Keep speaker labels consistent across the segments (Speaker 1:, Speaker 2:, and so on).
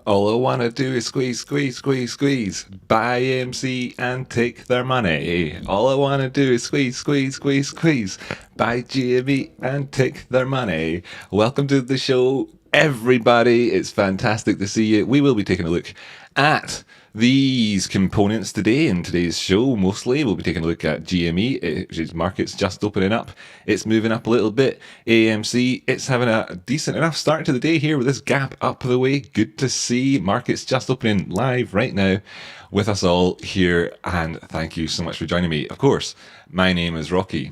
Speaker 1: All I wanna do is squeeze, squeeze, squeeze, squeeze. Buy AMC and take their money. All I wanna do is squeeze, squeeze, squeeze, squeeze. Buy GME and take their money. Welcome to the show, everybody. It's fantastic to see you. We will be taking a look at these components today in today's show. Mostly we'll be taking a look at GME, which is markets just opening up. It's moving up a little bit. AMC, it's having a decent enough start to the day here with this gap up the way. Good to see markets just opening live right now with us all here, and thank you so much for joining me. Of course, my name is Rocky.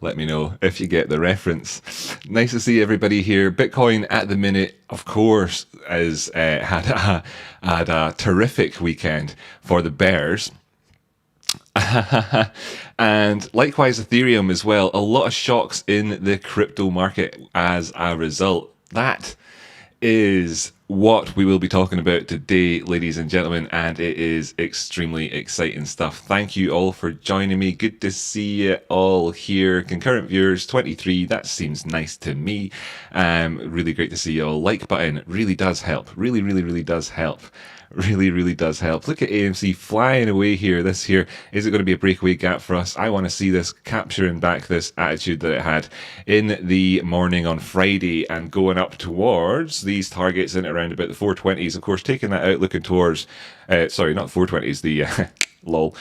Speaker 1: Let me know if you get the reference. Nice to see everybody here. Bitcoin at the minute, of course, has had a terrific weekend for the bears. And likewise, Ethereum as well. A lot of shocks in the crypto market as a result. That is what we will be talking about today, ladies and gentlemen, and it is extremely exciting stuff. Thank you all for joining me. Good to see you all here. Concurrent viewers 23, that seems nice to me. Really great to see you all. Like button really does help. Really does help. Really does help. Look at AMC flying away here. This here, is it going to be a breakaway gap for us? I want to see this capturing back this attitude that it had in the morning on Friday and going up towards these targets in around about the 420s. Of course, taking that out, looking towards, sorry, not 420s, the lol.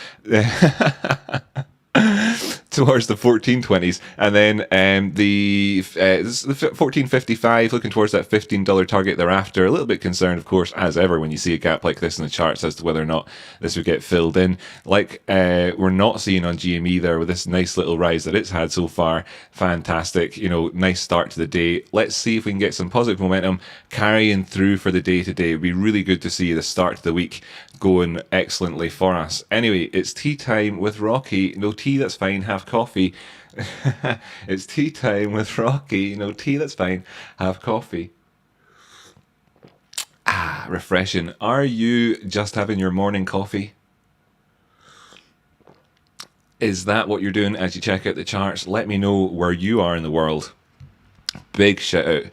Speaker 1: Towards the 1420s, and then the 1455, looking towards that $15 target thereafter. A little bit concerned, of course, as ever, when you see a gap like this in the charts as to whether or not this would get filled in. Like we're not seeing on GME there with this nice little rise that it's had so far. Fantastic, nice start to the day. Let's see if we can get some positive momentum carrying through for the day today. It'd be really good to see the start of the week going excellently for us. Anyway, it's tea time with Rocky. No tea, that's fine. Have coffee. It's tea time with Rocky. No tea, that's fine. Have coffee. Ah, refreshing. Are you just having your morning coffee? Is that what you're doing as you check out the charts? Let me know where you are in the world. Big shout out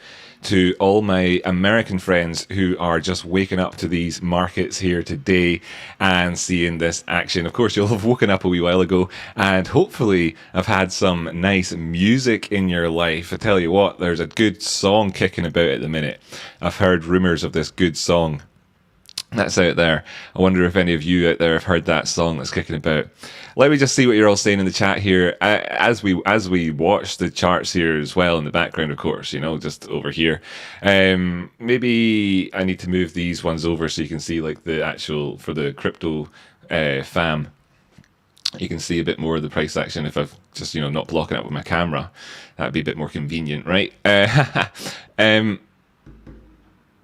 Speaker 1: to all my American friends who are just waking up to these markets here today and seeing this action. Of course, you'll have woken up a wee while ago and hopefully have had some nice music in your life. I tell you what, there's a good song kicking about at the minute. I've heard rumors of this good song that's out there. I wonder if any of you out there have heard that song that's kicking about. Let me just see what you're all saying in the chat here as we watch the charts here as well in the background, of course. Just over here. Maybe I need to move these ones over so you can see like the actual for the crypto fam. You can see a bit more of the price action if I've just not blocking it with my camera. That'd be a bit more convenient, right?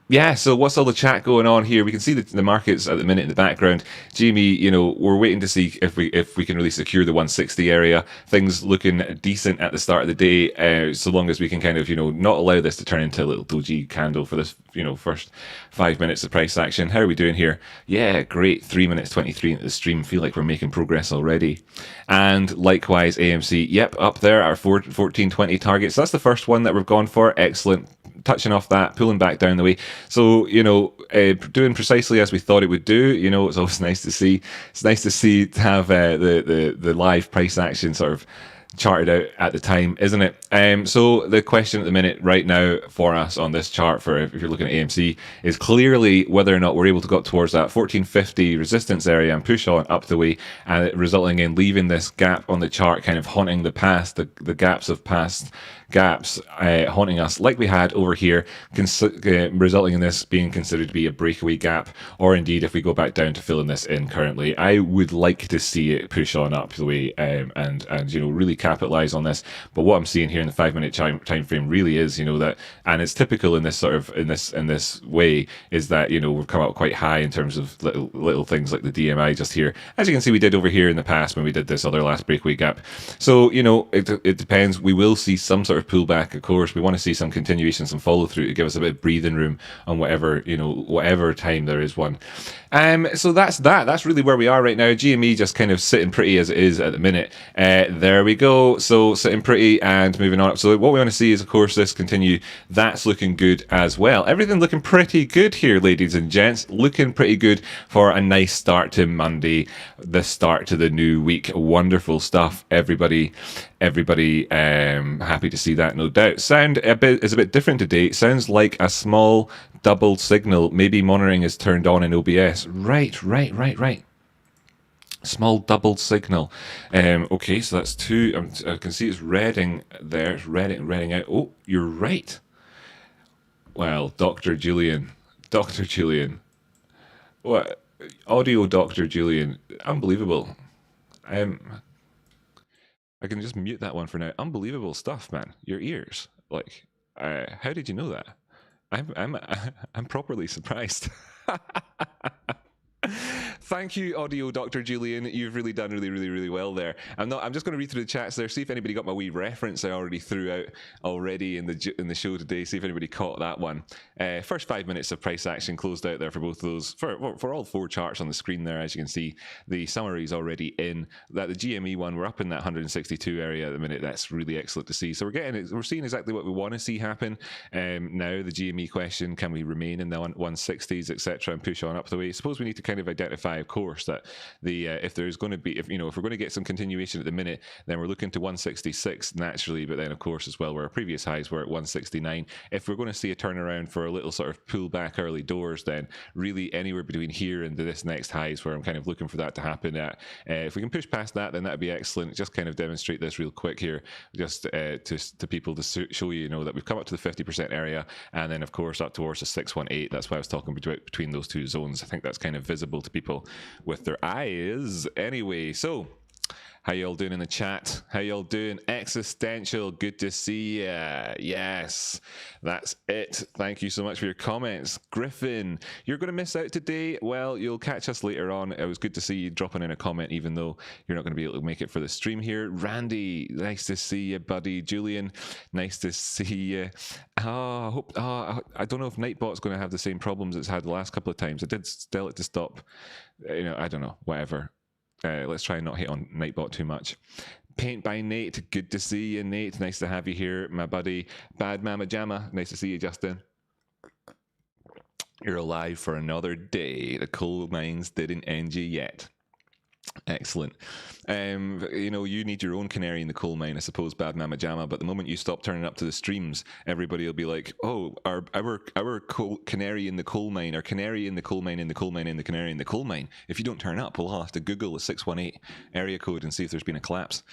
Speaker 1: Yeah, so what's all the chat going on here? We can see the markets at the minute in the background. Jamie, we're waiting to see if we can really secure the 160 area. Things looking decent at the start of the day, so long as we can kind of not allow this to turn into a little doji candle for this first 5 minutes of price action. How are we doing here? Yeah, great. 3 minutes 23 into the stream. Feel like we're making progress already. And likewise, AMC. Yep, up there our 1420 targets. So that's the first one that we've gone for. Excellent. Touching off that, pulling back down the way. So, doing precisely as we thought it would do. It's always nice to see. It's nice to have the live price action sort of charted out at the time, isn't it? So the question at the minute right now for us on this chart, for if you're looking at AMC, is clearly whether or not we're able to go up towards that 1450 resistance area and push on up the way, and resulting in leaving this gap on the chart kind of haunting the past, the gaps of past gaps haunting us like we had over here, resulting in this being considered to be a breakaway gap, or indeed if we go back down to filling this in currently. I would like to see it push on up the way and really capitalize on this. But what I'm seeing here in the 5 minute time frame really is that, and it's typical in this sort of in this way, is that we've come out quite high in terms of little things like the DMI just here, as you can see we did over here in the past when we did this other last breakaway gap. So it depends. We will see some sort of of pullback, of course. We want to see some continuation, some follow through to give us a bit of breathing room on whatever time there is one. So that's that. That's really where we are right now. GME just kind of sitting pretty as it is at the minute. There we go. So sitting pretty and moving on up. So what we want to see is, of course, this continue. That's looking good as well. Everything looking pretty good here, ladies and gents. Looking pretty good for a nice start to Monday, the start to the new week. Wonderful stuff, everybody. Happy to see that, no doubt. Sound is a bit different today. It sounds like a small double signal. Maybe monitoring is turned on in OBS. Right. Small double signal. Okay, so that's two. I can see it's reading there. It's reading out. Oh, you're right. Well, Dr. Julian. What? Audio Dr. Julian. Unbelievable. I can just mute that one for now. Unbelievable stuff, man. Your ears. Like, how did you know that? I'm properly surprised. Thank you, Audio Dr. Julian. You've really done really well there. I'm just going to read through the chats there, see if anybody got my wee reference I already threw out already in the show today. See if anybody caught that one. First 5 minutes of price action closed out there for both of those. For all four charts on the screen there, as you can see, the summary is already in. That the GME one, we're up in that 162 area at the minute. That's really excellent to see. So we're seeing exactly what we want to see happen. Now the GME question: can we remain in the 160s, etc., and push on up the way? I suppose we need to kind of identify, of course, that if there's going to be, if we're going to get some continuation at the minute, then we're looking to 166 naturally. But then, of course, as well, where our previous highs were at 169. If we're going to see a turnaround for a little sort of pullback early doors, then really anywhere between here and this next high is where I'm kind of looking for that to happen at. If we can push past that, then that'd be excellent. Just kind of demonstrate this real quick here, just to people to show you know that we've come up to the 50% area, and then of course up towards the 618. That's why I was talking between those two zones. I think that's kind of visible to people with their eyes. Anyway, so how y'all doing in the chat? How y'all doing? Existential, good to see ya. Yes, that's it. Thank you so much for your comments. Griffin, you're going to miss out today. Well, you'll catch us later on. It was good to see you dropping in a comment, even though you're not going to be able to make it for the stream here. Randy, nice to see you, buddy. Julian, nice to see you. I don't know if Nightbot's going to have the same problems it's had the last couple of times. I did tell it to stop. I don't know. Whatever. Let's try and not hit on Nightbot too much. Paint by Nate, good to see you, Nate. Nice to have you here, my buddy. Bad Mama Jamma, nice to see you, Justin. You're alive for another day. The coal mines didn't end you yet. Excellent. You need your own canary in the coal mine, I suppose, Bad Mama Jamma. But the moment you stop turning up to the streams, everybody will be like, "Oh, our canary in the coal mine, our canary in the coal mine, in the coal mine, in the canary in the coal mine." If you don't turn up, we'll have to Google the 618 area code and see if there's been a collapse.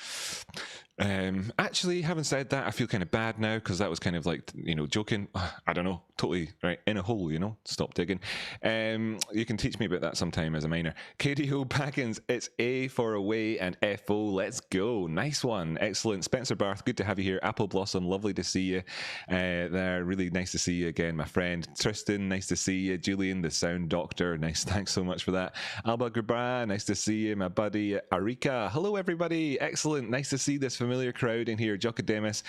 Speaker 1: Actually, having said that, I feel kind of bad now because that was kind of like, joking. I don't know, totally right in a hole, stop digging. You can teach me about that sometime as a minor. KDO Baggins, it's A for away and FO, let's go. Nice one, excellent. Spencer Barth, good to have you here. Apple Blossom, lovely to see you there. Really nice to see you again, my friend. Tristan, nice to see you. Julian, the sound doctor, nice, thanks so much for that. Alba Gabra, nice to see you. My buddy Arika, hello everybody, excellent, nice to see this familiar crowd in here. Jokademus,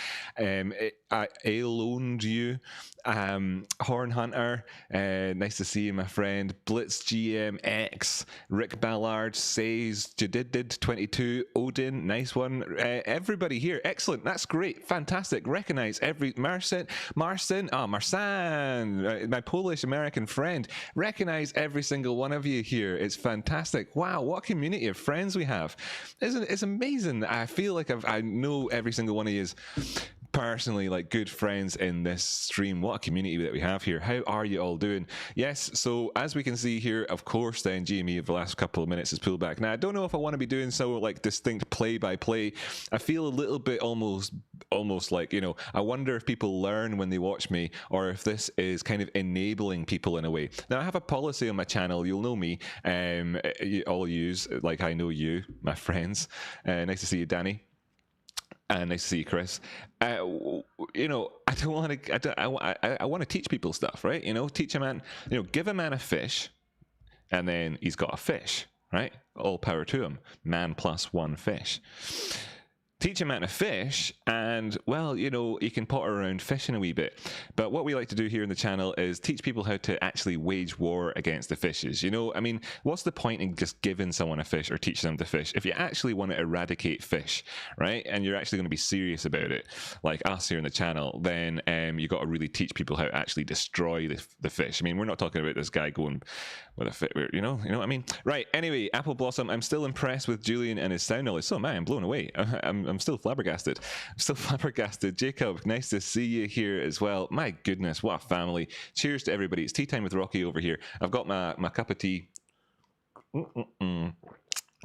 Speaker 1: Aloned you, Horn Hunter, nice to see you, my friend. Blitz GMX, Rick Ballard, Says Jadid 22, Odin, nice one. Everybody here, excellent, that's great, fantastic. Recognize every Marcin, Marsan, my Polish American friend. Recognize every single one of you here. It's fantastic. Wow, what a community of friends we have. It's amazing. I feel like I know every single one of you is personally like good friends in this stream. What a community that we have here. How are you all doing? Yes, so as we can see here, of course, then GME of the last couple of minutes has pulled back. Now I don't know if I want to be doing so like distinct play by play. I feel a little bit almost like, I wonder if people learn when they watch me, or if this is kind of enabling people in a way. Now I have a policy on my channel, you'll know me, all use like I know you, my friends. Nice to see you, Danny. Nice to see you, Chris. I don't want to. I want to teach people stuff, right? Teach a man. Give a man a fish, and then he's got a fish, right? All power to him. Man plus one fish. teach him how to fish, and well, you know, you can potter around fishing a wee bit. But what we like to do here in the channel is teach people how to actually wage war against the fishes. You know, I mean, what's the point in just giving someone a fish or teaching them to fish if you actually want to eradicate fish, right? And you're actually going to be serious about it, like us here in the channel, then you got to really teach people how to actually destroy the fish. I mean, we're not talking about this guy going with a fish, you know what I mean? Right, anyway, Apple Blossom, I'm still impressed with Julian and his sound knowledge. So am I, I'm blown away. I'm still flabbergasted. Jacob, nice to see you here as well. My goodness, what a family. Cheers to everybody. It's tea time with Rocky over here. I've got my cup of tea.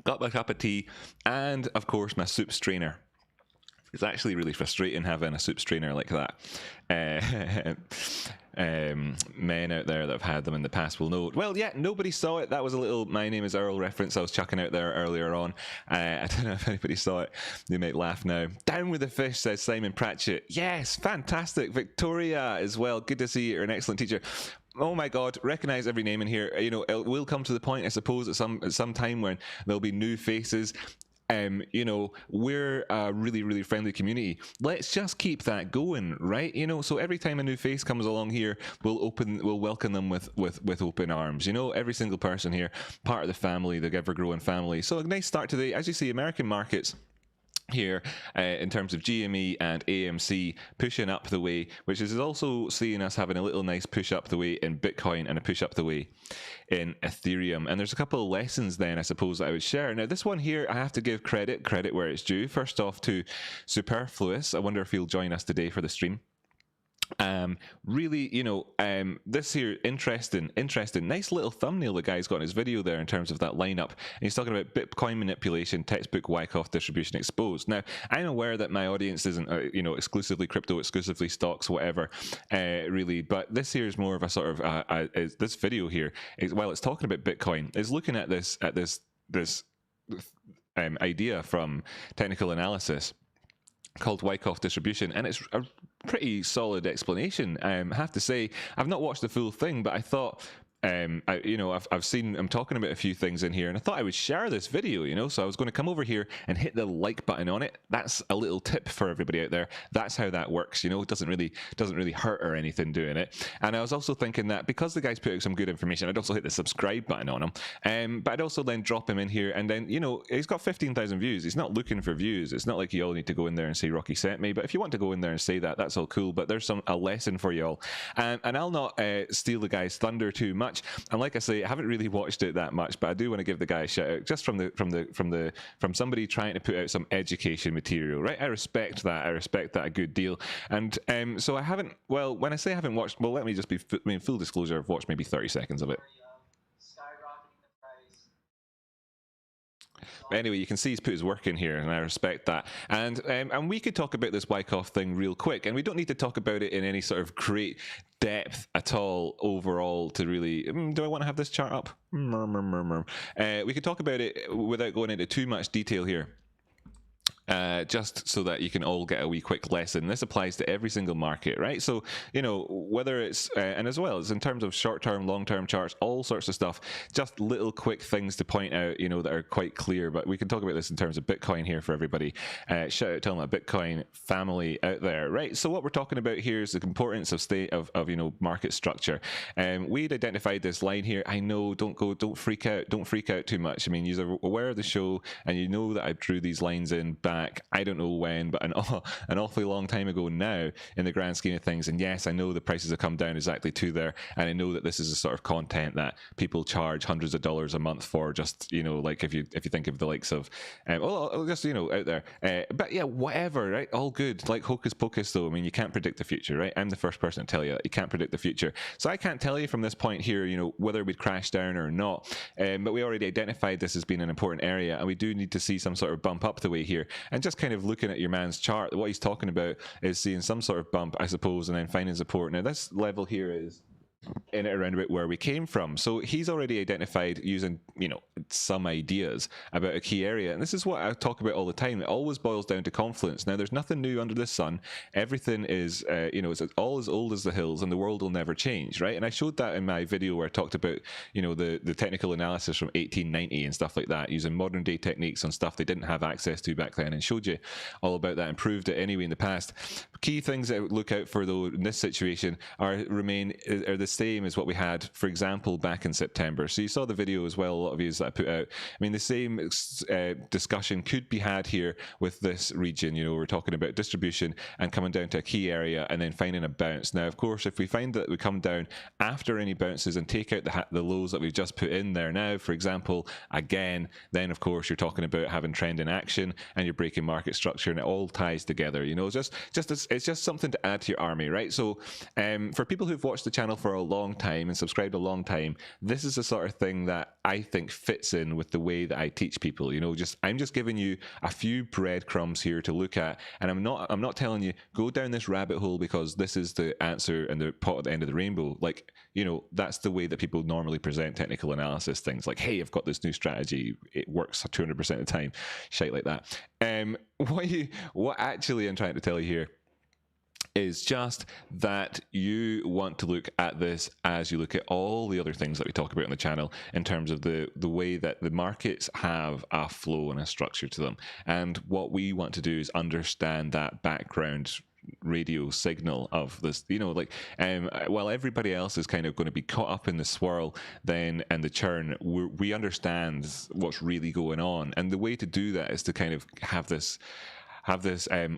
Speaker 1: Got my cup of tea and, of course, my soup strainer. It's actually really frustrating having a soup strainer like that. Men out there that have had them in the past will know. Well, yeah, nobody saw it. That was a little My Name is Earl reference I was chucking out there earlier on. I don't know if anybody saw it. They might laugh now. Down with the fish, says Simon Pratchett. Yes, fantastic. Victoria as well. Good to see you. You're an excellent teacher. Oh my God, recognize every name in here. You know, it will come to the point, I suppose, at some time when there'll be new faces. You know, we're a really, really friendly community. Let's just keep that going, right? You know, so every time a new face comes along here, we'll welcome them with open arms. You know, every single person here, part of the family, the ever-growing family. So a nice start today. As you see, American markets here in terms of GME and AMC pushing up the way, which is also seeing us having a little nice push up the way in Bitcoin and a push up the way in Ethereum. And there's a couple of lessons then, I suppose, that I would share. Now, this one here, I have to give credit where it's due. First off to Superfluous. I wonder if he'll join us today for the stream. Really, you know, this here, interesting, nice little thumbnail the guy's got in his video there in terms of that lineup. And he's talking about Bitcoin manipulation, textbook Wyckoff distribution exposed. Now, I'm aware that my audience isn't, you know, exclusively crypto, exclusively stocks, whatever, really. But this here is more of a sort of, this video here, while it's talking about Bitcoin, is looking at this idea from Technical Analysis called Wyckoff distribution, and it's a pretty solid explanation. I have to say, I've not watched the full thing, but I thought, I've seen him talking about a few things in here, and I thought I would share this video, you know, so I was going to come over here and hit the like button on it. That's a little tip for everybody out there. That's how that works, you know. It doesn't really hurt or anything doing it. And I was also thinking that because the guy's putting some good information, I'd also hit the subscribe button on him, but I'd also then drop him in here, and then, you know, he's got 15,000 views. He's not looking for views. It's not like you all need to go in there and say Rocky sent me, but if you want to go in there and say that, that's all cool. But there's a lesson for you all, and I'll not steal the guy's thunder too much. And like I say, I haven't really watched it that much, but I do want to give the guy a shout out just from somebody trying to put out some education material, right? I respect that. I respect that a good deal. And so I haven't. Well, when I say I haven't watched, well, let me just be. I mean, full disclosure, I've watched maybe 30 seconds of it. But anyway, you can see he's put his work in here, and I respect that. And we could talk about this Wyckoff thing real quick, and we don't need to talk about it in any sort of great depth at all overall to really... do I want to have this chart up? We could talk about it without going into too much detail here. Just so that you can all get a wee quick lesson. This applies to every single market, right? So, you know, whether it's, and as well as in terms of short-term, long-term charts, all sorts of stuff, just little quick things to point out, you know, that are quite clear. But we can talk about this in terms of Bitcoin here for everybody. Shout out to all my Bitcoin family out there, right? So what we're talking about here is the importance of you know, market structure. We'd identified this line here. I know, don't freak out too much. I mean, you're aware of the show, and you know that I drew these lines in back, I don't know when, but an awfully long time ago now in the grand scheme of things. And yes, I know the prices have come down exactly to there, and I know that this is a sort of content that people charge hundreds of dollars a month for, just, you know, like if you think of the likes of just, you know, out there, but yeah, whatever, right? All good. Like hocus pocus though. I mean, you can't predict the future, right? I'm the first person to tell you that you can't predict the future, so I can't tell you from this point here, you know, whether we'd crash down or not, but we already identified this as being an important area, and we do need to see some sort of bump up the way here. And just kind of looking at your man's chart, what he's talking about is seeing some sort of bump, I suppose, and then finding support. Now this level here is in it around about where we came from. So he's already identified using, some ideas about a key area. And this is what I talk about all the time. It always boils down to confluence. Now, there's nothing new under the sun. Everything is, it's all as old as the hills, and the world will never change, right? And I showed that in my video where I talked about, the technical analysis from 1890 and stuff like that, using modern day techniques on stuff they didn't have access to back then, and showed you all about that and proved it anyway in the past. Key things that I would look out for, though, in this situation are the same as what we had, for example, back in September. So you saw the video as well, a lot of you that I put out. I mean, the same discussion could be had here with this region. We're talking about distribution and coming down to a key area and then finding a bounce. Now, of course, if we find that we come down after any bounces and take out the lows that we've just put in there now, for example, again, then of course you're talking about having trend in action and you're breaking market structure, and it all ties together. It's just something to add to your army, right? So for people who've watched the channel for a long time and subscribed a long time, this is the sort of thing that I think fits in with the way that I teach people. I'm just giving you a few breadcrumbs here to look at, and I'm not telling you go down this rabbit hole because this is the answer and the pot at the end of the rainbow. That's the way that people normally present technical analysis things. Like, hey, I've got this new strategy, it works 200% of the time, shite like that. What actually I'm trying to tell you here is just that you want to look at this as you look at all the other things that we talk about on the channel in terms of the way that the markets have a flow and a structure to them. And what we want to do is understand that background radio signal of this, while everybody else is kind of going to be caught up in the swirl then and the churn, we understand what's really going on. And the way to do that is to kind of have this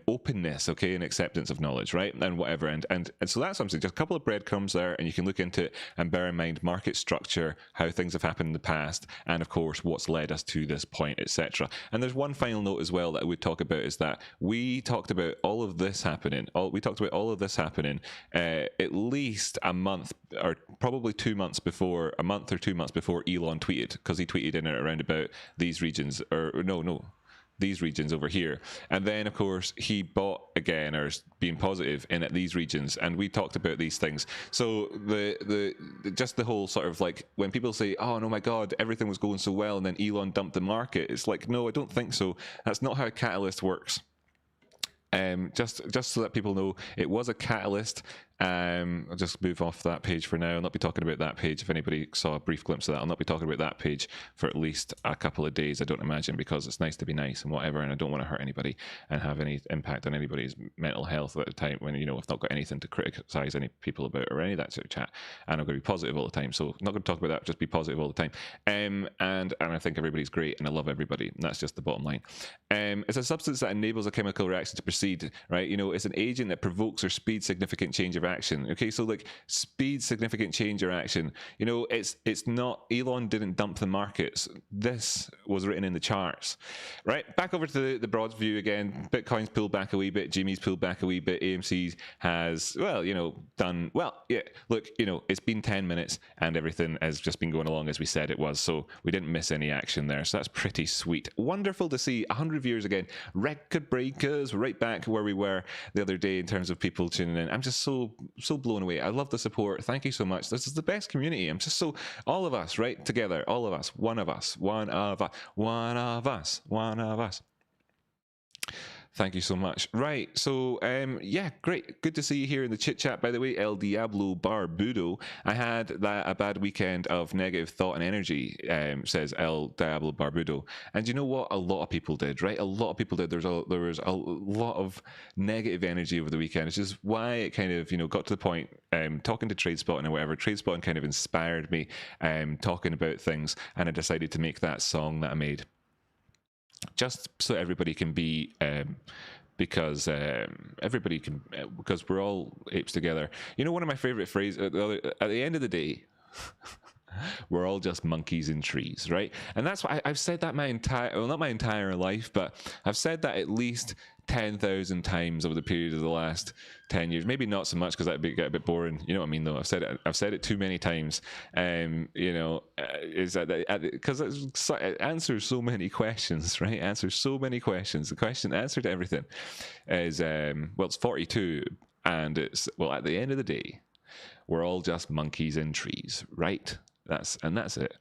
Speaker 1: openness, okay, and acceptance of knowledge, right, and whatever, and so that's something. Just a couple of breadcrumbs there, and you can look into it and bear in mind market structure, how things have happened in the past, and of course what's led us to this point, etc. And there's one final note as well that I would talk about, is that we talked about all of this happening. At least a month or probably 2 months before, a month or 2 months before Elon tweeted, because he tweeted in and around about these regions, these regions over here. And then, of course, he bought again, or being positive in at these regions, and we talked about these things. So the whole sort of like, when people say, oh no, my God, everything was going so well, and then Elon dumped the market, it's like, no, I don't think so. That's not how a catalyst works. Just so that people know, it was a catalyst. I'll just move off that page for now. I'll not be talking about that page. If anybody saw a brief glimpse of that, I'll not be talking about that page for at least a couple of days, I don't imagine, because it's nice to be nice and whatever, and I don't want to hurt anybody and have any impact on anybody's mental health at the time when, I've not got anything to criticize any people about or any of that sort of chat, and I'm going to be positive all the time. So I'm not going to talk about that, just be positive all the time. And I think everybody's great, and I love everybody, and that's just the bottom line. It's a substance that enables a chemical reaction to proceed, right? It's an agent that provokes or speeds significant change of action. Okay, so like speed significant change or action. It's not, Elon didn't dump the markets. This was written in the charts, right? Back over to the broad view again. Bitcoin's pulled back a wee bit. Jimmy's pulled back a wee bit. AMC has, done well. Yeah, look, it's been 10 minutes and everything has just been going along as we said it was. So we didn't miss any action there. So that's pretty sweet. Wonderful to see 100 viewers again. Record breakers, right back where we were the other day in terms of people tuning in. I'm just so blown away. I love the support. Thank you so much. This is the best community. I'm just so, all of us, right, together, all of us, one of us. Thank you so much. Right, so yeah, great. Good to see you here in the chit chat. By the way, El Diablo Barbudo. I had a bad weekend of negative thought and energy, says El Diablo Barbudo. And you know what? A lot of people did, right? A lot of people did. There was a lot of negative energy over the weekend. Which is why it kind of, got to the point, talking to TradeSpotting and whatever. TradeSpotting kind of inspired me, talking about things, and I decided to make that song that I made. Just so everybody can be, because everybody can, because we're all apes together. One of my favorite phrases, at the end of the day, we're all just monkeys in trees, right? And that's why I've said that not my entire life, but I've said that at least 10,000 times over the period of the last 10 years. Maybe not so much, because that'd get a bit boring. You know what I mean, though? I've said it too many times. Is that because it answers so many questions, right? Answers so many questions. The answer to everything is it's 42, and it's, well, at the end of the day, We're all just monkeys in trees, right? That's it.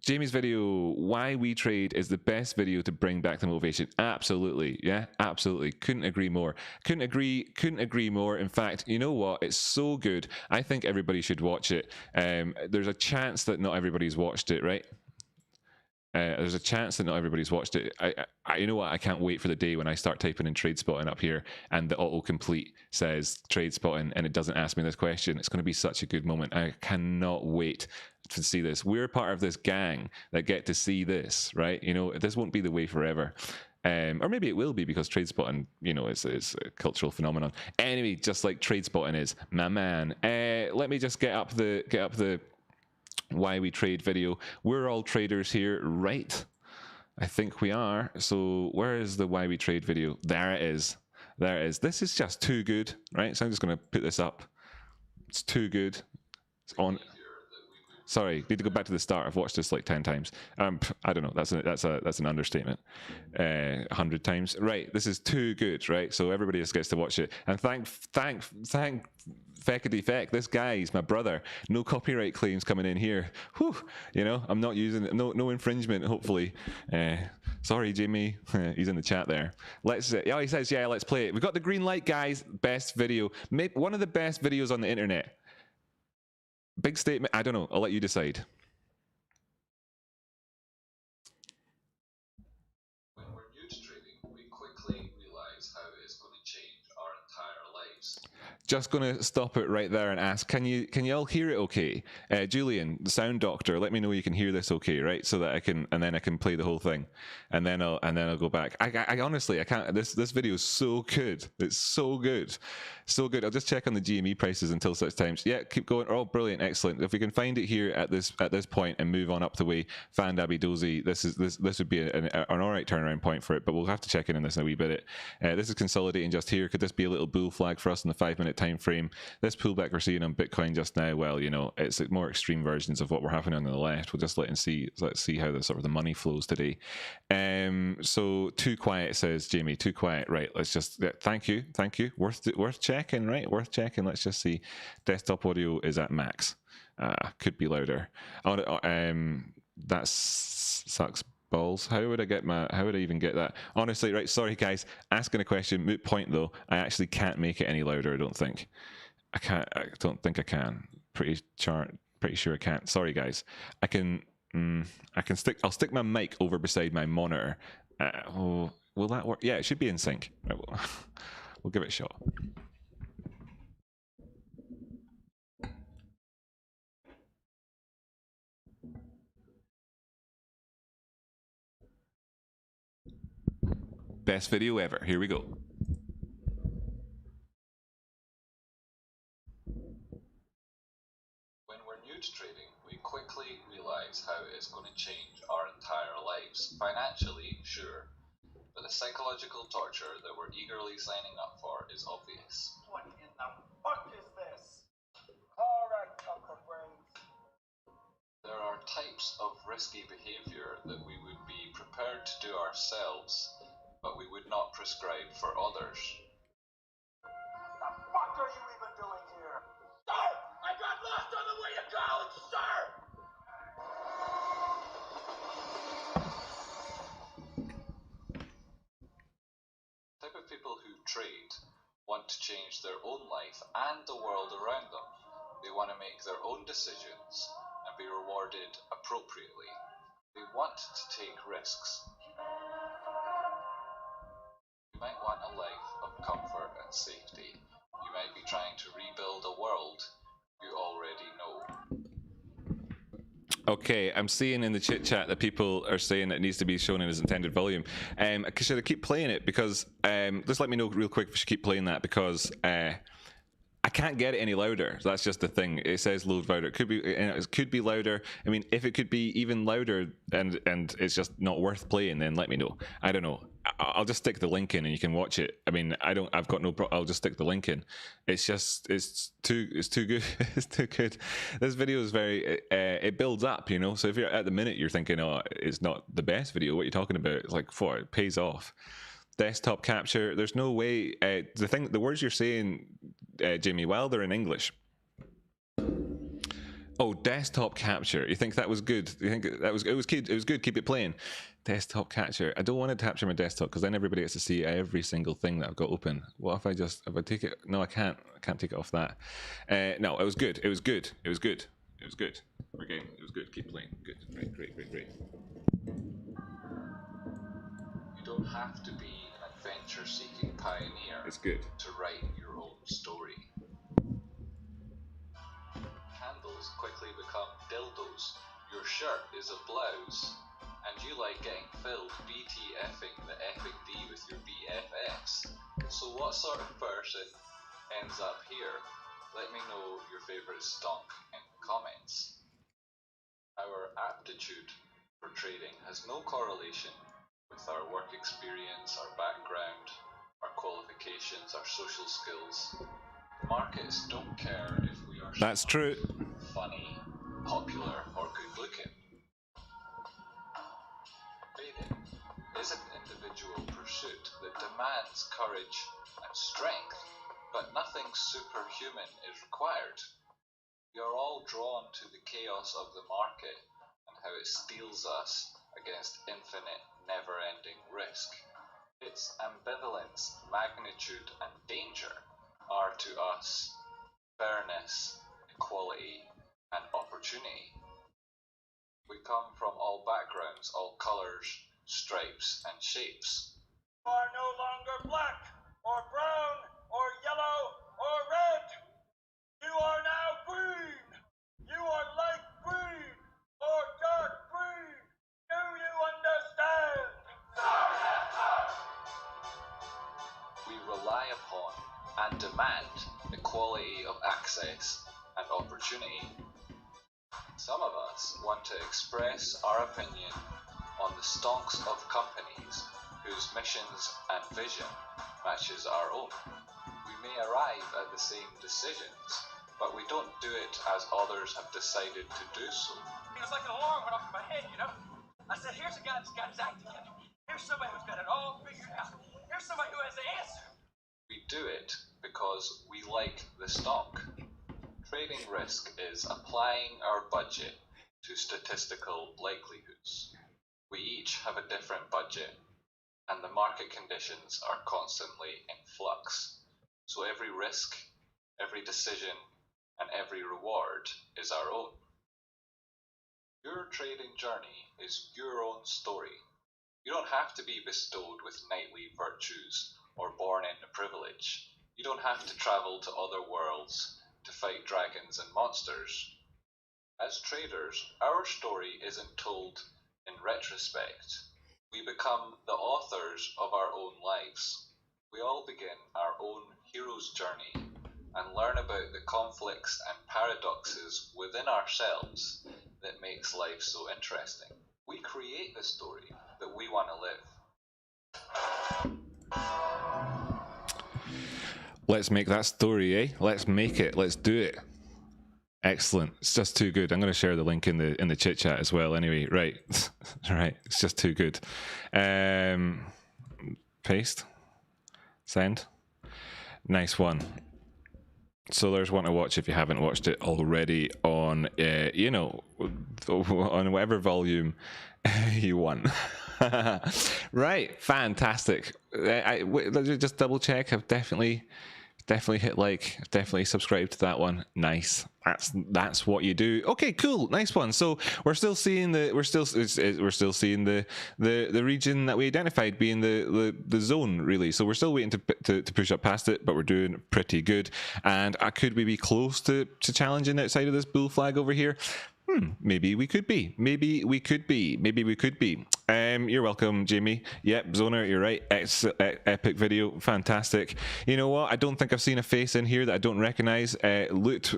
Speaker 1: Jamie's video, why we trade, is the best video to bring back the motivation. Absolutely. Yeah, absolutely. Couldn't agree more. Couldn't agree more. In fact, you know what? It's so good. I think everybody should watch it. There's a chance that not everybody's watched it, right? There's a chance that not everybody's watched it. You know what? I can't wait for the day when I start typing in trade spotting up here and the autocomplete says trade spotting and it doesn't ask me this question. It's going to be such a good moment. I cannot wait to see this. We're part of this gang that get to see this, right? You know, this won't be the way forever. Or maybe it will be because trade spotting, you know, is a cultural phenomenon. Anyway, just like trade spotting is, my man. Let me just get up the why we trade video. We're all traders here, right? I think we are. So where is the why we trade video? There it is. There it is. This is just too good, right? So I'm just going to put this up. It's too good. It's on. Sorry, need to go back to the start. I've watched this like 10 times. I don't know. That's an understatement. 100 times. Right. This is too good. Right. So everybody just gets to watch it. And thank Feckity Feck. This guy's my brother. No copyright claims coming in here. Whew. You know, I'm not using it. No infringement. Hopefully. Sorry, Jamie. He's in the chat there. Let's. Yeah, he says, yeah. Let's play it. We've got the green light, guys. Best video. Maybe one of the best videos on the internet. Big statement. I don't know. I'll let you decide.
Speaker 2: When we're new to trading, we quickly realize how it's going to change our entire lives.
Speaker 1: Just going to stop it right there and ask, can you all hear it okay? Julian, the sound doctor, let me know you can hear this okay, right? So that I can, and then I can play the whole thing. And then I'll go back. I honestly, I can't, this video is so good. It's so good. So good. I'll just check on the GME prices until such times. Yeah, keep going. Oh, brilliant. Excellent. If we can find it here at this point and move on up the way, Fandabby Dozy, this would be an all right turnaround point for it, but we'll have to check in on this in a wee bit. This is consolidating just here. Could this be a little bull flag for us in the 5-minute time frame? This pullback we're seeing on Bitcoin just now, well, you know, it's more extreme versions of what we're having on the left. We'll just let's see how the sort of the money flows today. So too quiet, says Jamie. Too quiet. Right. Let's just thank you. Worth checking, right? Worth checking. Let's just see. Desktop audio is at max. Could be louder. That sucks balls. How would I even get that? Honestly, right, sorry guys, asking a question, moot point though. I actually can't make it any louder, I don't think. I don't think I can. Pretty sure I can't. Sorry guys. I'll stick my mic over beside my monitor. Will that work? Yeah, it should be in sync. Right, we'll give it a shot. Best video ever. Here we go.
Speaker 2: When we're new to trading, we quickly realize how it's going to change our entire lives. Financially, sure, but the psychological torture that we're eagerly signing up for is obvious.
Speaker 3: What in the fuck is this? Alright, Uncle Brains.
Speaker 2: There are types of risky behavior that we would be prepared to do ourselves, but we would not prescribe for others.
Speaker 3: What the fuck are you even doing here? Sir! I got lost on the way to college, sir!
Speaker 2: The type of people who trade want to change their own life and the world around them. They want to make their own decisions and be rewarded appropriately. They want to take risks. You might want a life of comfort and safety. You might be trying to rebuild a world you already know.
Speaker 1: Okay, I'm seeing in the chit chat that people are saying it needs to be shown in its intended volume. Should I keep playing it? Because just let me know real quick if we should keep playing that, because I can't get it any louder. So that's just the thing. It says load louder. It could be louder. I mean, if it could be even louder and it's just not worth playing, then let me know. I don't know. I'll just stick the link in and you can watch it. I mean, I've got no problem. I'll just stick the link in. It's too good. It's too good. This video is very, it builds up, you know? So if you're at the minute, you're thinking, oh, it's not the best video. What are you talking about? It's like, it pays off. Desktop capture. There's no way. The words you're saying, Jamie, well, they're in English. Oh, desktop capture. You think that was good? You think it was good? It was good. Keep it playing. Desktop capture. I don't want to capture my desktop because then everybody gets to see every single thing that I've got open. What if I take it? No, I can't. I can't take it off that. No, it was good. It was good. It was good. It was good. We're game. It was good. Keep playing. Good. Great.
Speaker 2: You don't have to be an adventure-seeking pioneer
Speaker 1: It's good.
Speaker 2: to write your own story. Candles quickly become dildos. Your shirt is a blouse. And you like getting filled BTFing the effing D with your BFFs. So what sort of person ends up here? Let me know your favourite stonk in the comments. Our aptitude for trading has no correlation with our work experience, our background, our qualifications, our social skills. The markets don't care if we are
Speaker 1: That's true.
Speaker 2: funny, popular, or good looking. Trading is an individual pursuit that demands courage and strength, but nothing superhuman is required. We are all drawn to the chaos of the market and how it steels us against infinite, never-ending risk. Its ambivalence, magnitude, and danger are to us fairness, equality, and opportunity. We come from all backgrounds, all colours, stripes, and shapes.
Speaker 3: You are no longer black, or brown, or yellow, or red. You are now green. You are light green, or dark green. Do you understand?
Speaker 2: We rely upon and demand equality of access and opportunity. Some of us want to express our opinion on the stonks of companies whose missions and vision matches our own. We may arrive at the same decisions, but we don't do it as others have decided to do so.
Speaker 3: It was like an alarm went off in my head, you know? I said, here's a guy that's got his act together. Here's somebody who's got it all figured out. Here's somebody who has the answer.
Speaker 2: We do it because we like the stock. Trading risk is applying our budget to statistical likelihoods. We each have a different budget, and the market conditions are constantly in flux. So every risk, every decision, and every reward is our own. Your trading journey is your own story. You don't have to be bestowed with knightly virtues or born into privilege. You don't have to travel to other worlds to fight dragons and monsters. As traders, our story isn't told in retrospect. We become the authors of our own lives. We all begin our own hero's journey and learn about the conflicts and paradoxes within ourselves that makes life so interesting. We create the story that we want to live.
Speaker 1: Let's make that story, eh? Let's make it. Let's do it. Excellent. It's just too good. I'm going to share the link in the chit chat as well. Anyway, right, right. It's just too good. Paste, send. Nice one. So there's one to watch if you haven't watched it already on, on whatever volume you want. Right, fantastic. Let's just double check. I've definitely hit like, definitely subscribe to that one. Nice. That's what you do. Okay, cool, nice one. So we're still seeing the region that we identified being the zone, really. So we're still waiting to push up past it, but we're doing pretty good. And could we be close to challenging outside of this bull flag over here? Maybe we could be. Maybe we could be. You're welcome, Jamie. Yep, Zoner, you're right. Epic video, fantastic. You know what? I don't think I've seen a face in here that I don't recognize. Loot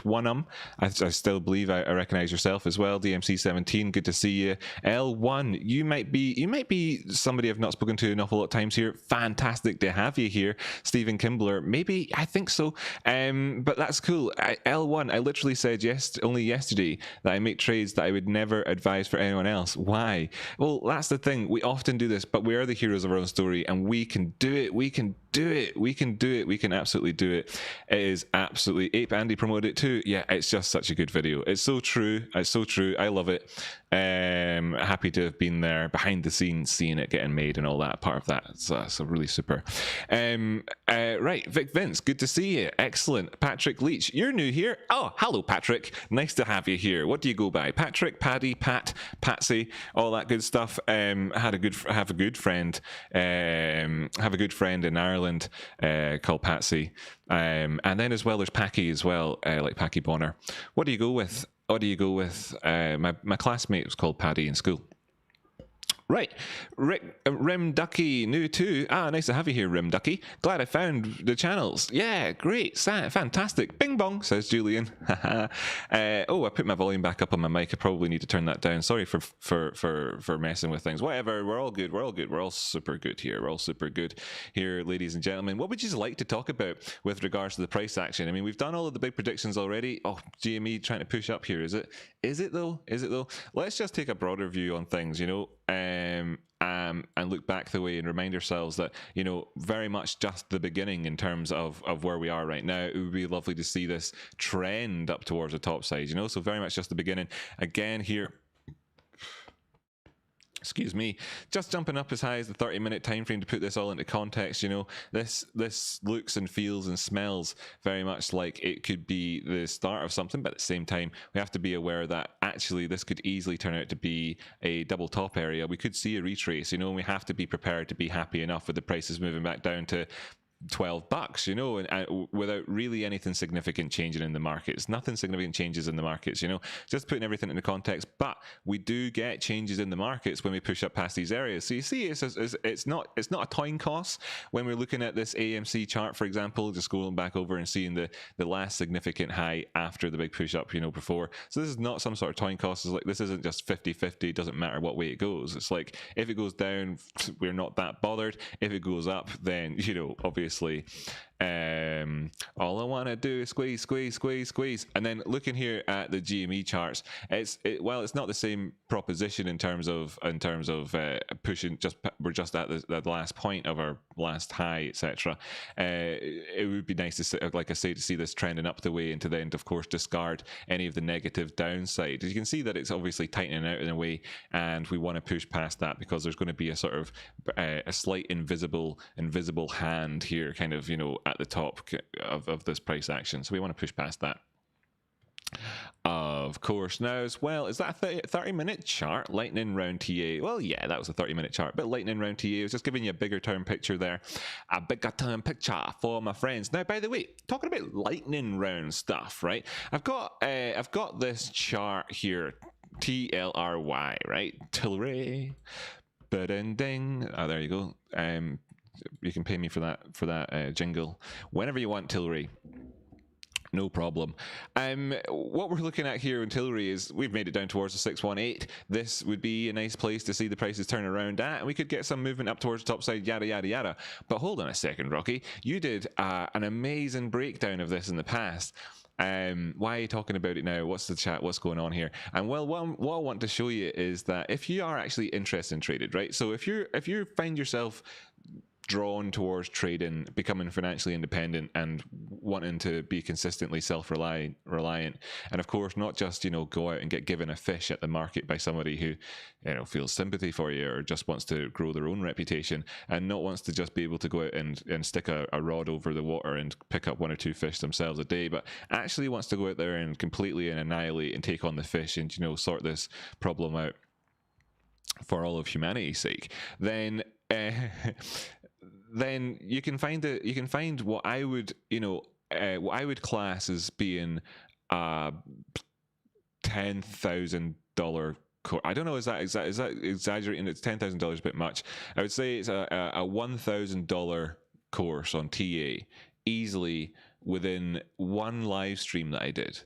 Speaker 1: Onum. I still believe I recognize yourself as well. DMC17, good to see you. L1, you might be somebody I've not spoken to an awful lot of times here. Fantastic to have you here. Stephen Kimbler, maybe, I think so. But that's cool. L1, I literally said only yesterday that I make trades that I would never advise for anyone else. Why? Well, well, that's the thing. We often do this, but we are the heroes of our own story, and we can do it. We can do it. We can do it. We can absolutely do it. It is absolutely. Ape Andy promoted it too. Yeah, it's just such a good video. It's so true. It's so true. I love it. Happy to have been there behind the scenes, seeing it getting made and all that part of that. So really super. Right, Vic Vince, good to see you. Excellent. Patrick Leach, you're new here. Oh, hello, Patrick. Nice to have you here. What do you go by? Patrick, Paddy, Pat, Patsy, all that good stuff. Have a good friend. Have a good friend in Ireland called Patsy. And then as well, there's Packy as well, like Packy Bonner. What do you go with? What do you go with? My classmate was called Paddy in school. Right, Rim Ducky, new too. Nice to have you here, Rim Ducky. Glad I found the channels. Yeah, great, fantastic. Bing bong, says Julian. I put my volume back up on my mic. I probably need to turn that down. Sorry for messing with things. Whatever, we're all good. We're all super good here. We're all super good here, ladies and gentlemen. What would you like to talk about with regards to the price action? I mean, we've done all of the big predictions already. Oh, GME trying to push up here. Is it though? Let's just take a broader view on things, and look back the way and remind ourselves that, very much just the beginning in terms of where we are right now. It would be lovely to see this trend up towards the top side, so very much just the beginning. Again here, excuse me, just jumping up as high as the 30-minute time frame to put this all into context. This looks and feels and smells very much like it could be the start of something, but at the same time we have to be aware that actually this could easily turn out to be a double top area. We could see a retrace, and we have to be prepared to be happy enough with the prices moving back down to $12, and without really anything significant changing in the markets. Nothing significant changes in the markets, just putting everything into context. But we do get changes in the markets when we push up past these areas. So you see, it's not a time cost when we're looking at this AMC chart, for example, just going back over and seeing the last significant high after the big push up, before. So this is not some sort of time cost. It's like, this isn't just 50-50, doesn't matter what way it goes. It's like, if it goes down, we're not that bothered. If it goes up, then, obviously, all I want to do is squeeze. And then looking here at the GME charts, it's not the same proposition in terms of pushing. We're just at the last point of our last high, etc. It would be nice to see, like I say, to see this trending up the way, and to then, of course, discard any of the negative downside. As you can see that it's obviously tightening out in a way, and we want to push past that because there's going to be a sort of a slight invisible hand here, kind of, at the top of this price action. So we want to push past that. Of course, now as well, is that a 30-minute chart? Lightning round TA. Well, yeah, that was a 30-minute chart, but lightning round TA was just giving you a bigger term picture there. A bigger term picture for my friends. Now, by the way, talking about lightning round stuff, right? I've got this chart here, TLRY, right? Tilray. Ba-ding-ding. Oh, there you go. You can pay me for that jingle whenever you want, Tilray. No problem. What we're looking at here in Tilray is we've made it down towards the 618. This would be a nice place to see the prices turn around at, and we could get some movement up towards the top side, yada, yada, yada. But hold on a second, Rocky. You did an amazing breakdown of this in the past. Why are you talking about it now? What's the chat? What's going on here? And well, what I want to show you is that if you are actually interested in traded, right? So if you find yourself drawn towards trading, becoming financially independent, and wanting to be consistently self-reliant, and of course not just go out and get given a fish at the market by somebody who feels sympathy for you or just wants to grow their own reputation, and not wants to just be able to go out and stick a rod over the water and pick up one or two fish themselves a day, but actually wants to go out there and completely annihilate and take on the fish and sort this problem out for all of humanity's sake, then you can find what I would class as being a $10,000 course. I don't know, is that exaggerating? It's $10,000 a bit much. I would say it's a $1,000 course on TA, easily within one live stream that I did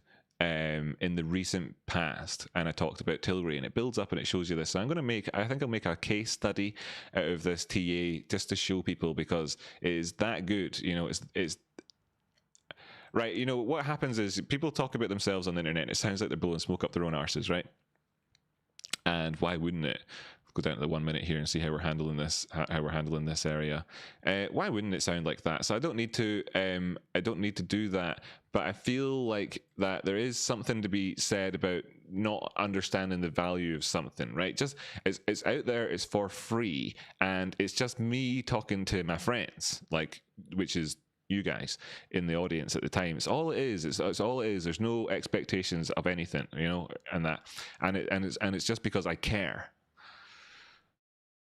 Speaker 1: in the recent past, and I talked about Tilray, and it builds up and it shows you this. So I think I'll make a case study out of this TA just to show people, because it is that good. It's right. What happens is people talk about themselves on the internet. It sounds like they're blowing smoke up their own arses, right? And why wouldn't it? Go down to the 1 minute here and see how we're handling this. How we're handling this area. Why wouldn't it sound like that? So I don't need to. I don't need to do that. But I feel like that there is something to be said about not understanding the value of something, right? Just it's out there, it's for free, and it's just me talking to my friends, like, which is you guys in the audience at the time. It's all it is. It's all it is. There's no expectations of anything, you know, and it's just because I care.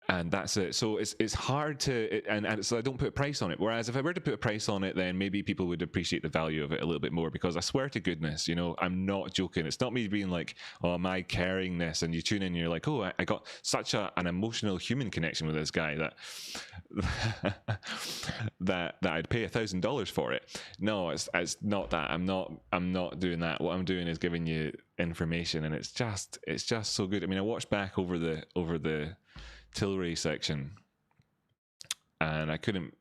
Speaker 1: And that's it. So it's hard to, and so I don't put a price on it. Whereas if I were to put a price on it, then maybe people would appreciate the value of it a little bit more, because I swear to goodness, you know, I'm not joking. It's not me being like, oh, my caringness, and you tune in and you're like, oh, I got such an emotional human connection with this guy that I'd pay $1,000 for it. No, it's not that. I'm not doing that. What I'm doing is giving you information, and it's just so good. I mean, I watched back over the Tilray section, and I couldn't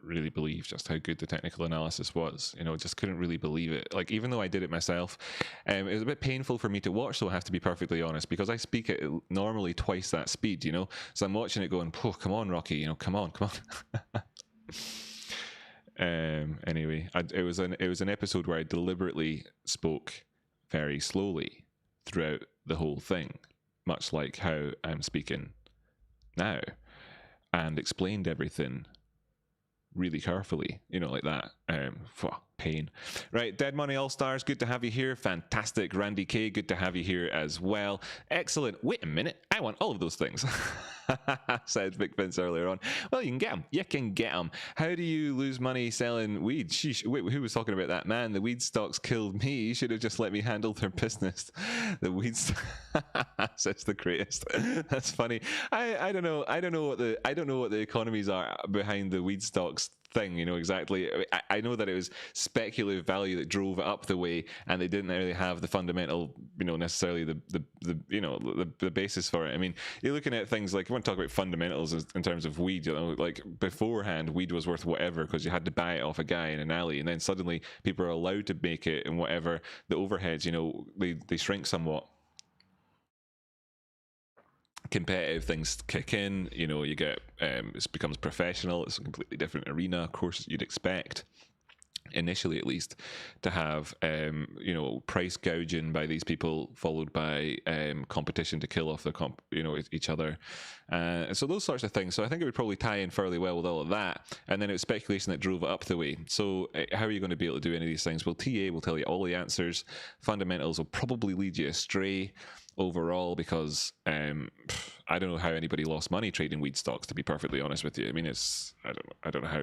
Speaker 1: really believe just how good the technical analysis was. You know, just couldn't really believe it. Like, even though I did it myself, it was a bit painful for me to watch, so I have to be perfectly honest, because I speak at normally twice that speed, you know. So I'm watching it going, oh, come on, Rocky, you know, come on. Anyway, it was an episode where I deliberately spoke very slowly throughout the whole thing, much like how I'm speaking now, and explained everything really carefully, you know, like that. Pain. Right, Dead Money All-Stars, good to have you here. Fantastic. Randy K, good to have you here as well. Excellent. Wait a minute, I want all of those things. Said Vic Vince earlier on. Well, you can get them. You can get them. How do you lose money selling weed? Sheesh. Wait, who was talking about that? Man, the weed stocks killed me. You should have just let me handle their business. The weed That's the greatest. That's funny. I don't know. I don't know what the economies are behind the weed stocks thing, you know, exactly. I know that it was speculative value that drove it up the way, and they didn't really have the fundamental, you know, necessarily the basis for it. I mean, you're looking at things like, you want to talk about fundamentals in terms of weed, you know, like beforehand weed was worth whatever because you had to buy it off a guy in an alley, and then suddenly people are allowed to make it, and whatever, the overheads, you know, they shrink somewhat. Competitive things kick in, you know, you get it becomes professional. It's a completely different arena. Of course, you'd expect, initially at least, to have you know, price gouging by these people, followed by competition to kill off each other, so those sorts of things. So I think it would probably tie in fairly well with all of that, and then it was speculation that drove it up the way. So how are you going to be able to do any of these things? Well, TA will tell you all the answers. Fundamentals will probably lead you astray overall, because I don't know how anybody lost money trading weed stocks, to be perfectly honest with you. I mean, I don't know how.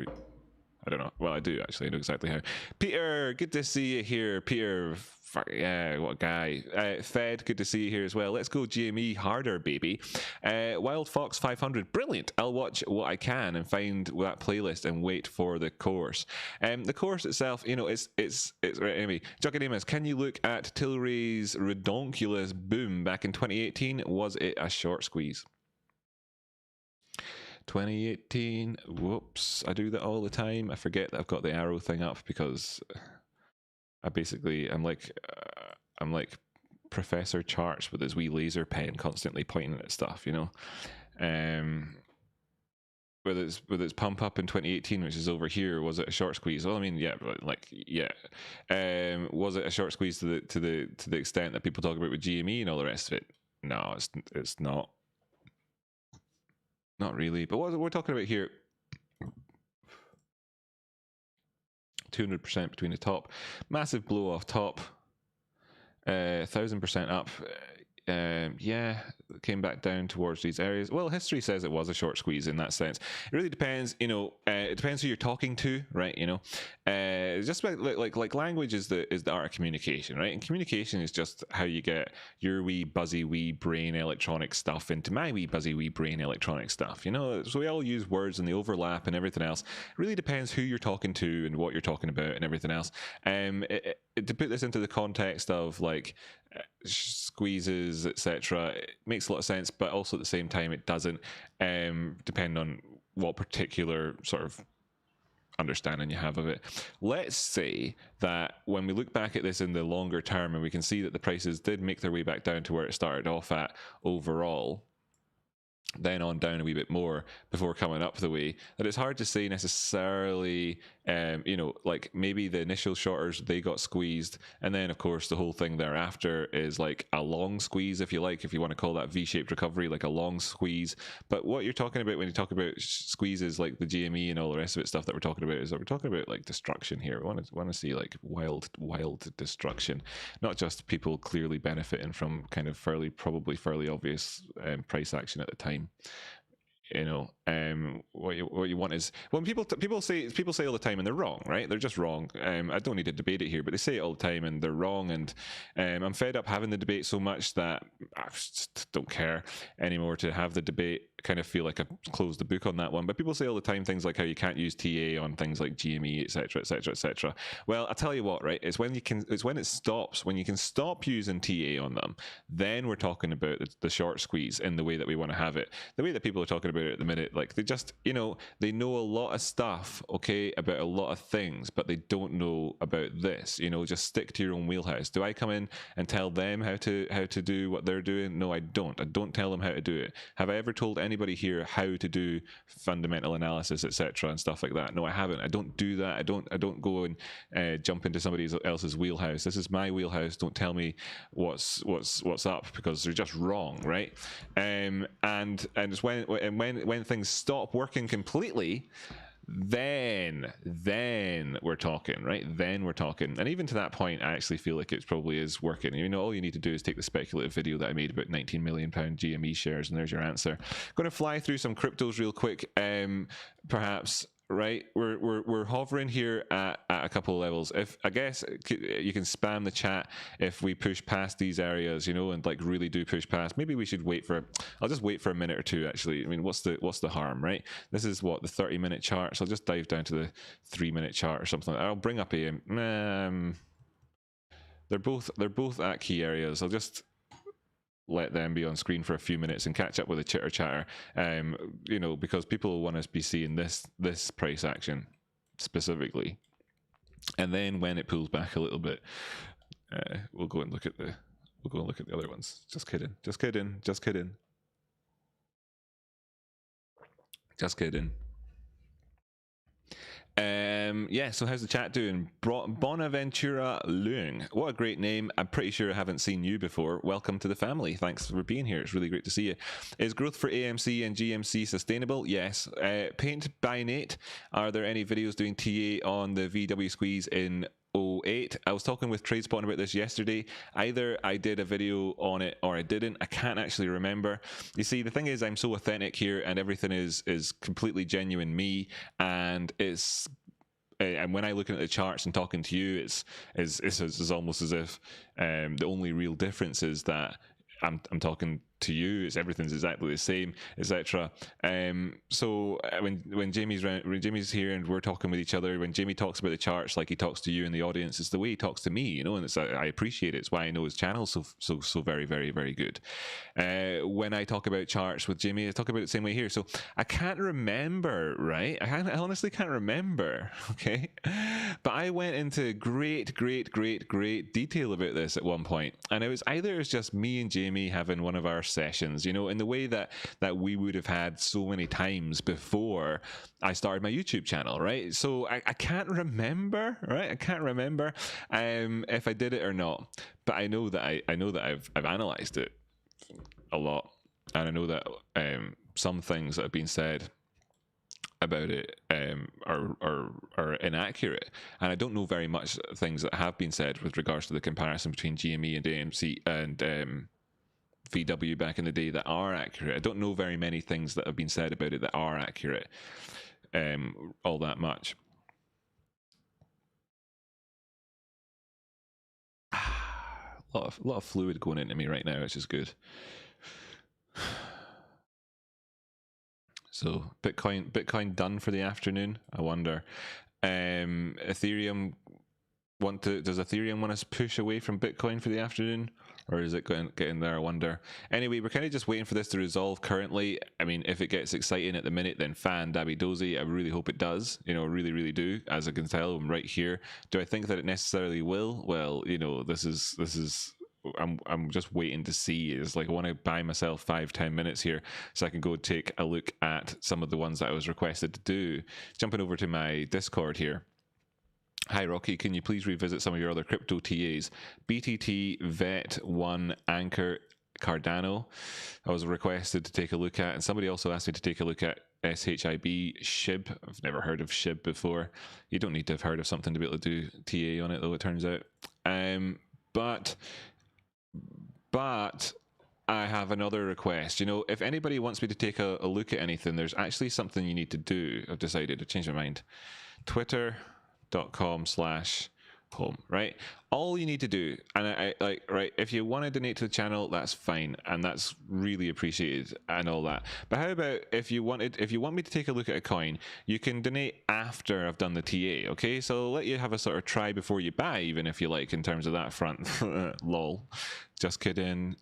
Speaker 1: I don't know. Well, I do actually. I know exactly how. Peter, good to see you here. Peter, yeah, what a guy. Fed, good to see you here as well. Let's go GME harder, baby. Wild Fox 500, brilliant. I'll watch what I can and find that playlist and wait for the course. The course itself, you know, it's right. Anyway, Jugganamus, can you look at Tilray's redonkulous boom back in 2018? Was it a short squeeze? 2018, whoops, I do that all the time. I forget that I've got the arrow thing up, because I'm like Professor Charts with his wee laser pen constantly pointing at stuff, you know. Whether it's pump up in 2018, which is over here, was it a short squeeze? Well, I mean, yeah, was it a short squeeze to the extent that people talk about with GME and all the rest of it? No, it's not. Not really, but what we're talking about here, 200% between the top, massive blow off top, 1000% up. Yeah, came back down towards these areas. Well, history says it was a short squeeze in that sense. It really depends, you know. It depends who you're talking to, right? You know, it's just about like language is the art of communication, right? And communication is just how you get your wee buzzy wee brain electronic stuff into my wee buzzy wee brain electronic stuff. You know, so we all use words and the overlap and everything else. It really depends who you're talking to and what you're talking about and everything else. To put this into the context of like squeezes, etc., it makes a lot of sense, but also at the same time it doesn't, depend on what particular sort of understanding you have of it. Let's say that when we look back at this in the longer term and we can see that the prices did make their way back down to where it started off at overall, then on down a wee bit more before coming up the way, that it's hard to say necessarily, like maybe the initial shorters, they got squeezed, and then of course the whole thing thereafter is like a long squeeze, if you like, if you want to call that V-shaped recovery, like a long squeeze. But what you're talking about when you talk about squeezes like the GME and all the rest of it stuff that we're talking about is that we're talking about like destruction here. We want to see like wild destruction, not just people clearly benefiting from kind of probably fairly obvious price action at the time. What you want is when people say all the time, and they're wrong, right? They're just wrong. I don't need to debate it here, but they say it all the time and they're wrong. And I'm fed up having the debate so much that I just don't care anymore to have the debate. Kind of feel like I've closed the book on that one. But people say all the time things like how you can't use TA on things like GME, etc., etc., etc. Well, I'll tell you what, right? It's when it stops, when you can stop using TA on them, then we're talking about the short squeeze in the way that we want to have it. The way that people are talking about it at the minute, like they just, they know a lot of stuff, okay, about a lot of things, but they don't know about this. Just stick to your own wheelhouse. Do I come in and tell them how to do what they're doing? No, I don't. I don't tell them how to do it. Have I ever told anybody here how to do fundamental analysis, etc., and stuff like that? No, I haven't. I don't do that. I don't go and jump into somebody else's wheelhouse. This is my wheelhouse. Don't tell me what's up, because they're just wrong, right? And it's when things stop working completely, then we're talking, right? Then we're talking. And even to that point, I actually feel like it probably is working. All you need to do is take the speculative video that I made about 19 million pound GME shares, and there's your answer. Going to fly through some cryptos real quick, perhaps. Right, we're hovering here at a couple of levels. If I guess you can spam the chat if we push past these areas, and like really do push past. Maybe we should wait for. I'll just wait for a minute or two. Actually, I mean, what's the harm, right? This is what the 30-minute chart. So I'll just dive down to the 3-minute chart or something. I'll bring up a. They're both at key areas. I'll just let them be on screen for a few minutes and catch up with the chitter chatter, because people will want to be seeing this price action specifically, and then when it pulls back a little bit, we'll go and look at the other ones. Just kidding. So how's the chat doing? Bonaventura Leung, what a great name. I'm pretty sure I haven't seen you before. Welcome to the family. Thanks for being here. It's really great to see you. Is growth for AMC and GMC sustainable? Yes. Paint by Nate, are there any videos doing TA on the VW squeeze in 08? I was talking with TradeSpawn about this yesterday. Either I did a video on it or I didn't. I can't actually remember. You see, the thing is, I'm so authentic here, and everything is completely genuine me, and it's. And when I look at the charts and talking to you, it's almost as if the only real difference is that I'm talking to you. Everything's exactly the same, etc. So when Jamie's here and we're talking with each other, when Jamie talks about the charts like he talks to you in the audience, it's the way he talks to me, and I appreciate it. It's why I know his channel so very, very, very good. When I talk about charts with Jamie, I talk about it the same way here. So I can't remember, right? I honestly can't remember. Okay, but I went into great detail about this at one point, and it's just me and Jamie having one of our sessions, in the way that we would have had so many times before I started my YouTube channel, right? So I can't remember, right? I can't remember if I did it or not, but I know that I've analyzed it a lot, and I know that some things that have been said about it are inaccurate, and I don't know very much things that have been said with regards to the comparison between GME and AMC and VW back in the day that are accurate. I don't know very many things that have been said about it that are accurate, all that much. A lot of fluid going into me right now, which is good. So Bitcoin done for the afternoon. I wonder. Ethereum want to? Does Ethereum want us to push away from Bitcoin for the afternoon, or is it going to get in there? I wonder. Anyway, we're kind of just waiting for this to resolve currently. I mean, if it gets exciting at the minute, then fan dabby dozy. I really hope it does. You know, really, really do. As I can tell, I'm right here. Do I think that it necessarily will? Well, you know, this is. I'm just waiting to see. It's like I want to buy myself 5-10 minutes here so I can go take a look at some of the ones that I was requested to do. Jumping over to my Discord here. Hi Rocky, can you please revisit some of your other crypto TAs? BTT, VET1, Anchor, Cardano. I was requested to take a look at, and somebody also asked me to take a look at SHIB, SHIB. I've never heard of SHIB before. You don't need to have heard of something to be able to do TA on it, though, it turns out. But I have another request. You know, if anybody wants me to take a look at anything, there's actually something you need to do. I've decided to change my mind. Twitter.com/home, right? All you need to do, and I like, right, if you want to donate to the channel, that's fine, and that's really appreciated and all that. But how about if you want me to take a look at a coin, you can donate after I've done the TA, okay? So I'll let you have a sort of try before you buy, even if you like, in terms of that front. Lol. Just kidding.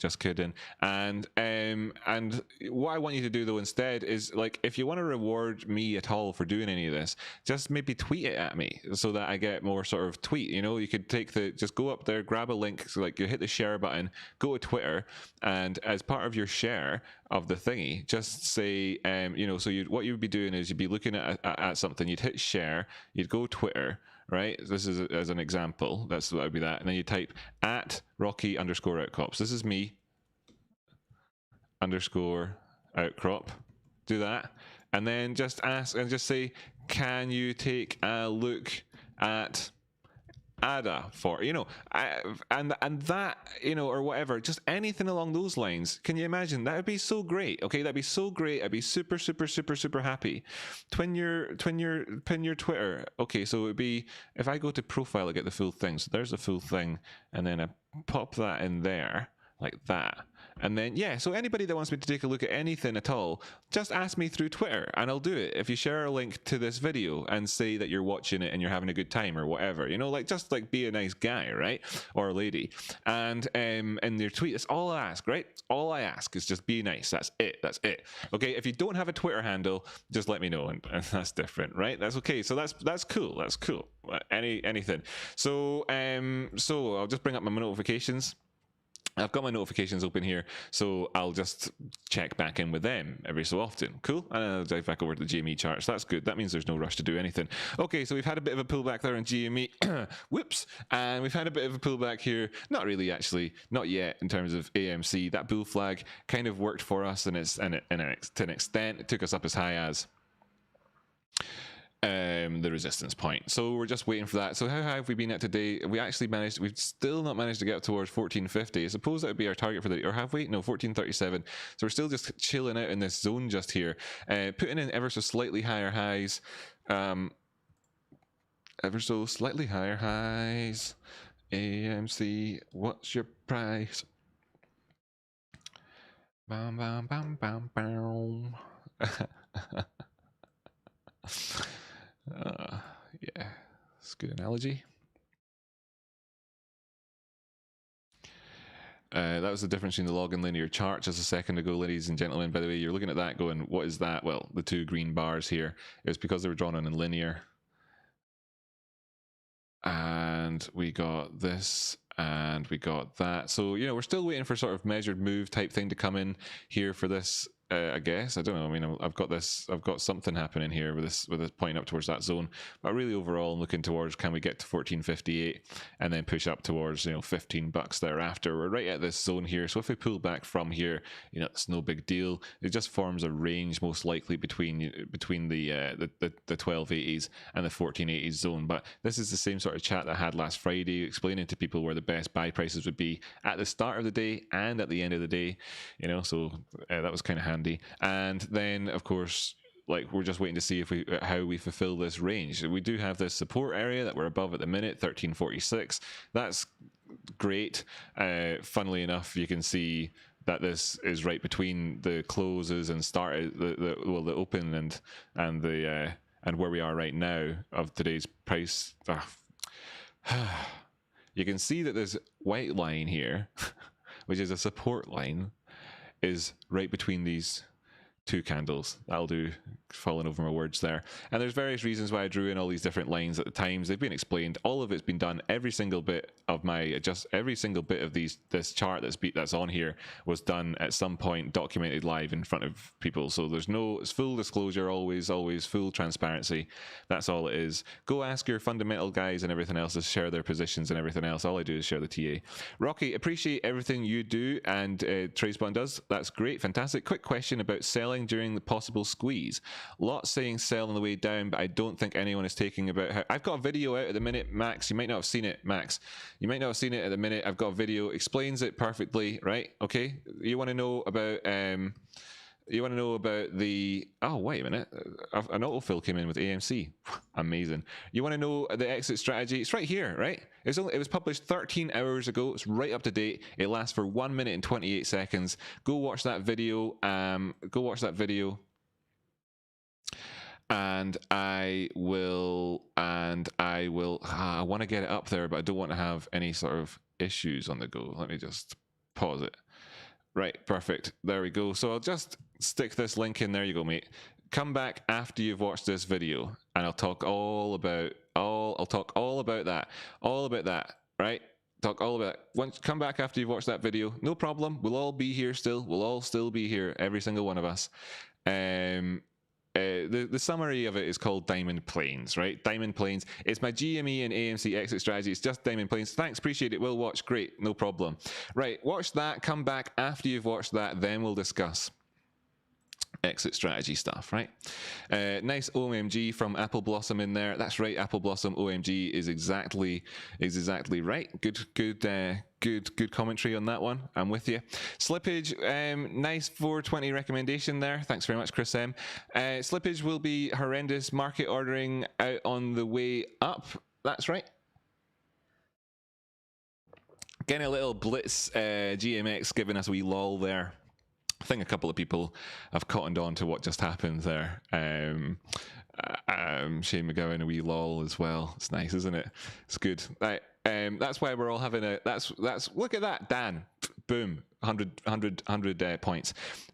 Speaker 1: And what I want you to do though instead is, like, if you want to reward me at all for doing any of this, just maybe tweet it at me so that I get more sort of tweet. You know, you could just go up there, grab a link, so like you hit the share button, go to Twitter, and as part of your share of the thingy, just say, you know, so what you would be doing is you'd be looking at something, you'd hit share, you'd go Twitter, right? This is as an example. That would be that. And then you type at Rocky_outcrops. This is me _outcrop. Do that. And then just ask and just say, can you take a look at ADA for, you know, and that, you know, or whatever, just anything along those lines. Can you imagine? That would be so great. Okay, that'd be so great. I'd be super happy. Pin your Twitter. Okay, so it would be, if I go to profile, I get the full thing. So there's the full thing, and then I pop that in there like that. And then, yeah, so anybody that wants me to take a look at anything at all, just ask me through Twitter and I'll do it. If you share a link to this video and say that you're watching it and you're having a good time or whatever, you know, like, just like be a nice guy, right? Or a lady. And in your tweet, that's all I ask, right? All I ask is just be nice. That's it. Okay, if you don't have a Twitter handle, just let me know, and that's different, right? That's okay. So that's cool. Anything. So I'll just bring up my notifications. I've got my notifications open here, so I'll just check back in with them every so often. Cool. And I'll dive back over to the GME charts. That's good. That means there's no rush to do anything. Okay, so we've had a bit of a pullback there on GME. Whoops. And we've had a bit of a pullback here. Not really, actually. Not yet in terms of AMC. That bull flag kind of worked for us, to an extent. It took us up as high as the resistance point. So we're just waiting for that. So how high have we been at today? We've still not managed to get up towards 1450. I suppose that would be our target for the, or have we? No, 1437. So we're still just chilling out in this zone just here, putting in ever so slightly higher highs. AMC, what's your price? Bam, bam, bam, bam, bam. Yeah, it's a good analogy. That was the difference between the log and linear chart just a second ago, ladies and gentlemen. By the way, you're looking at that going, what is that? Well, the two green bars here, it's because they were drawn on in linear. And we got this, and we got that. So, you know, we're still waiting for sort of measured move type thing to come in here for this. I guess, I don't know. I mean, I've got something happening here with this pointing up towards that zone. But really, overall, I'm looking towards, can we get to 1458 and then push up towards, you know, $15 thereafter. We're right at this zone here. So if we pull back from here, you know, it's no big deal. It just forms a range most likely between the 1280s and the 1480s zone. But this is the same sort of chat that I had last Friday, explaining to people where the best buy prices would be at the start of the day and at the end of the day. You know, so that was kind of handy. And then, of course, like, we're just waiting to see how we fulfill this range. We do have this support area that we're above at the minute, 1346. That's great. Funnily enough, you can see that this is right between the closes and the open and where we are right now of today's price. You can see that this white line here, which is a support line, is right between these two candles. That'll do, falling over my words there. And there's various reasons why I drew in all these different lines at the times. They've been explained. All of it's been done. Every single bit of every single bit of this chart that's on here was done at some point, documented live in front of people. So it's full disclosure, always full transparency. That's all it is. Go ask your fundamental guys and everything else to share their positions and everything else. All I do is share the TA. Rocky, appreciate everything you do and Tradespawn does. That's great, fantastic. Quick question about selling during the possible squeeze. Lots saying sell on the way down, but I don't think anyone is taking about how... I've got a video out at the minute, Max. You might not have seen it, Max. You might not have seen it at the minute. I've got a video, explains it perfectly, right? Okay. You want to know about the... Oh, wait a minute. An autofill came in with AMC. Amazing. You want to know the exit strategy? It's right here, right? It was published 13 hours ago. It's right up to date. It lasts for 1 minute and 28 seconds. Go watch that video. And I want to get it up there, but I don't want to have any sort of issues on the go. Let me just pause it. Right, perfect. There we go. So I'll just stick this link in. There you go, mate. Come back after you've watched this video, and I'll talk all about that. Right? Talk all about it. Come back after you've watched that video. No problem. We'll all be here still. We'll all still be here. Every single one of us. The summary of it is called Diamond Plains, right? Diamond Plains. It's my GME and AMC exit strategy. It's just Diamond Plains. Thanks, appreciate it. We'll watch. Great, no problem. Right, watch that. Come back after you've watched that. Then we'll discuss exit strategy stuff, right? Nice OMG from Apple Blossom in there. That's right, Apple Blossom OMG is exactly right. Good commentary on that one. I'm with you. Slippage, nice 420 recommendation there. Thanks very much, Chris M. Slippage will be horrendous. Market ordering out on the way up. That's right. Getting a little blitz GMX giving us a wee lol there. I think a couple of people have cottoned on to what just happened there. Shane McGowan, a wee lol as well. It's nice, isn't it? It's good. Right. That's why we're all having a... That's look at that, Dan. Boom. 100 points.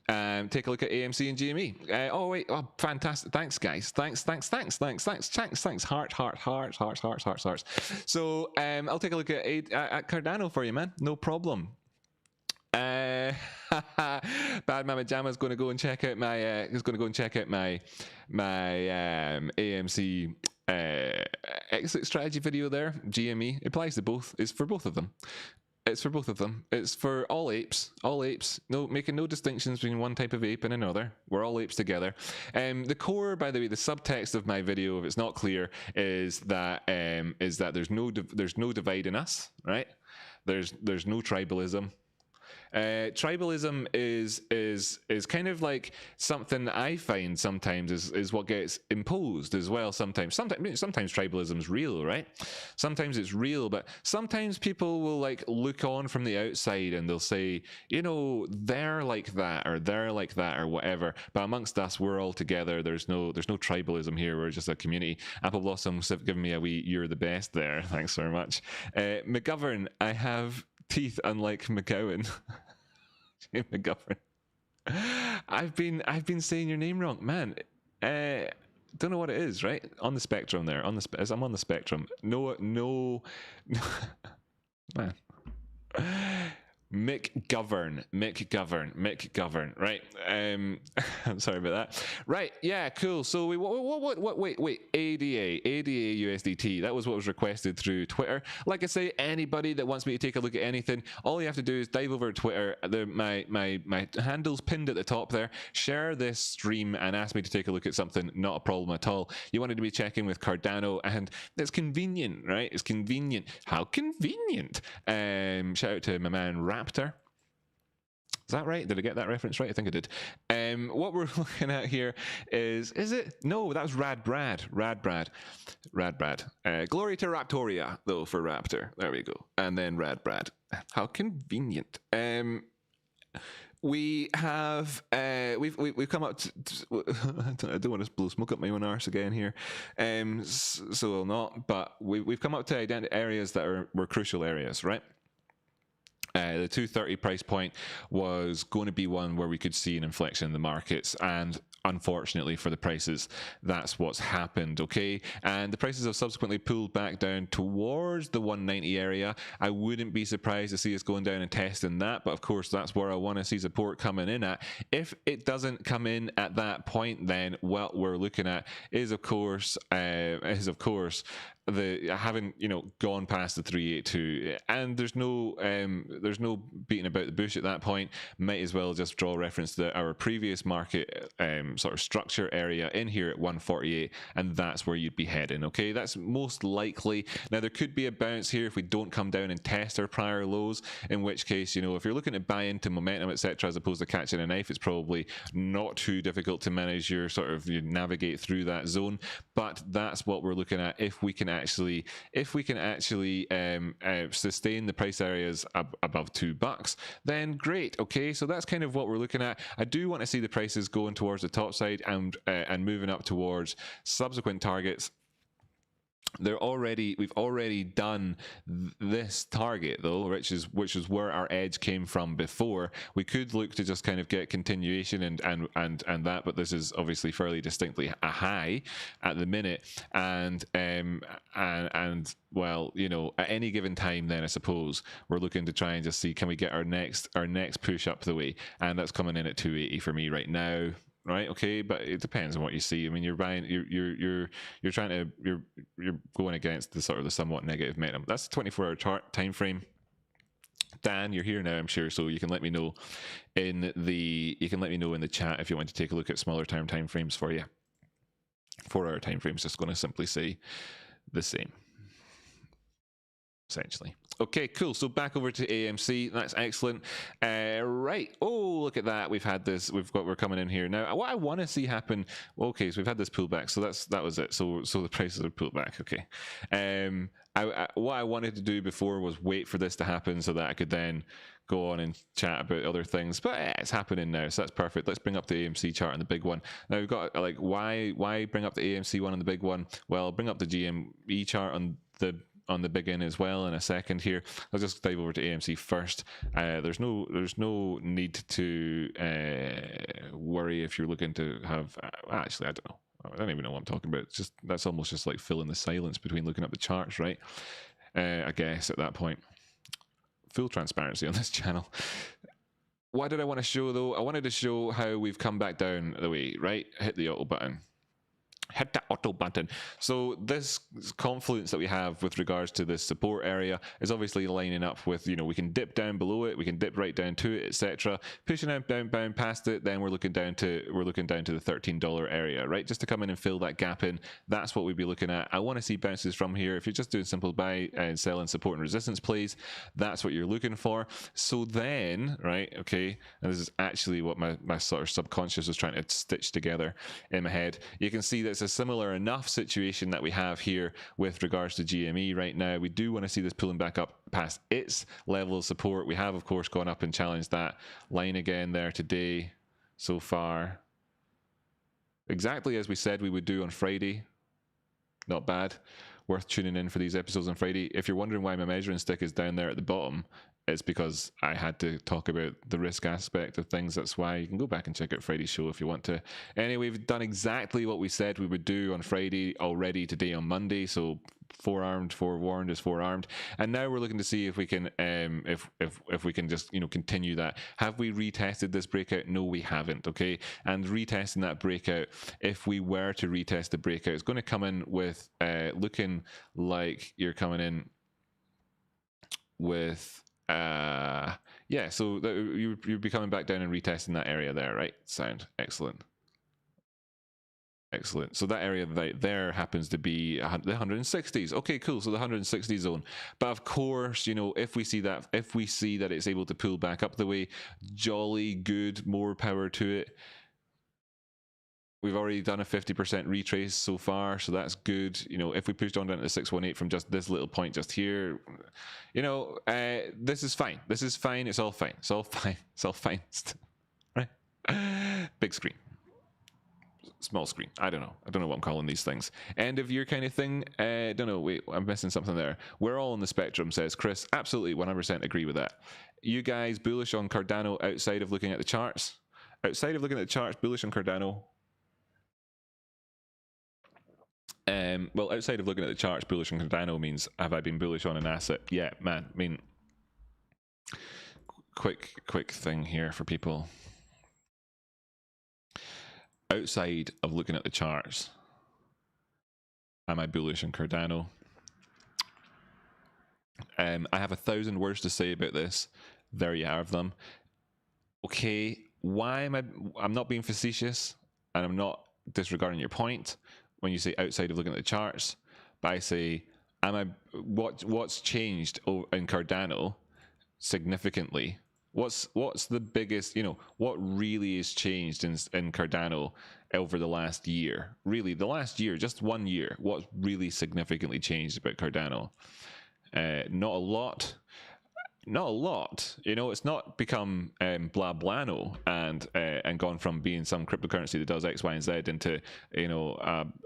Speaker 1: Take a look at AMC and GME. Oh, wait. Oh, fantastic. Thanks, guys. Thanks. Hearts. So I'll take a look at Cardano for you, man. No problem. Bad Mama Jama's going to go and check out my AMC exit strategy video there. GME, it applies to both. It's for both of them. It's for all apes. No, making no distinctions between one type of ape and another. We're all apes together. The core, by the way, the subtext of my video, if it's not clear, is that there's no divide in us, right? There's no tribalism. Tribalism is kind of like something I find sometimes is what gets imposed as well. Sometimes tribalism is real, right? Sometimes it's real, but sometimes people will like look on from the outside and they'll say, you know, they're like that or whatever. But amongst us, we're all together. There's no tribalism here. We're just a community. Apple Blossoms have given me a wee "you're the best" there. Thanks very much. McGovern, I have teeth unlike McGowan. McGovern. I've been saying your name wrong, man. Don't know what it is, right? On the spectrum there. I'm on the spectrum. No, man. McGovern, right? I'm sorry about that. Right, yeah, cool. So wait, ADA USDT. That was what was requested through Twitter. Like I say, anybody that wants me to take a look at anything, all you have to do is dive over to Twitter. My handle's pinned at the top there. Share this stream and ask me to take a look at something. Not a problem at all. You wanted to be checking with Cardano, and it's convenient, right? It's convenient. How convenient. Shout out to my man Raptor. Is that right? Did I get that reference right? I think I did. What we're looking at here is it? No, that was Rad Brad. Glory to Raptoria, though, for Raptor. There we go. And then Rad Brad. How convenient. We have we've come up to I don't want to blow smoke up my own arse again here, so I'll not. But we've come up to areas that were crucial areas, right? The 230 price point was going to be one where we could see an inflection in the markets, and unfortunately for the prices, that's what's happened, okay? And the prices have subsequently pulled back down towards the 190 area. I wouldn't be surprised to see us going down and testing that, but of course that's where I want to see support coming in at. If it doesn't come in at that point, then what we're looking at is of course the having gone past the 382, and there's no beating about the bush at that point. Might as well just draw reference to our previous market sort of structure area in here at 148, and that's where you'd be heading. Okay, that's most likely. Now there could be a bounce here if we don't come down and test our prior lows, in which case, if you're looking to buy into momentum, etc., as opposed to catching a knife, it's probably not too difficult to manage your you navigate through that zone. But that's what we're looking at. If we can actually sustain the price areas above $2, then great. Okay, so that's kind of what we're looking at. I do want to see the prices going towards the top side and moving up towards subsequent targets. We've already done this target though, which is where our edge came from before. We could look to just kind of get continuation and that, but this is obviously fairly distinctly a high at the minute, and well, at any given time, then I suppose we're looking to try and just see, can we get our next push up the way, and that's coming in at 280 for me right now. Right, okay, but it depends on what you see. I mean, you're going against the sort of the somewhat negative momentum. That's the 24-hour time frame. Dan, you're here now, I'm sure, so you can let me know in the chat if you want to take a look at smaller time frames for you. 4-hour time frames, just going to simply say the same, essentially. Okay, cool. So back over to AMC. That's excellent. Right. Oh, look at that. We're coming in here now. What I want to see happen. Okay, so we've had this pullback. So that was it. So the prices are pulled back. Okay. What I wanted to do before was wait for this to happen so that I could then go on and chat about other things. But it's happening now, so that's perfect. Let's bring up the AMC chart on the big one. Now we've got why bring up the AMC one on the big one? Well, bring up the GME chart on the big end as well in a second here. I'll just dive over to AMC first. There's no need to worry if you're looking to have actually I don't know. I don't even know what I'm talking about. That's almost just like filling the silence between looking at the charts, right? I guess at that point. Full transparency on this channel. What did I want to show though? I wanted to show how we've come back down the way, right? Hit the auto button. Hit that auto button. So this confluence that we have with regards to this support area is obviously lining up with, we can dip down below it, we can dip right down to it, etc. Pushing out down past it, then we're looking down to the $13 area, right? Just to come in and fill that gap in. That's what we'd be looking at. I want to see bounces from here. If you're just doing simple buy and sell and support and resistance plays, that's what you're looking for. So then, right, okay, and this is actually what my sort of subconscious was trying to stitch together in my head. You can see that it's a similar enough situation that we have here with regards to GME right now. We do want to see this pulling back up past its level of support. We have, of course, gone up and challenged that line again there today so far. Exactly as we said we would do on Friday. Not bad. Worth tuning in for these episodes on Friday. If you're wondering why my measuring stick is down there at the bottom, it's because I had to talk about the risk aspect of things. That's why. You can go back and check out Friday's show if you want to. Anyway, we've done exactly what we said we would do on Friday already today on Monday. So forearmed, forewarned is forearmed. And now we're looking to see if we can if we can just continue that. Have we retested this breakout? No, we haven't. Okay, and retesting that breakout, if we were to retest the breakout, it's going to come in with looking like you're coming in with so you'd be coming back down and retesting that area there, right? Sound excellent. So that area right there happens to be the 160s. Okay, cool. So the 160 zone. But of course, if we see that it's able to pull back up the way, jolly good, more power to it. We've already done a 50% retrace so far, so that's good. You know, if we pushed on down to the 618 from just this little point just here, you know, this is fine. This is fine. It's all fine. It's all fine. It's all fine. Right? Big screen. Small screen. I don't know. I don't know what I'm calling these things. End of year kind of thing. Don't know. Wait, I'm missing something there. We're all on the spectrum, says Chris. Absolutely, 100% agree with that. You guys bullish on Cardano outside of looking at the charts? Outside of looking at the charts, bullish on Cardano. Well, outside of looking at the charts, bullish on Cardano means have I been bullish on an asset? Yeah, man. I mean, quick thing here for people. Outside of looking at the charts, am I bullish on Cardano? I have 1,000 words to say about this. There you have them. Okay, why am I'm not being facetious, and I'm not disregarding your point when you say outside of looking at the charts, but I say, what's changed in Cardano significantly? What's the biggest, you know, what really has changed in Cardano over the last year? Really, the last year, just 1 year, what's really significantly changed about Cardano? Not a lot. Not a lot, you know. It's not become blah blano and gone from being some cryptocurrency that does X, Y, and Z into, you know,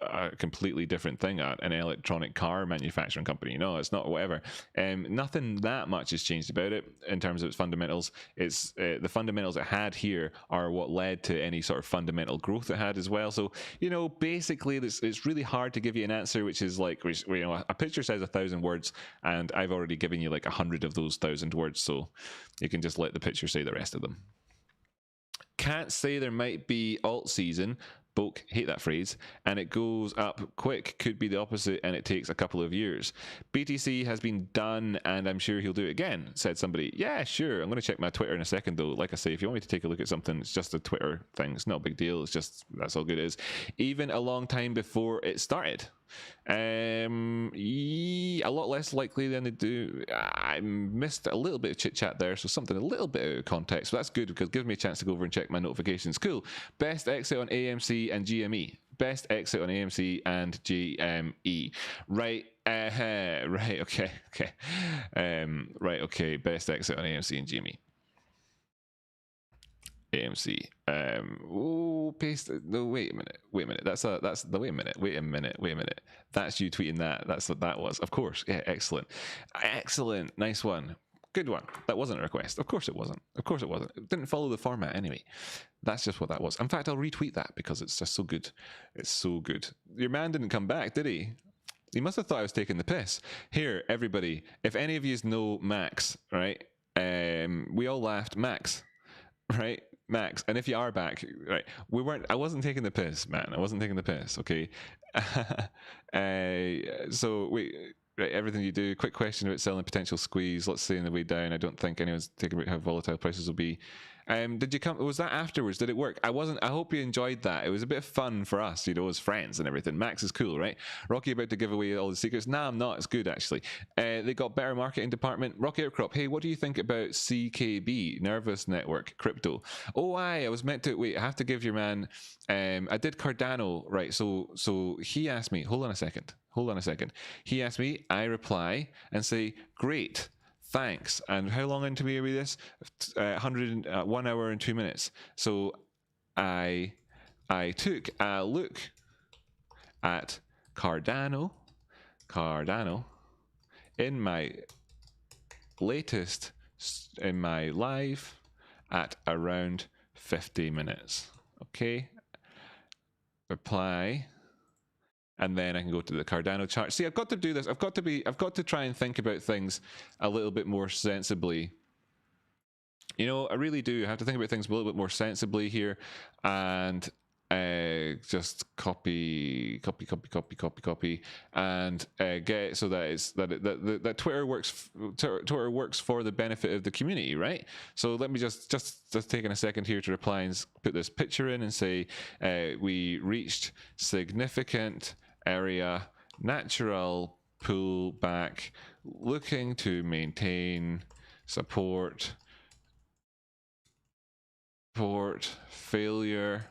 Speaker 1: a completely different thing, an electronic car manufacturing company. No, it's not. Whatever. Nothing that much has changed about it in terms of its fundamentals. It's the fundamentals it had here are what led to any sort of fundamental growth it had as well. So, you know, basically, it's really hard to give you an answer, which is like, you know, a picture says 1,000 words, and I've already given you like 100 of those 1,000 words, so you can just let the picture say the rest of them. Can't say there might be alt season. Bulk, hate that phrase. And it goes up quick. Could be the opposite, and it takes a couple of years. BTC has been done, and I'm sure he'll do it again, said somebody. Yeah, sure. I'm going to check my Twitter in a second, though. Like I say, if you want me to take a look at something, it's just a Twitter thing. It's not a big deal. It's just, that's all good it is. Even a long time before it started. A lot less likely than they do. I missed a little bit of chit chat there, so something a little bit out of context. So that's good because it gives me a chance to go over and check my notifications. Cool. Best exit on AMC and GME. Best exit on AMC and GME. Right. Right. Okay. Right. Okay. Best exit on AMC and GME. AMC. Paste. No, wait a minute. Wait a minute. Wait a minute. That's you tweeting that. That's what that was. Of course. Yeah. Excellent. Nice one. Good one. That wasn't a request. Of course it wasn't. It didn't follow the format anyway. That's just what that was. In fact, I'll retweet that because it's just so good. It's so good. Your man didn't come back, did he? He must have thought I was taking the piss. Here, everybody. If any of you know Max, right? We all laughed. Max. Right, Max, and if you are back, right, I wasn't taking the piss, man. I wasn't taking the piss, okay? So, wait, right, everything you do, quick question about selling potential squeeze, let's say on the way down. I don't think anyone's thinking about how volatile prices will be. Did you come, was that afterwards? Did it work? I hope you enjoyed that. It was a bit of fun for us, you know, as friends and everything. Max is cool, right? Rocky about to give away all the secrets. Nah, I'm not. It's good, actually. They got better marketing department. Rocky Outcrop, hey, what do you think about CKB, Nervous Network, crypto? Oh, I was meant to, wait, I have to give your man, I did Cardano, right? So he asked me, hold on a second. He asked me, I reply and say, great. Thanks. And how long into are we this? 1 hour and 2 minutes. So I took a look at Cardano in my latest, in my live at around 50 minutes. Okay. Reply. And then I can go to the Cardano chart. See, I've got to do this. I've got to try and think about things a little bit more sensibly. You know, I really do. I have to think about things a little bit more sensibly here, and just copy, and get it so that it's that Twitter works for the benefit of the community, right? So let me just taking a second here to reply and put this picture in and say we reached significant area natural pullback, looking to maintain support failure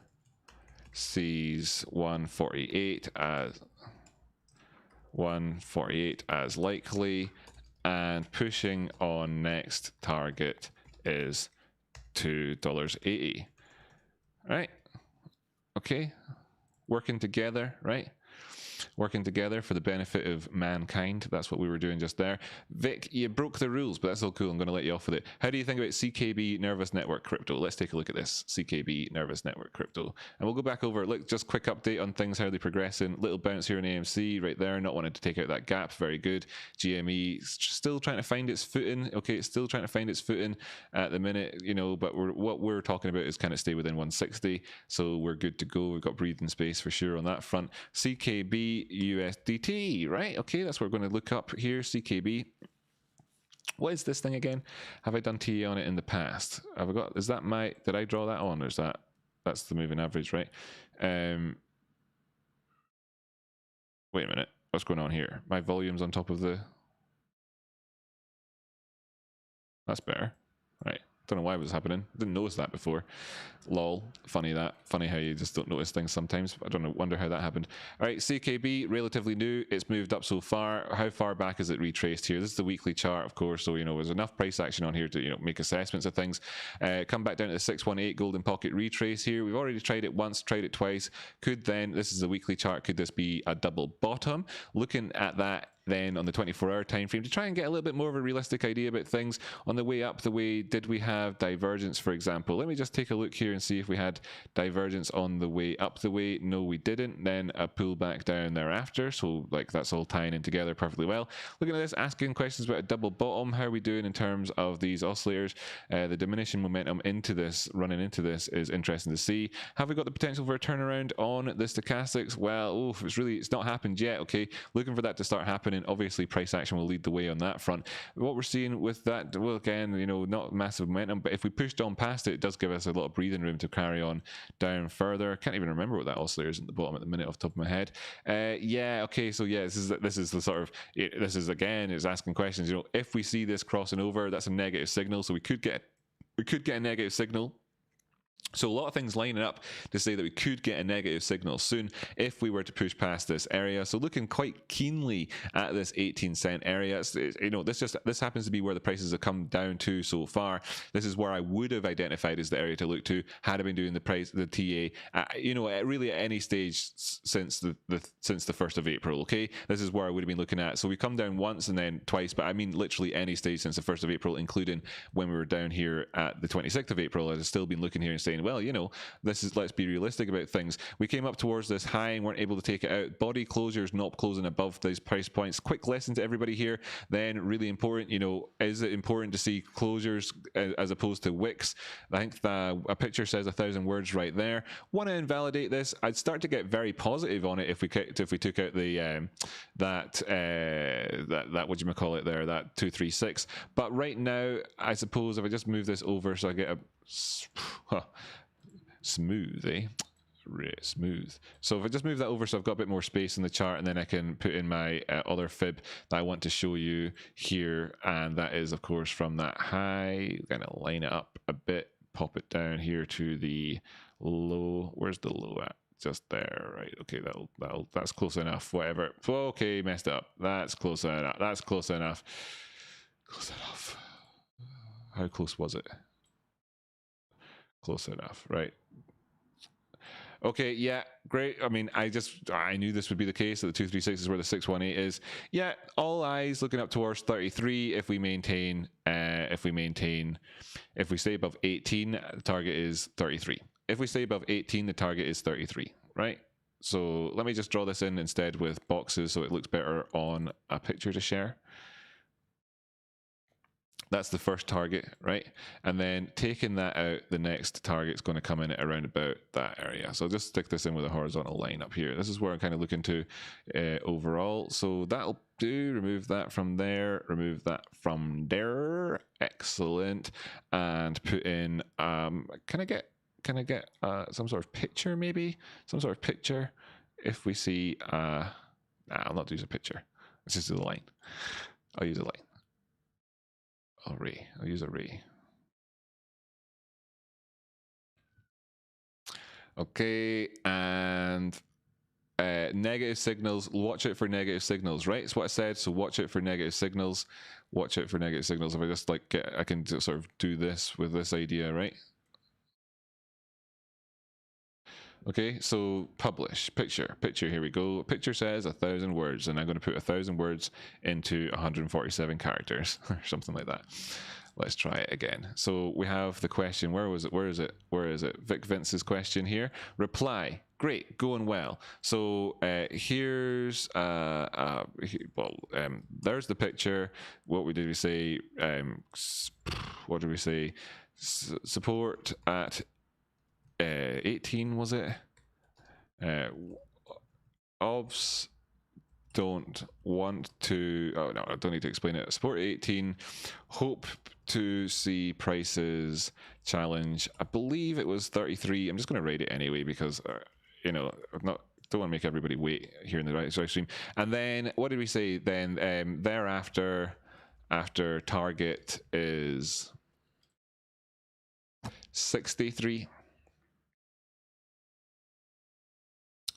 Speaker 1: sees 148 as likely, and pushing on next target is $2.80. Right? Okay. Working together, right? Working together for the benefit of mankind. That's what we were doing just there. Vic, you broke the rules, but that's all cool. I'm going to let you off with it. How do you think about CKB Nervous Network Crypto? Let's take a look at this. CKB Nervous Network Crypto. And we'll go back over, look, just quick update on things, how they progressing. Little bounce here in AMC right there. Not wanting to take out that gap. Very good. GME still trying to find its footing. Okay, it's still trying to find its footing at the minute, you know, but what we're talking about is kind of stay within 160. So we're good to go. We've got breathing space for sure on that front. CKB USDT, right? Okay, that's what we're going to look up here. CKB. What is this thing again? Have I done TA on it in the past? Have I got? Is that my? Did I draw that on, or is that's the moving average, right? Wait a minute. What's going on here? My volume's on top of the. That's better, right? Don't know why it was happening. Didn't notice that before. Lol. Funny that. Funny how you just don't notice things sometimes. I don't know. Wonder how that happened. All right, CKB, relatively new. It's moved up so far. How far back is it retraced here? This is the weekly chart, of course. So, you know, there's enough price action on here to, you know, make assessments of things. Come back down to the 618 golden pocket retrace here. We've already tried it once, tried it twice. Could then, this is the weekly chart, could this be a double bottom? Looking at that, then on the 24-hour time frame to try and get a little bit more of a realistic idea about things on the way up. Did we have divergence, for example? Let me just take a look here and see if we had divergence on the way up the way. No, we didn't. Then a pullback down thereafter. So like that's all tying in together perfectly well. Looking at this, asking questions about a double bottom. How are we doing in terms of these oscillators? The diminishing momentum into this, running into this, is interesting to see. Have we got the potential for a turnaround on the stochastics? Well, it's not happened yet. Okay, looking for that to start happening. Obviously, price action will lead the way on that front. What we're seeing with that, well, again, you know, not massive momentum, but if we pushed on past it, it does give us a lot of breathing room to carry on down further. I can't even remember what that oscillator is at the bottom at the minute off the top of my head. Yeah, okay, so yeah, this is the sort of, this is again, it's asking questions. You know, if we see this crossing over, that's a negative signal, so we could get a negative signal. So a lot of things lining up to say that we could get a negative signal soon if we were to push past this area. So looking quite keenly at this 18-cent area. You know, this happens to be where the prices have come down to so far. This is where I would have identified as the area to look to had I been doing the TA. You know, really at any stage since the 1st of April. Okay, this is where I would have been looking at. So we come down once and then twice, but I mean literally any stage since the 1st of April, including when we were down here at the 26th of April. I've still been looking here and saying, well, you know, let's be realistic about things. We came up towards this high and weren't able to take it out. Body closures not closing above these price points. Quick lesson to everybody here. Then really important, you know, is it important to see closures as opposed to wicks? I think a picture says 1,000 words right there. Want to invalidate this? I'd start to get very positive on it if we took out the that what do you call it there, that 236. But right now, I suppose if I just move this over so I get a smooth, really smooth. So if I just move that over so I've got a bit more space in the chart, and then I can put in my other fib that I want to show you here, and that is of course from that high. Kind of line it up a bit, pop it down here to the low. Where's the low at? Just there, right? Okay, that's close enough. Whatever. Okay, messed up. That's close enough. That's close enough. Close enough. How close was it? Close enough, right? Okay, yeah, great. I mean, I knew this would be the case, that the 236 is where the 618 is. Yeah, all eyes looking up towards 33. If we stay above 18, the target is 33. If we stay above 18, the target is 33, right? So let me just draw this in instead with boxes so it looks better on a picture to share. That's the first target, right? And then taking that out, the next target's going to come in at around about that area. So I'll just stick this in with a horizontal line up here. This is where I'm kind of looking to overall. So that'll do. Remove that from there. Remove that from there. Excellent. And put in, can I get some sort of picture maybe? Some sort of picture. If we see, nah, I'll not use a picture. Let's just do the line. I'll use a line. I'll use a ray. Okay, and negative signals. Watch it for negative signals, right? It's what I said. So watch it for negative signals. Watch it for negative signals. If I just like I can sort of do this with this idea, right? Okay, so publish picture. Here we go. Picture says 1,000 words, and I'm going to put 1,000 words into 147 characters or something like that. Let's try it again. So we have the question. Where was it? Where is it? Vic Vince's question here. Reply. Great, going well. So here's there's the picture. What did we say? What did we say? Support at 18, was it? Obs don't want to. Oh no, I don't need to explain it. Support 18. Hope to see prices challenge. I believe it was 33. I'm just going to rate it anyway because I'm not. Don't want to make everybody wait here in the right stream. And then what did we say? Then thereafter, after target is 63.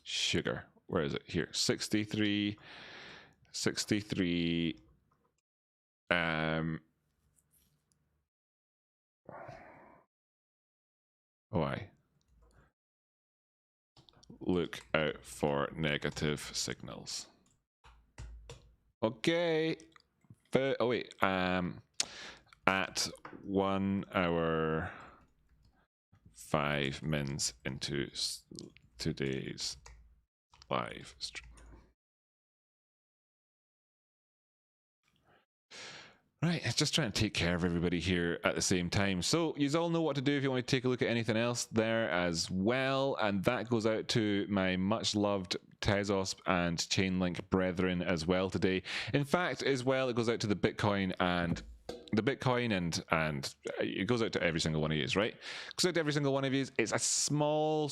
Speaker 1: Sugar. Where is it? Here. 63. Why? Look out for negative signals. Okay. Oh wait. At 1 hour 5 mins into today's live stream. Right, just trying to take care of everybody here at the same time. So you all know what to do if you want to take a look at anything else there as well. And that goes out to my much loved Tezos and Chainlink brethren as well today. In fact, as well, it goes out to the Bitcoin and it goes out to every single one of you, right? It goes out to every single one of you. It's a small,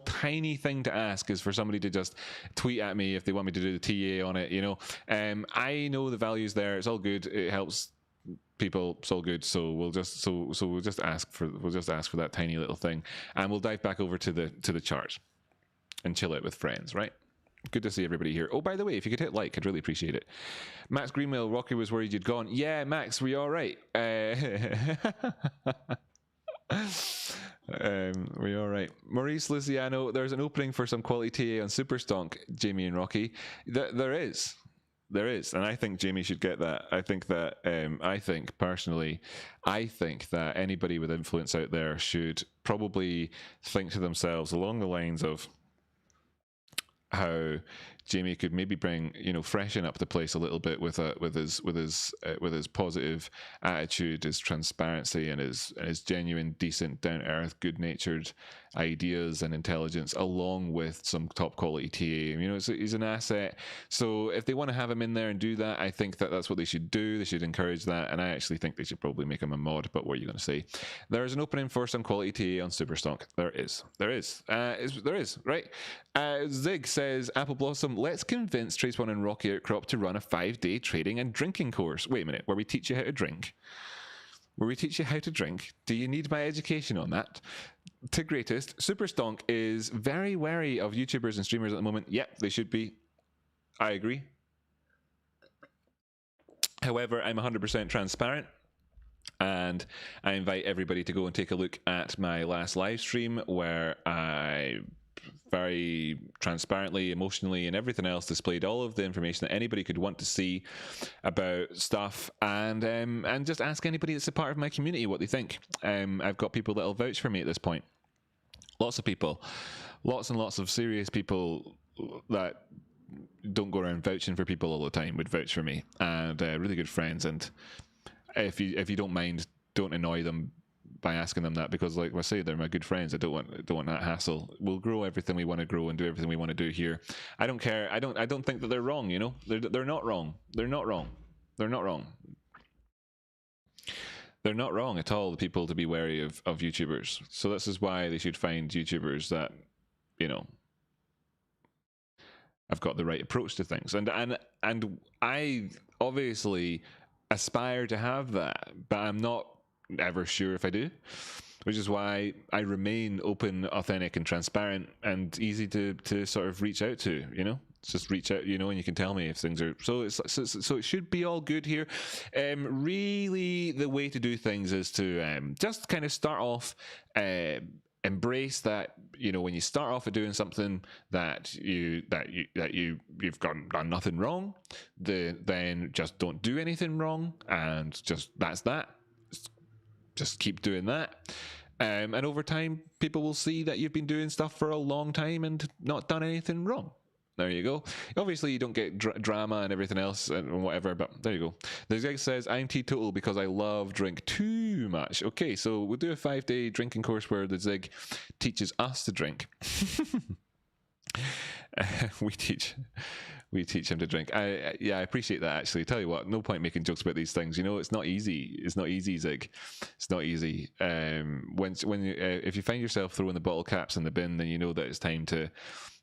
Speaker 1: tiny thing to ask is for somebody to just tweet at me if they want me to do the TA on it, I know the value's there. It's all good. It helps people. It's all good. So we'll just ask for that tiny little thing, and we'll dive back over to the chart and chill out with friends, right? Good to see everybody here. Oh, by the way, if you could hit like, I'd really appreciate it. Max Greenwell, Rocky was worried you'd gone. Yeah, Max, were you all right? Were you all right? Maurice Luciano, there's an opening for some quality TA on Superstonk, Jamie and Rocky. There is. And I think Jamie should get that. I think that anybody with influence out there should probably think to themselves along the lines of how Jamie could maybe bring, freshen up the place a little bit with his positive attitude, his transparency, and his genuine, decent, down to earth, good natured ideas and intelligence, along with some top quality TA. He's an asset. So if they want to have him in there and do that, I think that's what they should do. They should encourage that, and I actually think they should probably make him a mod. But what are you going to say? There is an opening for some quality TA on Superstonk. There is, right? Zig says, Apple Blossom, let's convince Trace1 and Rocky Outcrop to run a 5-day trading and drinking course. Wait a minute, where we teach you how to drink? Do you need my education on that? To greatest, Superstonk is very wary of YouTubers and streamers at the moment. Yep, they should be. I agree. However, I'm 100% transparent. And I invite everybody to go and take a look at my last live stream where I very transparently, emotionally, and everything else displayed all of the information that anybody could want to see about stuff, and just ask anybody that's a part of my community what they think. I've got people that'll vouch for me at this point. Lots of people, lots and lots of serious people that don't go around vouching for people all the time would vouch for me, and really good friends. And if you don't mind, don't annoy them by asking them that, because like I say, they're my good friends. I don't want that hassle. We'll grow everything we want to grow and do everything we want to do here. I don't care. I don't think that they're wrong. They're not wrong. They're not wrong. They're not wrong. They're not wrong at all, the people to be wary of YouTubers. So this is why they should find YouTubers that, have got the right approach to things. And I obviously aspire to have that, but I'm not ever sure if I do. which is why I remain open, authentic, and transparent, and easy to sort of reach out to. Just reach out, and you can tell me if things are so. So it should be all good here. Really, the way to do things is to just kind of start off. Embrace that, when you start off at doing something that you've done nothing wrong, then just don't do anything wrong, and that's that. Just keep doing that. And over time, people will see that you've been doing stuff for a long time and not done anything wrong. There you go. Obviously, you don't get drama and everything else and whatever, but there you go. The guy says, I'm teetotal because I love drink too much. Okay, so we'll do a 5-day drinking course where the Zig teaches us to drink. We teach him to drink. I appreciate that, actually. Tell you what, no point making jokes about these things. It's not easy. It's not easy, Zig. It's not easy. If you find yourself throwing the bottle caps in the bin, then you know that it's time to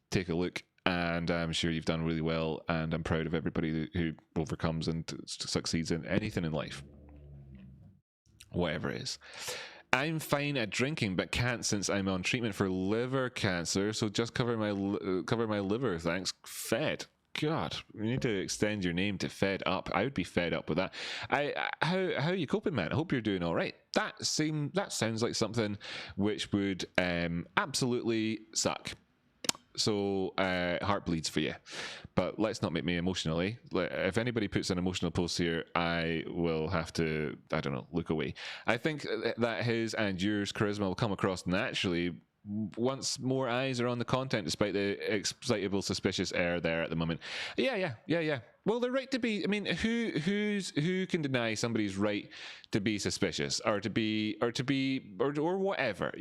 Speaker 1: take a look. And I'm sure you've done really well, and I'm proud of everybody who overcomes and succeeds in anything in life, whatever it is. I'm fine at drinking, but can't since I'm on treatment for liver cancer. So just cover my liver, thanks. Fed. God, you need to extend your name to Fed Up. I would be fed up with that. How are you coping, man? I hope you're doing all right. That sounds like something which would absolutely suck. So heart bleeds for you, but let's not make me emotionally. If anybody puts an emotional post here, I will have to, I don't know, look away. I think that his and yours charisma will come across naturally once more eyes are on the content, despite the excitable, suspicious air there at the moment. Yeah. Well, they're right to be. I mean, who can deny somebody's right to be suspicious or whatever?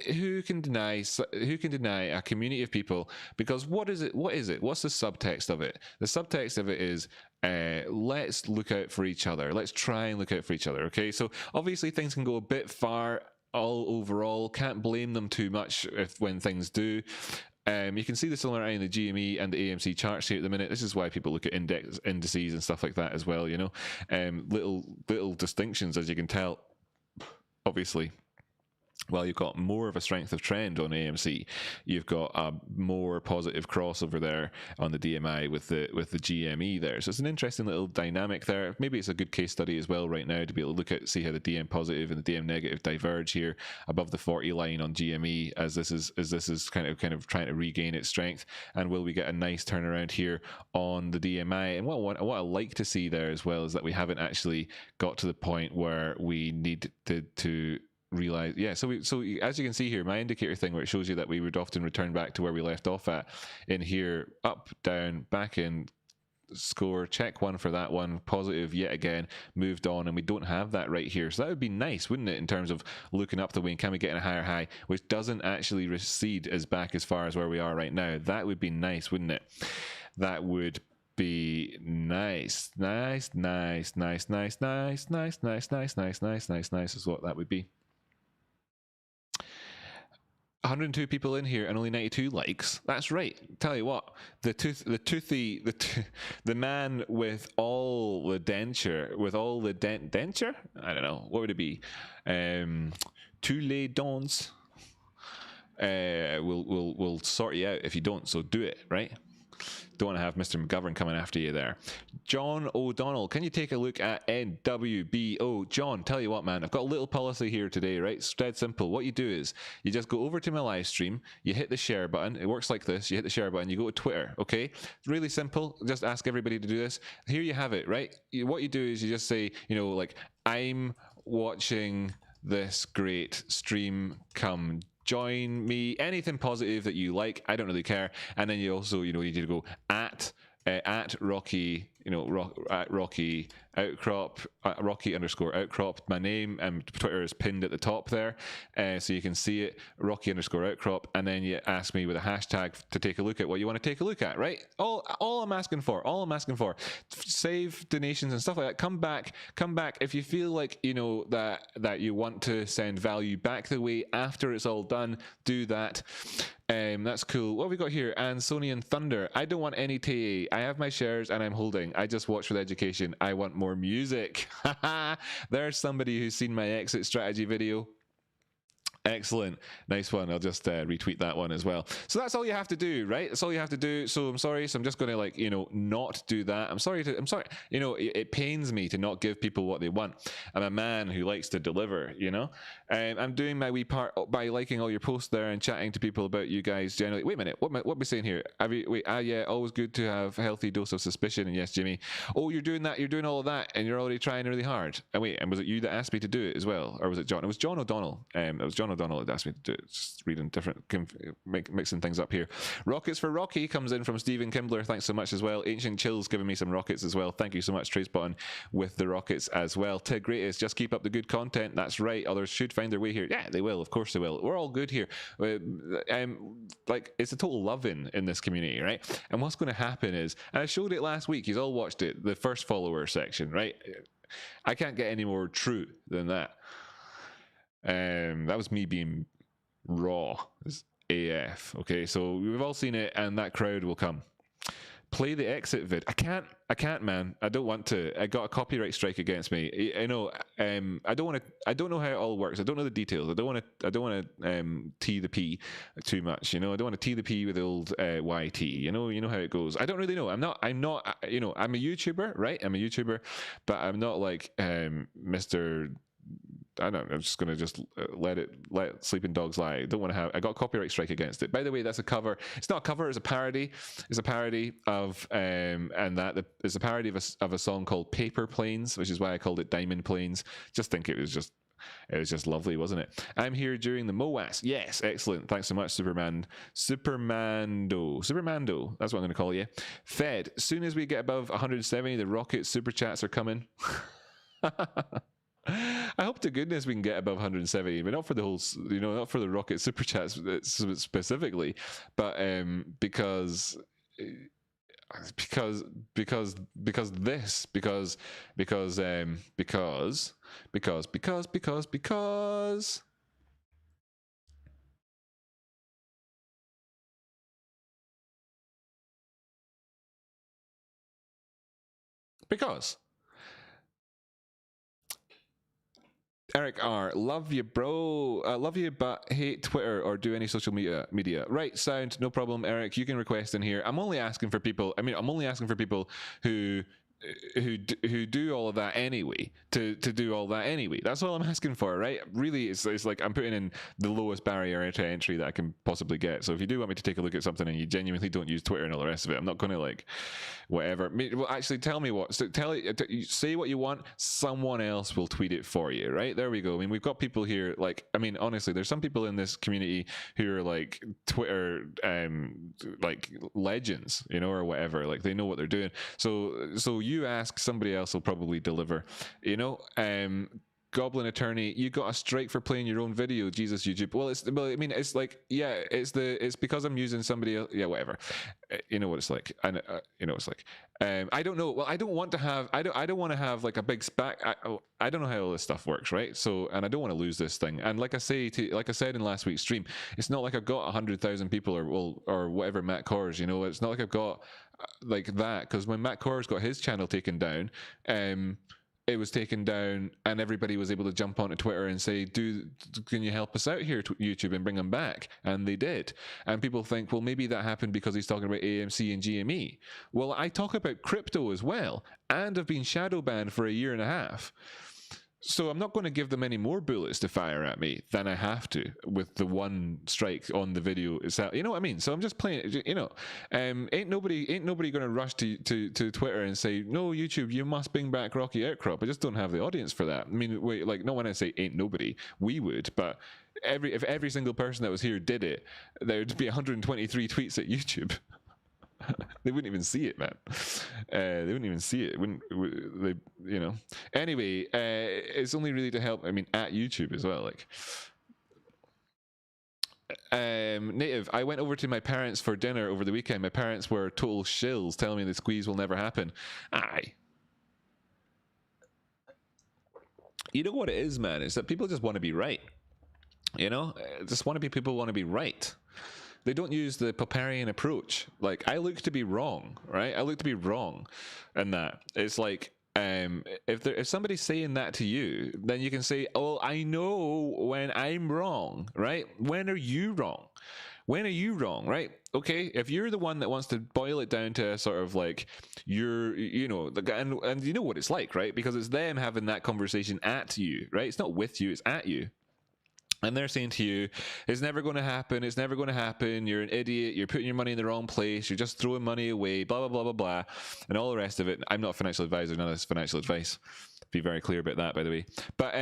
Speaker 1: Who can deny a community of people? Because what is it? What's the subtext of it? The subtext of it is let's look out for each other. Let's try and look out for each other. Okay, so obviously things can go a bit far. All overall, can't blame them too much when things do. You can see the similarity in the GME and the AMC charts here at the minute. This is why people look at indices and stuff like that as well. Little distinctions, as you can tell. Obviously, while you've got more of a strength of trend on AMC, you've got a more positive crossover there on the DMI with the GME there. So it's an interesting little dynamic there. Maybe it's a good case study as well right now to be able to see how the DM positive and the DM negative diverge here above the 40 line on GME as this is kind of trying to regain its strength. And will we get a nice turnaround here on the DMI? And what I like to see there as well is that we haven't actually got to the point where we need to realize, so as you can see here, my indicator thing where it shows you that we would often return back to where we left off at in here, up, down, back in, score, check one for that one, positive yet again, moved on, and we don't have that right here. So that would be nice, wouldn't it, in terms of looking up the way and can we get in a higher high, which doesn't actually recede as back as far as where we are right now. That would be nice, wouldn't it? That would be nice is what that would be. 102 people in here and only 92 likes. That's right. Tell you what, the man with all the denture, denture? I don't know. What would it be? Tous les dents. Will sort you out if you don't. So do it, right? Don't want to have Mr. McGovern coming after you there. John O'Donnell, can you take a look at NWBO? John, tell you what, man, I've got a little policy here today, right? It's dead simple. What you do is you just go over to my live stream, you hit the share button. It works like this. You hit the share button, you go to Twitter, okay? It's really simple. Just ask everybody to do this. Here you have it, right? What you do is you just say, I'm watching this great stream, come join me, anything positive that you like, I don't really care. And then you also, you need to go at Rocky, at Rocky Outcrop, Rocky _Outcrop. My name and Twitter is pinned at the top there, so you can see it, Rocky _Outcrop. And then you ask me with a hashtag to take a look at what you want to take a look at, right? All I'm asking for, save donations and stuff like that. Come back if you feel like that you want to send value back the way after it's all done. Do that. That's cool. What have we got here? Ansonian Thunder. I don't want any TA. I have my shares and I'm holding. I just watch for the education. I want more music. There's somebody who's seen my exit strategy video. Excellent. Nice one. I'll just retweet that one as well. So that's all you have to do, right? That's all you have to do. So I'm sorry. So I'm just going to, like, not do that. I'm sorry. It pains me to not give people what they want. I'm a man who likes to deliver, I'm doing my wee part by liking all your posts there and chatting to people about you guys generally. Wait a minute. What am I saying here? Yeah, always good to have a healthy dose of suspicion. And yes, Jimmy. Oh, you're doing that. You're doing all of that. And you're already trying really hard. And was it you that asked me to do it as well? Or was it John? It was John O'Donnell. It was John O'Donnell had asked me to do it. Just reading mixing things up here. Rockets for Rocky comes in from Stephen Kimbler. Thanks so much as well. Ancient Chills giving me some rockets as well. Thank you so much, Tradespotting, with the rockets as well. Ted Greatest, just keep up the good content. That's right. Others should find their way here. Yeah, they will. Of course they will. We're all good here. It's a total love-in this community, right? And what's going to happen is, and I showed it last week. You've all watched it. The first follower section, right? I can't get any more true than that. That was me being raw as AF. Okay, so we've all seen it, and that crowd will come. Play the exit vid. I can't, man. I don't want to. I got a copyright strike against me. I know. I don't want to. I don't know how it all works. I don't know the details. I don't want to T the P too much. I don't want to T the P with the old YT. You know how it goes. I don't really know. I'm not. I'm a YouTuber, right? I'm a YouTuber, but I'm not like Mr. I don't know, I'm just going to let sleeping dogs lie. I don't want to have. I got a copyright strike against it. By the way, that's a cover. It's not a cover. It's a parody. It's a parody of it's a parody of a song called Paper Planes, which is why I called it Diamond Planes. Just think it was just lovely, wasn't it? I'm here during the MOAS. Yes, excellent. Thanks so much, Supermando. That's what I'm going to call you. Fed. Soon as we get above 170, the rocket super chats are coming. I hope to goodness we can get above 170, but not for the whole, not for the rocket super chats specifically, but because Eric R, love you, bro. Love you, but hate Twitter or do any social media. Right, sound, no problem, Eric. You can request in here. I'm only asking for people. I'm only asking for people who do all of that anyway, to do all that anyway. That's all I'm asking for, right? Really, it's like I'm putting in the lowest barrier to entry that I can possibly get. So if you do want me to take a look at something and you genuinely don't use Twitter and all the rest of it, I'm not going to whatever. Well, actually, tell me what. So say what you want. Someone else will tweet it for you, right? There we go. We've got people here. Honestly, there's some people in this community who are like Twitter, legends, or whatever. Like they know what they're doing. So you ask, somebody else will probably deliver. Goblin Attorney, you got a strike for playing your own video. Jesus, YouTube. It's because I'm using somebody else. Yeah, whatever. You know what it's like. I know what it's like. I don't know. Well, I don't want to have. I don't want to have like a big SPAC. I don't know how all this stuff works, right? So, and I don't want to lose this thing. And like I said in last week's stream, it's not like I've got 100,000 people or whatever Matt Kors. It's not like I've got like that, because when Matt Kors got his channel taken down, it was taken down and everybody was able to jump onto Twitter and say, can you help us out here, YouTube, and bring them back? And they did. And people think, well, maybe that happened because he's talking about AMC and GME. Well, I talk about crypto as well, and have been shadow banned for a year and a half. So I'm not going to give them any more bullets to fire at me than I have to with the one strike on the video itself. You know what I mean? So I'm just playing. Ain't nobody going to rush to Twitter and say, no, YouTube, you must bring back Rocky Outcrop. I just don't have the audience for that. I mean, not when I say ain't nobody, we would, but if every single person that was here did it, there'd be 123 tweets at YouTube. They wouldn't even see it, man. They wouldn't even see it. Anyway, it's only really to help. At YouTube as well. Native, I went over to my parents for dinner over the weekend. My parents were total shills, telling me the squeeze will never happen. Aye. You know what it is, man? It's that people just want to be right. People want to be right. They don't use the Popperian approach. Like, I look to be wrong, right? I look to be wrong in that. It's like, if somebody's saying that to you, then you can say, "Oh, I know when I'm wrong," right? When are you wrong? When are you wrong, right? Okay, if you're the one that wants to boil it down to sort of like you know, and you know what it's like, right? Because it's them having that conversation at you, right? It's not with you, it's at you. And they're saying to you, it's never going to happen. It's never going to happen. You're an idiot. You're putting your money in the wrong place. You're just throwing money away, blah, blah, blah, blah, blah. And all the rest of it. I'm not a financial advisor. None of this is financial advice. Be very clear about that, by the way. But,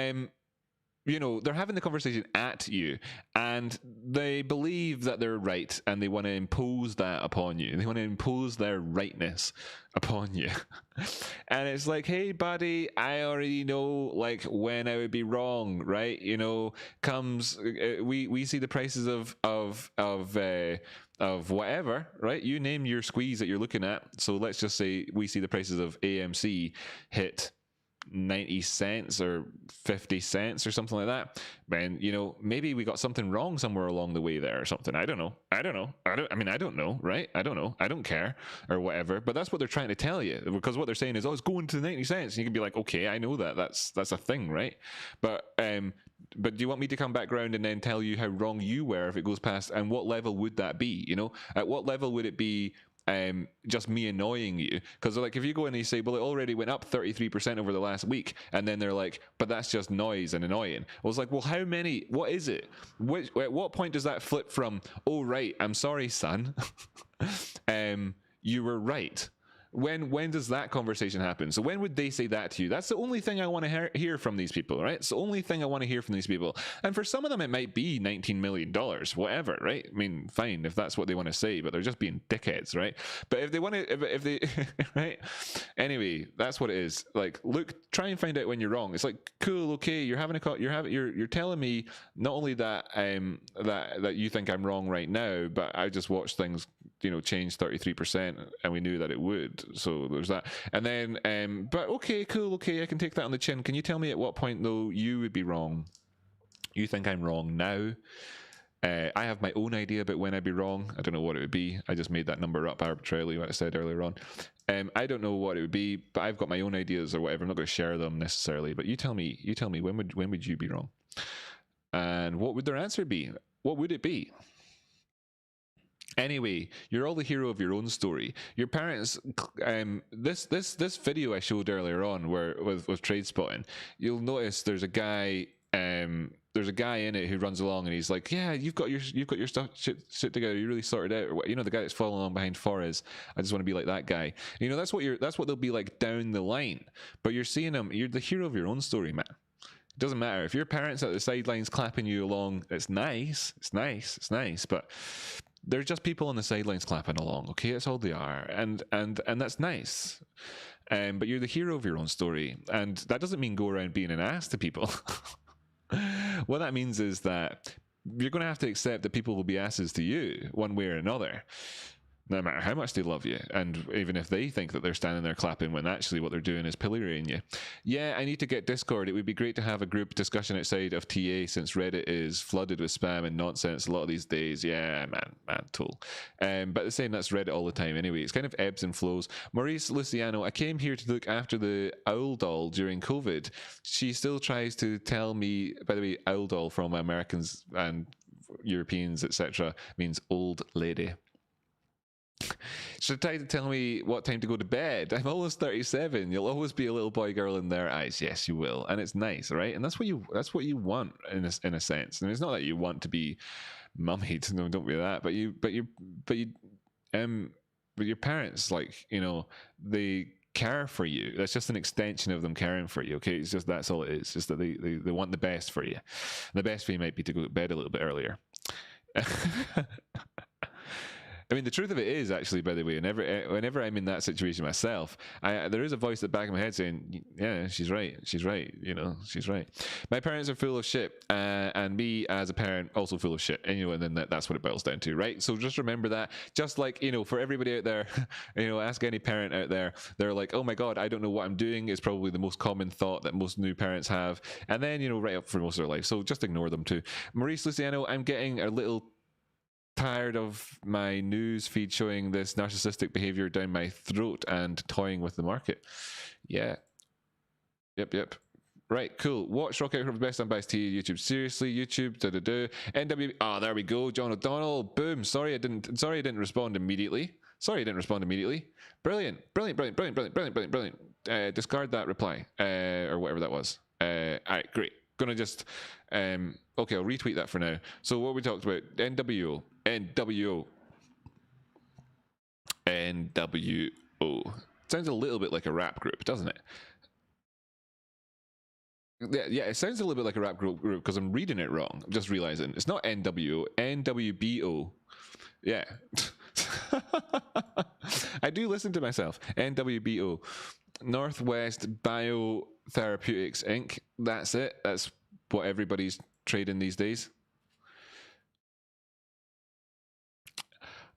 Speaker 1: you know, they're having the conversation at you and they believe that they're right and they want to impose that upon you. They want to impose their rightness upon you. And it's like, hey, buddy, I already know, like, when I would be wrong, right? You know, we see the prices of whatever, right? You name your squeeze that you're looking at. So let's just say we see the prices of AMC hit 90 cents or 50 cents or something like that. Man, you know, maybe we got something wrong somewhere along the way there or something. I don't know, right? I don't know. I don't care or whatever. But that's what they're trying to tell you, because what they're saying is, oh, it's going to 90 cents. And you can be like, okay, I know that. That's a thing, right? But do you want me to come back around and then tell you how wrong you were if it goes past? And what level would that be? You know, at what level would it be just me annoying you? Because like, if you go in and you say, well, it already went up 33% over the last week, and then they're like, but that's just noise and annoying. I was like, well, how many, what is it? At what point does that flip from, oh, right, I'm sorry, son, you were right? When does that conversation happen? So when would they say that to you? That's the only thing I want to hear from these people, right? It's the only thing I want to hear from these people. And for some of them, it might be $19 million, whatever, right? I mean, fine, if that's what they want to say, but they're just being dickheads, right? But if they want to, if they, right? Anyway, that's what it is. Like, look, try and find out when you're wrong. It's like, cool, okay, you're telling me not only that, that you think I'm wrong right now, but I just watched things, you know, change 33%, and we knew that it would. So there's that. And then, but okay, cool, okay, I can take that on the chin. Can you tell me at what point, though, you would be wrong? You think I'm wrong now? I have my own idea about when I'd be wrong. I don't know what it would be. I just made that number up arbitrarily, what I said earlier on. I don't know what it would be, but I've got my own ideas or whatever. I'm not going to share them necessarily, but you tell me, when would you be wrong? And what would their answer be? What would it be? Anyway, you're all the hero of your own story. Your parents, this video I showed earlier on, where with trade spotting, you'll notice there's a guy in it who runs along and he's like, yeah, you've got your stuff shit together. You really sorted out. Or, you know, the guy that's following along behind Forrest. I just want to be like that guy. You know, that's what they'll be like down the line. But you're seeing them. You're the hero of your own story, man. It doesn't matter if your parents at the sidelines clapping you along. It's nice. But they're just people on the sidelines clapping along, okay? That's all they are, and that's nice. But you're the hero of your own story, and that doesn't mean go around being an ass to people. What that means is that you're going to have to accept that people will be asses to you one way or another, no matter how much they love you, and even if they think that they're standing there clapping when actually what they're doing is pillorying you. Yeah, I need to get Discord. It would be great to have a group discussion outside of TA, since Reddit is flooded with spam and nonsense a lot of these days. Yeah, man, tool. But the same, that's Reddit all the time anyway. It's kind of ebbs and flows. Maurice Luciano, I came here to look after the owl doll during COVID. She still tries to tell me, by the way, owl doll from Americans and Europeans, etc., means old lady. She tried to tell me what time to go to bed. I'm almost 37. You'll always be a little boy girl in their eyes. Yes, you will, and it's nice, right? And that's what you want in a sense. And it's not that you want to be mummied. No, don't be that. But your parents, like, you know, they care for you. That's just an extension of them caring for you. Okay, it's just, that's all it is. Just that they want the best for you. The best for you might be to go to bed a little bit earlier. I mean, the truth of it is, actually, by the way, whenever I'm in that situation myself, there is a voice at the back of my head saying, yeah, she's right, you know, she's right. My parents are full of shit, and me as a parent also full of shit. And, you know, and then that's what it boils down to, right? So just remember that. Just like, you know, for everybody out there, you know, ask any parent out there, they're like, oh my God, I don't know what I'm doing, is probably the most common thought that most new parents have. And then, you know, right up for most of their life. So just ignore them too. Maurice Luciano, I'm getting a little tired of my news feed showing this narcissistic behavior down my throat and toying with the market. Yeah. Yep. Right, cool. Watch Rock Out for the best unbiased TV YouTube. Seriously, YouTube. NW. Oh, there we go. John O'Donnell. Boom. Sorry, I didn't respond immediately. Brilliant. Discard that reply or whatever that was. All right, great. Gonna just okay. I'll retweet that for now. So what we talked about? NWO. Sounds a little bit like a rap group, doesn't it? Yeah, it sounds a little bit like a rap group because I'm reading it wrong. I'm just realizing it's not NWO, NWBO. Yeah. I do listen to myself. NWBO. Northwest Biotherapeutics Inc. That's it. That's what everybody's trading these days.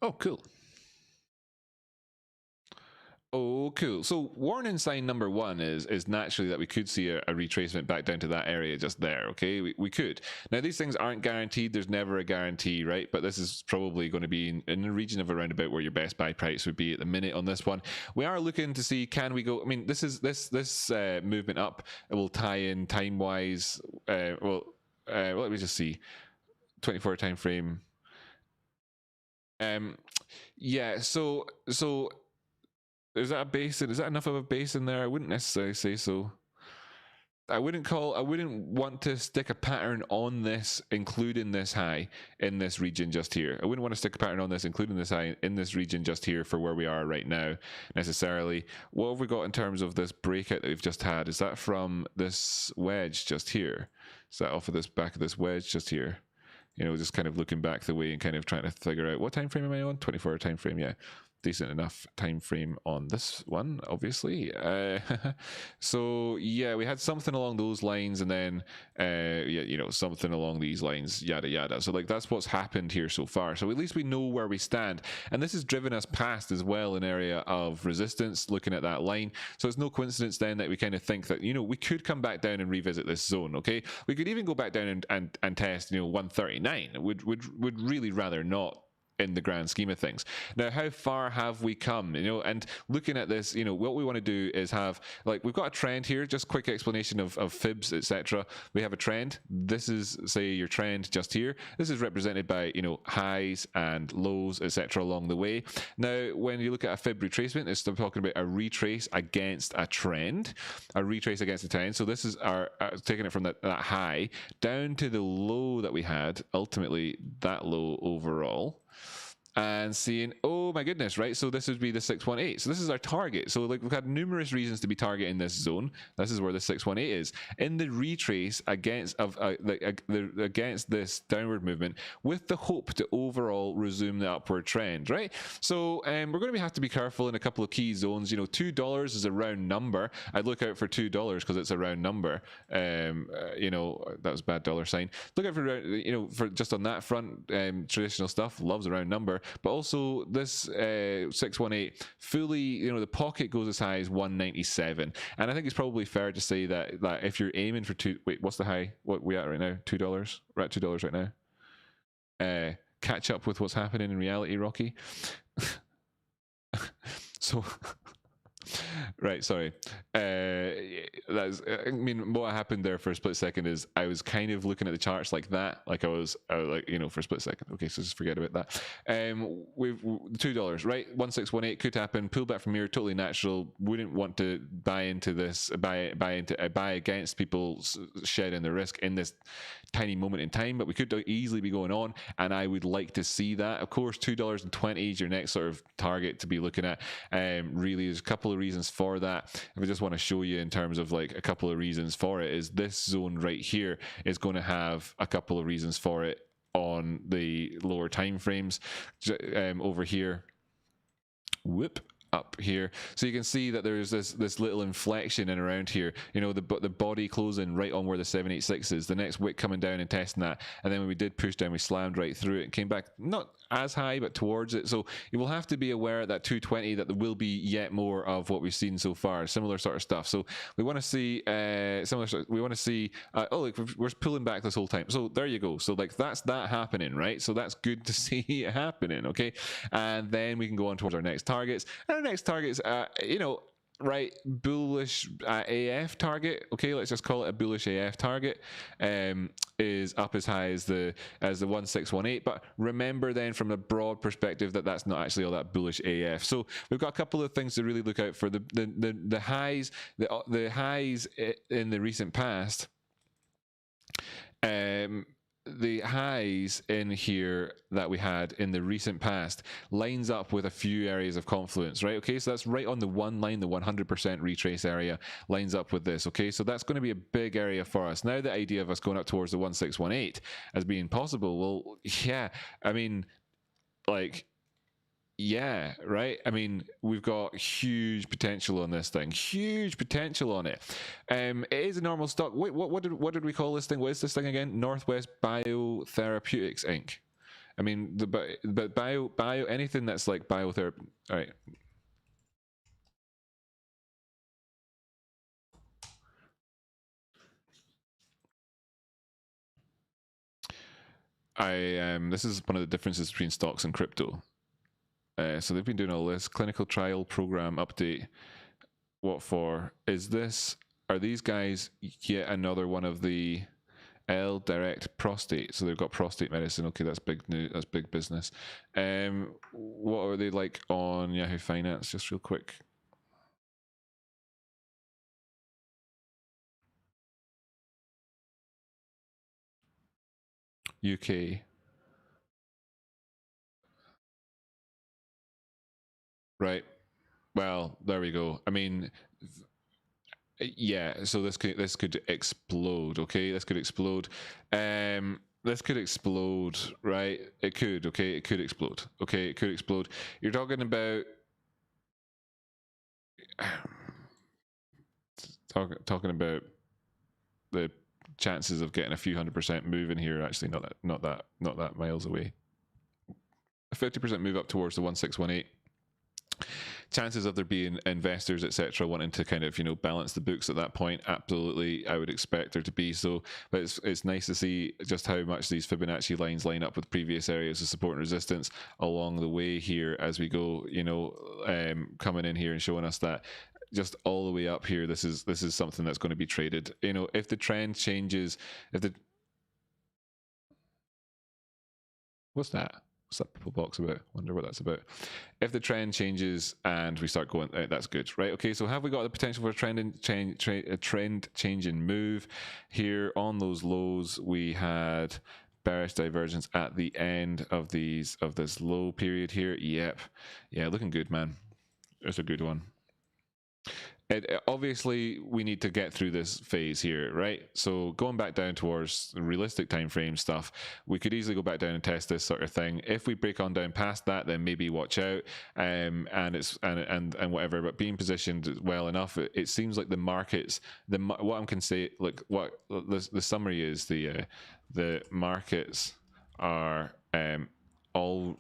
Speaker 1: Oh, cool. Oh, cool. So warning sign number one is naturally that we could see a retracement back down to that area just there, okay? We could. Now, these things aren't guaranteed. There's never a guarantee, right? But this is probably going to be in the region of around about where your best buy price would be at the minute on this one. We are looking to see, can we go... I mean, this movement up, it will tie in time-wise. Let me just see. 24 time frame. Yeah, so is that a basin? Is that enough of a basin there? I wouldn't necessarily say so. I wouldn't want to stick a pattern on this, including this high in this region just here. I wouldn't want to stick a pattern on this, including this high in this region just here for where we are right now, necessarily. What have we got in terms of this breakout that we've just had? Is that from this wedge just here? Is that off of this back of this wedge just here? You know, just kind of looking back the way and kind of trying to figure out what time frame am I on? 24 time frame, yeah. Decent enough time frame on this one, obviously. So yeah, we had something along those lines, and then something along these lines, yada yada. So like that's what's happened here so far. So at least we know where we stand, and this has driven us past as well an area of resistance. Looking at that line, so it's no coincidence then that we kind of think that we could come back down and revisit this zone. Okay, we could even go back down and test 139. Would really rather not, in the grand scheme of things. Now, how far have we come? And looking at this, what we want to do is have, like, we've got a trend here. Just quick explanation of fibs, etc. We have a trend. This is, say, your trend just here. This is represented by highs and lows, etc. along the way. Now, when you look at a fib retracement, it's still talking about a retrace against a trend, So this is our taking it from that high down to the low that we had. Ultimately, that low overall. And seeing, oh my goodness, right? So this would be the 618. So this is our target. So like we've had numerous reasons to be targeting this zone. This is where the 618 is in the retrace against this downward movement, with the hope to overall resume the upward trend, right? So we're going to have to be careful in a couple of key zones. $2 is a round number. I'd look out for $2 because it's a round number. That was a bad dollar sign. Look out for for just on that front. Traditional stuff loves a round number. But also this 618 fully, the pocket goes as high as 197, and I think it's probably fair to say that if you're aiming for what's the high? What we at right now? $2. We're at $2 right now. Catch up with what's happening in reality, Rocky. So. Right, sorry. What happened there for a split second is I was kind of looking at the charts like that, like I was for a split second. Okay, so just forget about that. We've $2, right? 1618 could happen. Pull back from here, totally natural. Wouldn't want to buy into this, buy against people shedding the risk in this tiny moment in time, but we could easily be going on, and I would like to see that. Of course, $2.20 is your next sort of target to be looking at. Really, there's a couple of reasons for that. If I just want to show you in terms of like a couple of reasons for it, is this zone right here is going to have a couple of reasons for it on the lower time frames. Over here, up here, so you can see that there's this little inflection in around here, the body closing right on where the 786 is, the next wick coming down and testing that, and then when we did push down, we slammed right through it and came back, not as high, but towards it. So you will have to be aware at that 220 that there will be yet more of what we've seen so far, similar sort of stuff. So we want to see similar. We want to see. Oh, look, we're pulling back this whole time. So there you go. So like that's that happening, right? So that's good to see it happening. Okay, and then we can go on towards our next targets. And our next targets, right, bullish AF target. Okay, let's just call it a bullish AF target. Is up as high as the 1618. But remember then, from a broad perspective, that that's not actually all that bullish AF. So we've got a couple of things to really look out for. The highs, the highs in the recent past. The highs in here that we had in the recent past lines up with a few areas of confluence, right? Okay, so that's right on the one line, the 100% retrace area lines up with this. Okay, so that's going to be a big area for us. Now the idea of us going up towards the 1618 as being possible, well, yeah, I mean, like, yeah, right. I mean, we've got huge potential on this thing. Huge potential on it. It is a normal stock. Wait, what did we call this thing? What is this thing again? Northwest Biotherapeutics Inc. I mean, but bio anything that's like biotherapy. All right. This is one of the differences between stocks and crypto. So they've been doing all this clinical trial program update. What for? Are these guys yet another one of the L-Direct prostate? So they've got prostate medicine. Okay, that's big news. That's big business. What are they like on Yahoo Finance? Just real quick. UK. Right. Well, there we go. I mean, yeah. So this could explode. Okay, this could explode. This could explode, right? It could. Okay, it could explode. Okay, it could explode. You're talking about talking about the chances of getting a few 100% move in here. Actually, not that miles away. A 50% move up towards the 1618. Chances of there being investors, etc., wanting to kind of balance the books at that point, absolutely, I would expect there to be. So, but it's nice to see just how much these Fibonacci lines line up with previous areas of support and resistance along the way here as we go. Coming in here and showing us that just all the way up here, this is something that's going to be traded. If the trend changes, what's that? What's that purple box about? Wonder what that's about. If the trend changes and we start going, that's good, right? Okay, so have we got the potential for a trend changing move here on those lows? We had bearish divergence at the end of this low period here. Yep, yeah, looking good, man. It's a good one. Obviously, we need to get through this phase here, right? So going back down towards realistic time frame stuff, we could easily go back down and test this sort of thing. If we break on down past that, then maybe watch out, and whatever. But being positioned well enough, it seems like the markets. What I can say, like what the summary is, the markets are all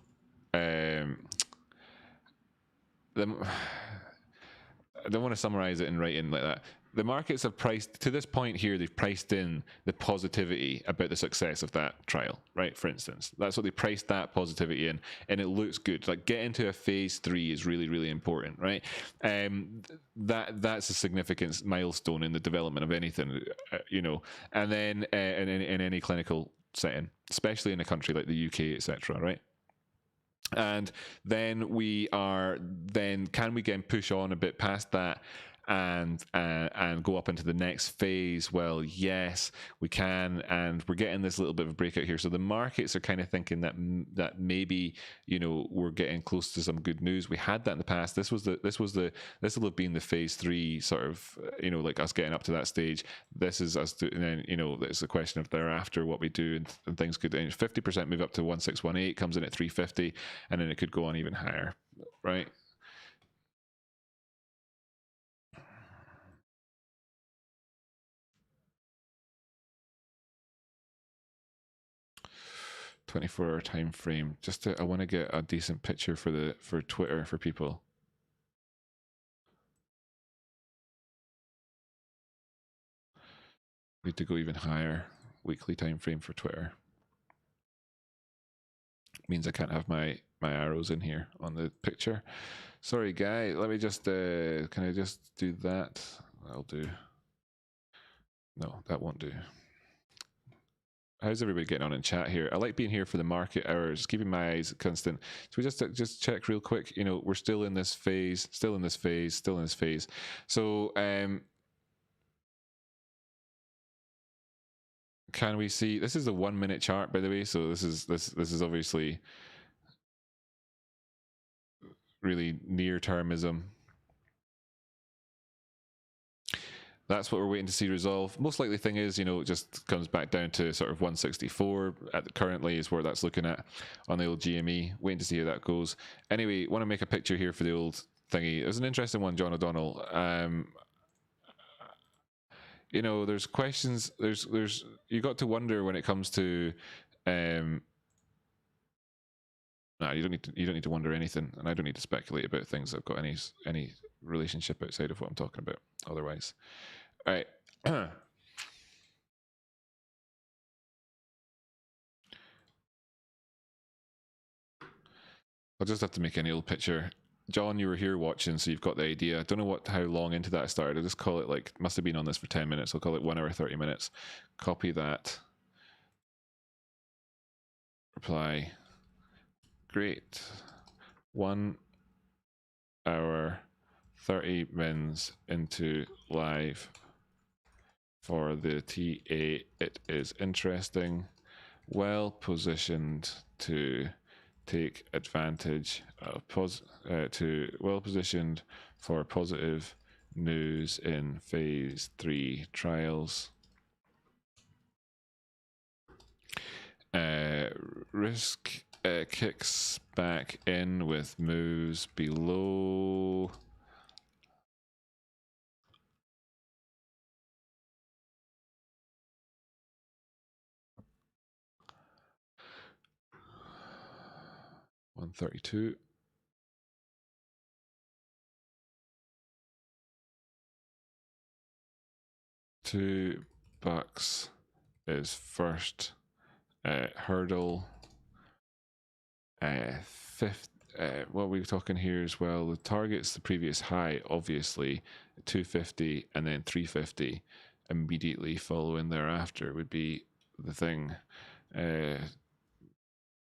Speaker 1: I don't want to summarize it and write in like that. The markets have priced, to this point here, they've priced in the positivity about the success of that trial, right? For instance, that's what they priced that positivity in, and it looks good. Like getting to a phase 3 is really, really important, right? That's a significant milestone in the development of anything, and then in any clinical setting, especially in a country like the UK, etc., right? And then can we again push on a bit past that and go up into the next phase? Well, yes, we can, and we're getting this little bit of a breakout here. So the markets are kind of thinking that maybe we're getting close to some good news. We had that in the past. This will have been the phase 3 sort of like us getting up to that stage. This is us, and then it's a question of thereafter what we do, and things could 50% move up to 1618, comes in at 350, and then it could go on even higher, right? 24-hour time frame. Just to, I want to get a decent picture for Twitter for people. We need to go even higher. Weekly time frame for Twitter. Means I can't have my arrows in here on the picture. Sorry, guy. Let me just. Can I just do that? That'll do. No, that won't do. How's everybody getting on in chat here? I like being here for the market hours, keeping my eyes constant. So we just check real quick. You know, we're still in this phase, still in this phase. So can we see? This is the 1 minute chart, by the way. So this is obviously really near termism. That's what we're waiting to see resolve. Most likely thing is, you know, it just comes back down to sort of 164 currently is where that's looking at on the old GME. Waiting to see how that goes. Anyway, want to make a picture here for the old thingy. It was an interesting one, John O'Donnell. You know, there's questions. There's you got to wonder when it comes to. No, you don't need to wonder anything, and I don't need to speculate about things that have got any relationship outside of what I'm talking about. Otherwise, all right. I'll just have to make any old picture. John, you were here watching, so you've got the idea. I don't know how long into that I started. I'll just call it like, must have been on this for 10 minutes. I'll call it 1 hour, 30 minutes. Copy that. Reply. Great. 1 hour, 30 mins into live for the TA. It is interesting. Well positioned to take advantage of well positioned for positive news in phase 3 trials. Risk kicks back in with moves below. $132. $2 is first hurdle. What are we talking here as well? The target's the previous high, obviously, 250, and then 350 immediately following thereafter would be the thing.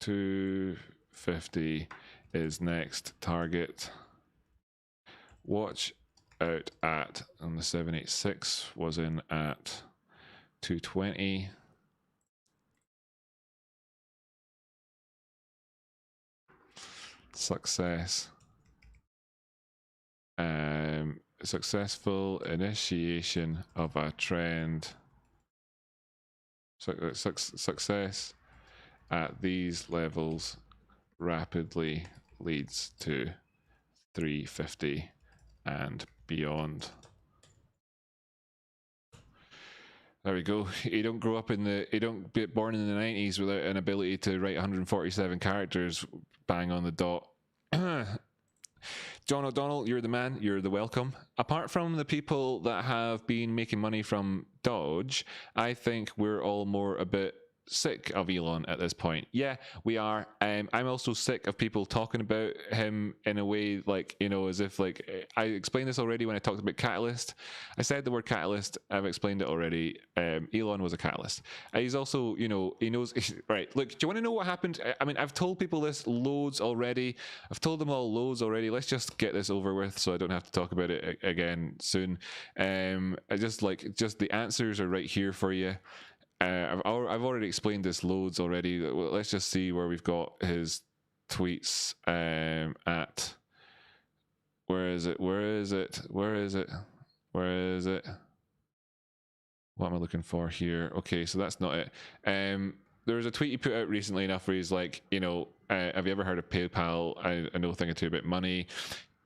Speaker 1: 250 is next target. Watch out at, and the 786 was in at 220. Success. Successful initiation of a trend. Success at these levels rapidly leads to 350 and beyond. There we go. You don't grow up you don't get born in the 90s without an ability to write 147 characters bang on the dot. John O'Donnell, you're the man, you're the welcome. Apart from the people that have been making money from Dodge, I think we're all more a bit sick of Elon at this point. Yeah, we are. I'm also sick of people talking about him in a way like, you know, as if like, I explained this already when I talked about Catalyst. I said the word catalyst. I've explained it already. Elon was a catalyst. He's also, you know, he knows, right, look, do you want to know what happened? I mean, I've told people this loads already. I've told them all loads already. Let's just get this over with so I don't have to talk about it again soon. Just the answers are right here for you. I've already explained this loads already. Let's just see where we've got his tweets at. Where is it? What am I looking for here? Okay, so that's not it. There was a tweet he put out recently enough where he's like, you know, have you ever heard of PayPal? I know a thing or two about money.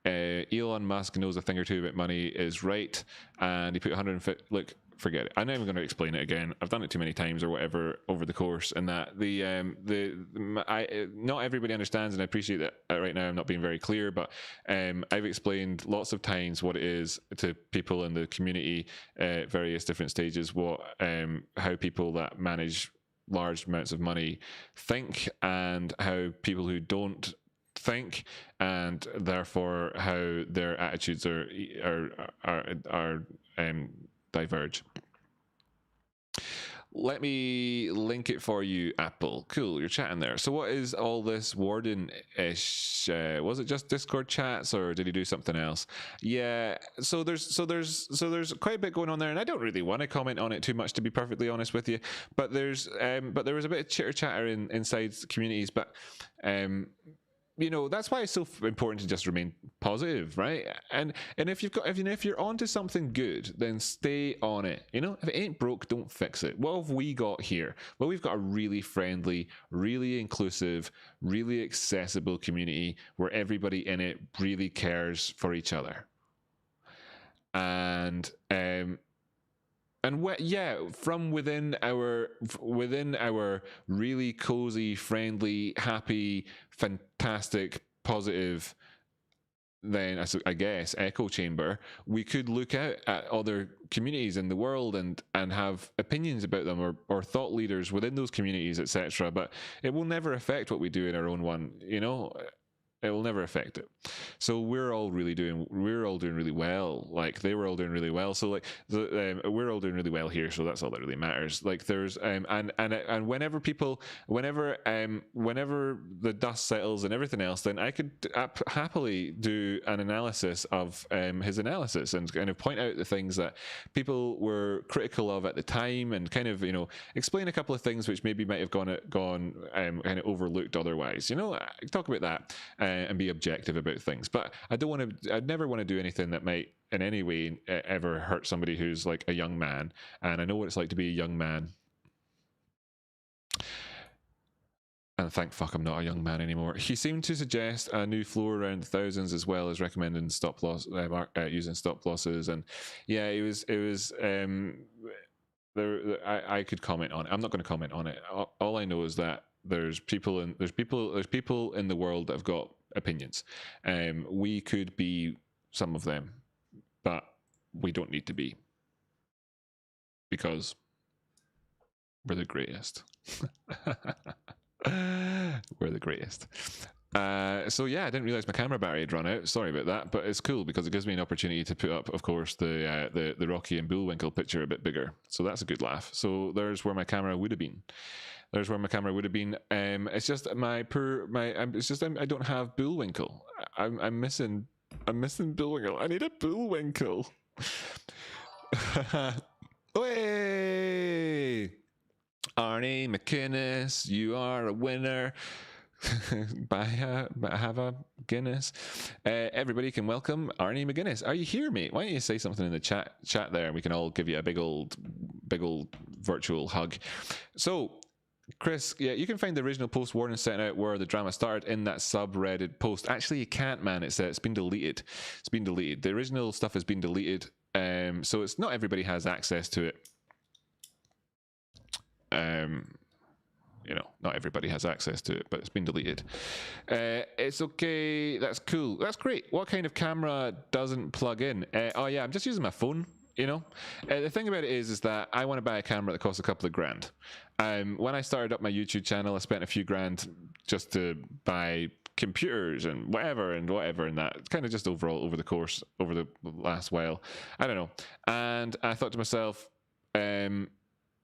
Speaker 1: Elon Musk knows a thing or two about money is right, and he put 150. Look, forget it. I'm not even going to explain it again. I've done it too many times or whatever over the course, and that not everybody understands, and I appreciate that right now I'm not being very clear, but I've explained lots of times what it is to people in the community at various different stages, how people that manage large amounts of money think, and how people who don't think, and therefore how their attitudes are diverge. Let me link it for you, Apple. Cool, you're chatting there. So what is all this Warden-ish? Was it just Discord chats, or did he do something else? Yeah. So there's quite a bit going on there, and I don't really want to comment on it too much, to be perfectly honest with you. But there was a bit of chitter chatter inside communities, but that's why it's so important to just remain positive, right? And if you're onto something good, then stay on it. If it ain't broke, don't fix it. What have we got here? Well, we've got a really friendly, really inclusive, really accessible community where everybody in it really cares for each other. And from within our really cozy, friendly, happy, fantastic, positive, then I guess echo chamber, we could look out at other communities in the world and have opinions about them, or thought leaders within those communities, etc. But it will never affect what we do in our own one. It will never affect it. So we're all doing really well. Like, they were all doing really well. So we're all doing really well here. So that's all that really matters. Like, there's and whenever the dust settles and everything else, then I could happily do an analysis of his analysis and kind of point out the things that people were critical of at the time, and kind of explain a couple of things which maybe might have gone kind of overlooked otherwise. Talk about that. And be objective about things, but I'd never want to do anything that might in any way ever hurt somebody who's like a young man, and I know what it's like to be a young man. And thank fuck I'm not a young man anymore. He seemed to suggest a new floor around thousands, as well as recommending stop loss, using stop losses, and yeah, it was. I could comment on it. I'm not going to comment on it. All I know is that there's people in the world that have got opinions. We could be some of them, but we don't need to be, because we're the greatest. We're the greatest. So yeah, I didn't realize my camera battery had run out. Sorry about that, but it's cool because it gives me an opportunity to put up, of course, the Rocky and Bullwinkle picture a bit bigger. So that's a good laugh. So there's where my camera would have been. It's just I don't have Bullwinkle. I'm missing Bullwinkle. I need a Bullwinkle. Hey, Arnie McInnes, you are a winner. Have a Guinness. Everybody can welcome Arnie McGuinness. Are you here, mate? Why don't you say something in the chat there, and we can all give you a big old virtual hug. So, Chris, yeah, you can find the original post Warden sent out where the drama started in that subreddit post. Actually, you can't, man. It's been deleted. The original stuff has been deleted. So it's not everybody has access to it. Not everybody has access to it, but it's been deleted. It's okay. That's cool. That's great. What kind of camera doesn't plug in? I'm just using my phone. The thing about it is that I want to buy a camera that costs a couple of grand. When I started up my YouTube channel, I spent a few grand just to buy computers and whatever, and that kind of just overall over the last while. I don't know. And I thought to myself,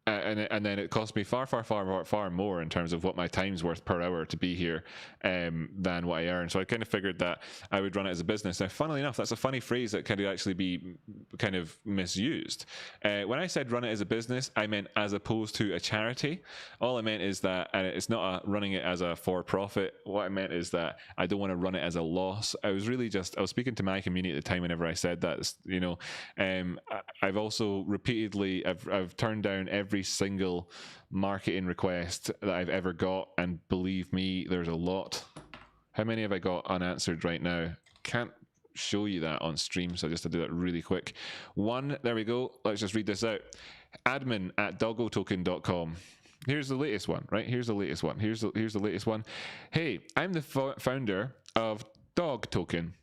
Speaker 1: and then it cost me far more in terms of what my time's worth per hour to be here than what I earn. So I kind of figured that I would run it as a business. Now, funnily enough, that's a funny phrase that could actually be kind of misused. When I said run it as a business, I meant as opposed to a charity. All I meant is that, and it's not running it as a for-profit. What I meant is that I don't want to run it as a loss. I was speaking to my community at the time whenever I said that. I've also repeatedly, I've turned down every single marketing request that I've ever got, and believe me, there's a lot. How many have I got unanswered right now? Can't show you that on stream, so I just had to do that really quick. One, there we go. Let's just read this out. admin@doggotoken.com. Here's the latest one, right? Here's the latest one. Here's the latest one. Hey, I'm the founder of Dog Token.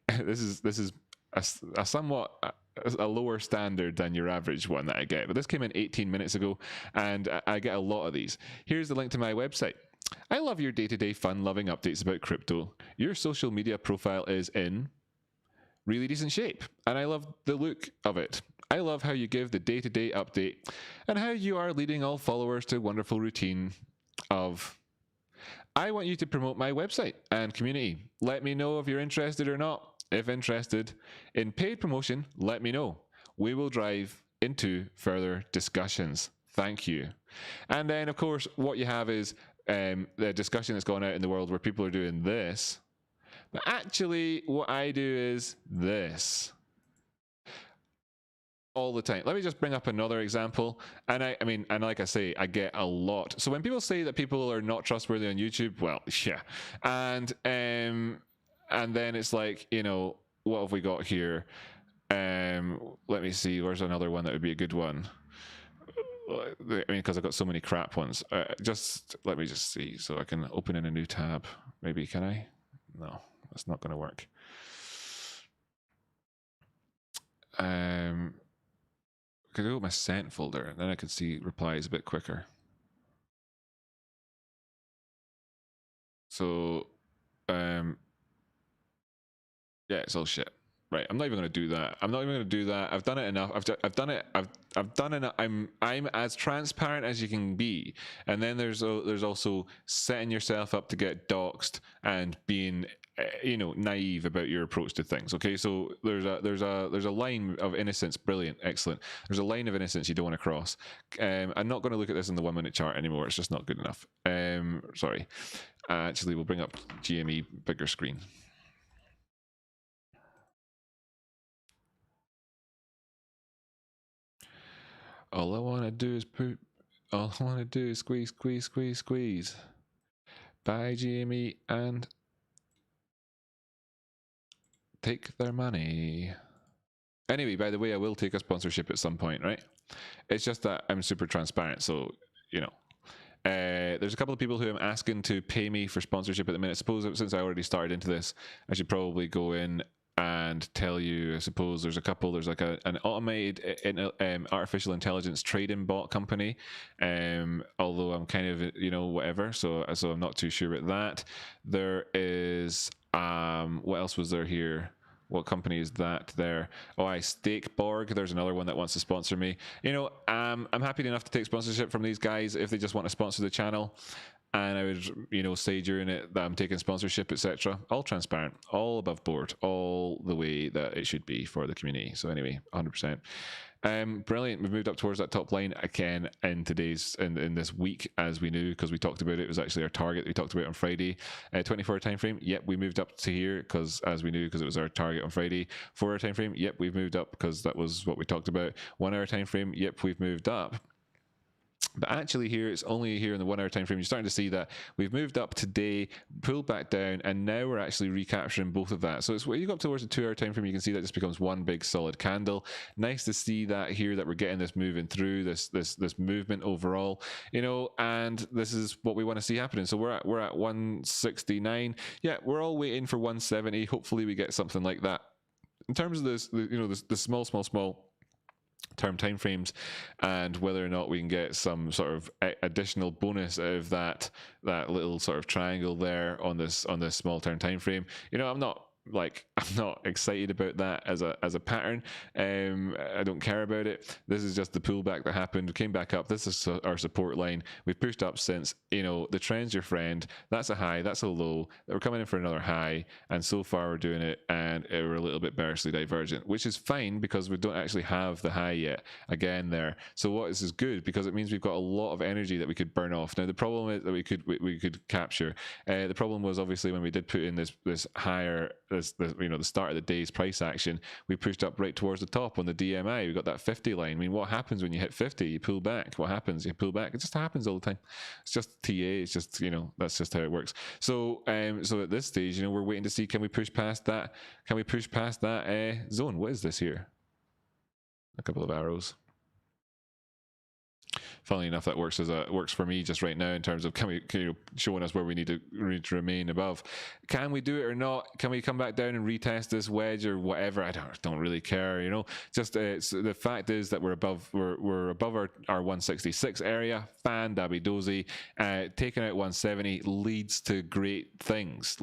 Speaker 1: This is a somewhat a lower standard than your average one that I get, but this came in 18 minutes ago, and I get a lot of these. Here's the link to my website. I love your day-to-day fun-loving updates about crypto. Your social media profile is in really decent shape, and I love the look of it. I love how you give the day-to-day update and how you are leading all followers to a wonderful routine of... I want you to promote my website and community. Let me know if you're interested or not. If interested in paid promotion, let me know. We will drive into further discussions. Thank you. And then, of course, what you have is the discussion that's gone out in the world where people are doing this. But actually, what I do is this. All the time. Let me just bring up another example. And I mean, and like I say, I get a lot. So when people say that people are not trustworthy on YouTube, well, yeah. And then it's like, you know, what have we got here? Let me see. Where's another one that would be a good one? I mean, because I've got so many crap ones. Just let me just see. So I can open in a new tab. Maybe, can I? No, that's not going to work. Could I go to my sent folder, and then I could see replies a bit quicker. So, yeah, it's all shit. Right, I'm not even going to do that. I'm not even going to do that. I've done it enough. I've done it. I've done enough. I'm as transparent as you can be. And then there's also setting yourself up to get doxxed and being, you know, naive about your approach to things. Okay, so there's a line of innocence. Brilliant, excellent. There's a line of innocence you don't want to cross. I'm not going to look at this in the 1 minute chart anymore. It's just not good enough. Sorry. Actually, we'll bring up GME bigger screen. All I want to do is poop. All I want to do is squeeze, squeeze, squeeze, squeeze. Buy GME and take their money. Anyway, by the way, I will take a sponsorship at some point, right? It's just that I'm super transparent, so, you know. There's a couple of people who I'm asking to pay me for sponsorship at the minute. I suppose since I already started into this, I should probably go in and tell you, I suppose there's a couple. There's like an automated artificial intelligence trading bot company, although I'm kind of, you know, whatever, so I'm not too sure about that. There is what else was there here? What company is that there? Oh, Stakeborg. There's another one that wants to sponsor me. You know, I'm happy enough to take sponsorship from these guys if they just want to sponsor the channel. And I would, you know, say during it that I'm taking sponsorship, etc. All transparent, all above board, all the way that it should be for the community. So anyway, 100%. Brilliant. We've moved up towards that top line again in this week, as we knew, because we talked about it. It was actually our target we talked about on Friday. 24-hour time frame. Yep, we moved up to here because, as we knew, because it was our target on Friday. 4-hour time frame. Yep, we've moved up because that was what we talked about. 1-hour time frame. Yep, we've moved up. But actually here, it's only here in the 1-hour time frame, you're starting to see that we've moved up today, pulled back down, and now we're actually recapturing both of that. So it's when you go up towards the 2-hour time frame, you can see that just becomes one big solid candle. Nice to see that here, that we're getting this moving through, this movement overall, you know, and this is what we want to see happening. So we're at 169. Yeah, we're all waiting for 170. Hopefully we get something like that. In terms of this, you know, the small term timeframes, and whether or not we can get some sort of additional bonus out of that little sort of triangle there on this small term time frame. You know, I'm not excited about that as a pattern. I don't care about it. This is just the pullback that happened. We came back up. This is our support line. We've pushed up since. You know, the trend's your friend. That's a high. That's a low. We're coming in for another high, and so far we're doing it, and we're a little bit bearishly divergent, which is fine because we don't actually have the high yet again there. So what is good, because it means we've got a lot of energy that we could burn off. Now the problem is that we could capture. The problem was obviously when we did put in this higher the start of the day's price action, we pushed up right towards the top on the DMI. We got that 50 line. I mean, what happens when you hit 50? You pull back. What happens? You pull back. It just happens all the time. It's just TA. It's just, that's just how it works. So so at this stage, we're waiting to see, can we push past that? Can we push past that zone? What is this here? A couple of arrows. Funnily enough, that works for me just right now in terms of showing us where we need to remain above. Can we do it or not? Can we come back down and retest this wedge or whatever? I don't really care. Just the fact is that we're above our 166 area. Fan dabby dozy. Taking out 170 leads to great things.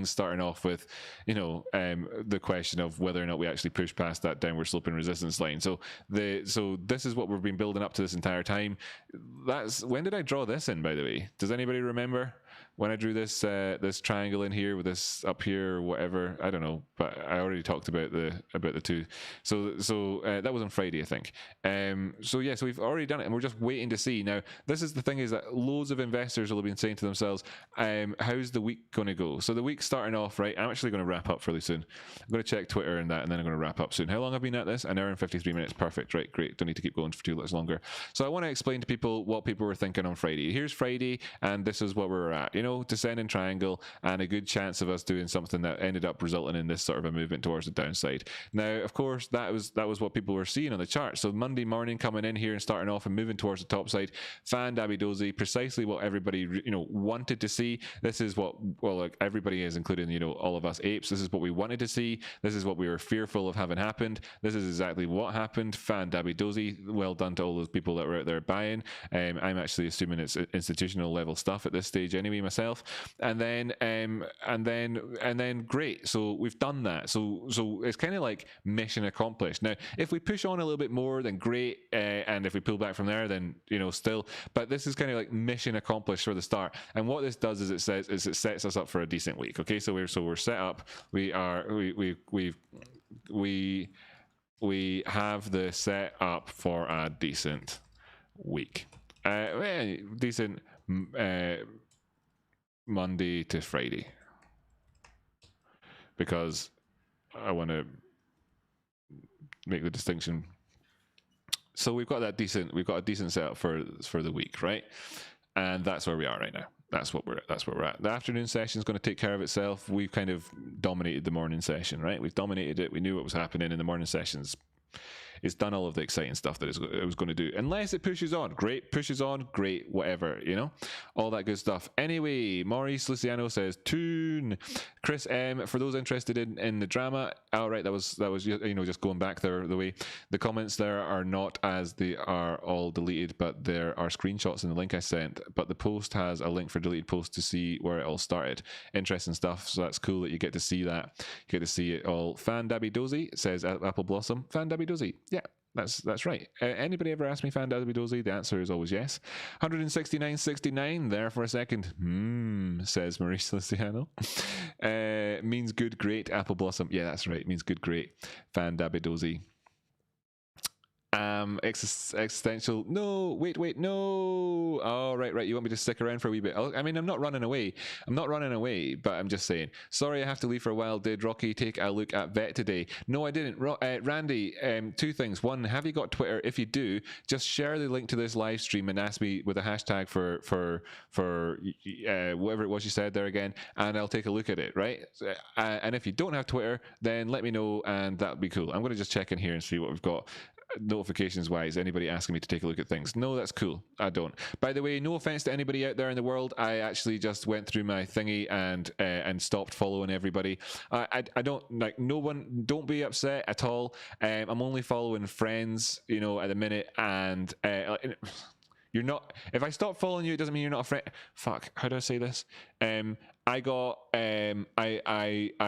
Speaker 1: Starting off with the question of whether or not we actually push past that downward sloping resistance line. So this is what we've been building up to this entire time. When did I draw this in, by the way? Does anybody remember when I drew this this triangle in here with this up here or whatever? I don't know, but I already talked about the two. So that was on Friday, I think. So we've already done it, and we're just waiting to see. Now, this is the thing, is that loads of investors will have been saying to themselves, how's the week going to go? So the week's starting off, right? I'm actually going to wrap up fairly soon. I'm going to check Twitter and that, and then I'm going to wrap up soon. How long have I been at this? An hour and 53 minutes. Perfect. Right, great. Don't need to keep going for too much longer. So I want to explain to people what people were thinking on Friday. Here's Friday, and this is what we were at. Descending triangle, and a good chance of us doing something that ended up resulting in this sort of a movement towards the downside. Now, of course, that was what people were seeing on the chart. So Monday morning coming in here and starting off and moving towards the top side, fan dabby dozy, precisely what everybody wanted to see. This is what everybody is, including all of us apes. This is what we wanted to see. This is what we were fearful of having happened. This is exactly what happened. Fan dabby dozy. Well done to all those people that were out there buying. I'm actually assuming it's institutional level stuff at this stage anyway myself. And then great. So we've done that. So it's kind of like mission accomplished. Now, if we push on a little bit more, then great. And if we pull back from there, then still. But this is kind of like mission accomplished for the start. And what this does is it sets us up for a decent week. Okay, so we're set up. We have the set up for a decent week. Decent. Monday to Friday, because I want to make the distinction. So we've got a decent setup for the week, right? And that's where we are right now. That's where we're at. The afternoon session is going to take care of itself. We've kind of dominated the morning session, right? We've dominated it. We knew what was happening in the morning sessions. It's done all of the exciting stuff that it was going to do. Unless it pushes on. Great. Pushes on. Great. Whatever. All that good stuff. Anyway, Maurice Luciano says, Tune. Chris M. For those interested in the drama. All right. That was just going back there the way. The comments there are not as they are all deleted, but there are screenshots in the link I sent. But the post has a link for deleted posts to see where it all started. Interesting stuff. So that's cool that you get to see that. You get to see it all. Fan Dabby Dozy says Apple Blossom. Fan Dabby Dozy. Yeah, that's right. Anybody ever asked me Fan Dabby Dozy? The answer is always yes. 169.69 there for a second. Says Maurice Luciano. Means good, great. Apple Blossom. Yeah, that's right. Means good, great. Fan Dabby Dozy. Existential. No, wait, no. Oh, right. You want me to stick around for a wee bit? I mean, I'm not running away, but I'm just saying. Sorry, I have to leave for a while. Did Rocky take a look at Vet today? No, I didn't. Randy, two things. One, have you got Twitter? If you do, just share the link to this live stream and ask me with a hashtag for whatever it was you said there again, and I'll take a look at it, right? And if you don't have Twitter, then let me know, and that'll be cool. I'm going to just check in here and see what we've got. Notifications wise, anybody asking me to take a look at things? No, that's cool. I don't. By the way, no offense to anybody out there in the world. I actually just went through my thingy and stopped following everybody. I don't like no one. Don't be upset at all. I'm only following friends, at the minute, and you're not. If I stop following you, it doesn't mean you're not a friend. Fuck. How do I say this? I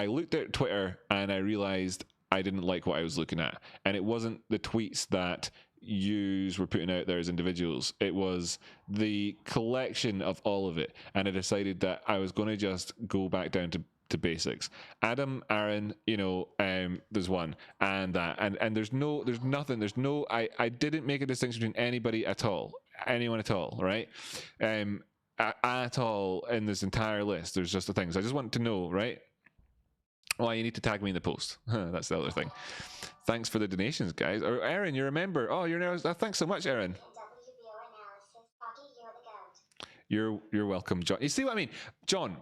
Speaker 1: looked at Twitter and I realized I didn't like what I was looking at. And it wasn't the tweets that yous were putting out there as individuals. It was the collection of all of it. And I decided that I was going to just go back down to basics. Adam, Aaron, there's one. And that. And there's nothing. I didn't make a distinction between anybody at all. Anyone at all, right? At all in this entire list. There's just the things. I just want to know, right? Oh, you need to tag me in the post. That's the other thing. Thanks for the donations, guys. Or Aaron, you're a member. Oh, you're now. Thanks so much, Aaron. You're welcome, John. You see what I mean, John?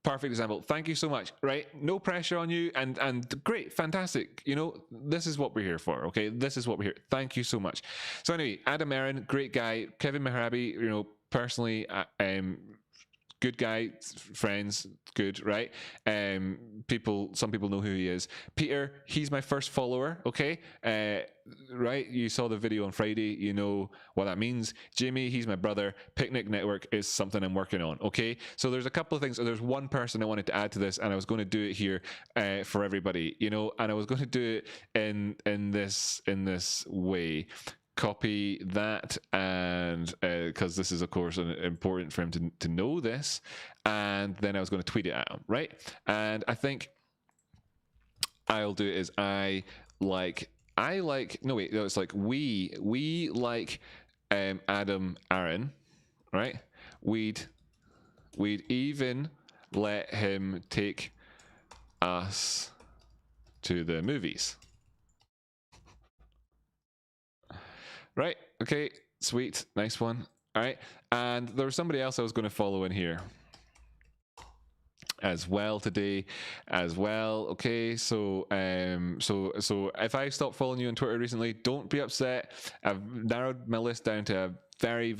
Speaker 1: Perfect example. Thank you so much. Right, no pressure on you, and great, fantastic. You know, this is what we're here for. Okay, this is what we're here. Thank you so much. So anyway, Adam Aaron, great guy. Kevin Mahrabi, you know, personally, good guy, friends, good, right? Some people know who he is. Peter, he's my first follower, okay? Right? You saw the video on Friday, you know what that means. Jamie, he's my brother. Picnic Network is something I'm working on, okay? So there's a couple of things. There's one person I wanted to add to this, and I was going to do it here for everybody, you know, and I was going to do it in this way. Copy that, and because this is of course important for him to know this, and then I was going to tweet it at him, right? And I think I'll do it as it's like we like Adam Aaron, right? We'd even let him take us to the movies. Right, okay, sweet, nice one. All right, and there was somebody else I was going to follow in here as well today as well. Okay, so so if I stopped following you on Twitter recently, don't be upset. I've narrowed my list down to a very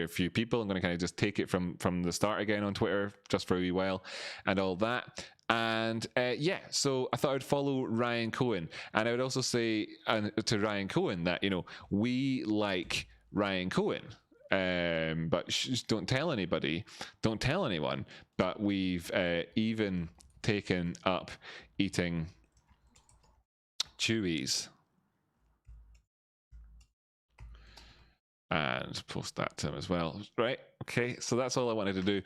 Speaker 1: few people. I'm going to kind of just take it from the start again on Twitter just for a wee while and all that. And so I thought I'd follow Ryan Cohen, and I would also say to Ryan Cohen that, you know, we like Ryan Cohen, but don't tell anybody, don't tell anyone. But we've even taken up eating Chewies, and post that to him as well. Right? Okay, so that's all I wanted to do.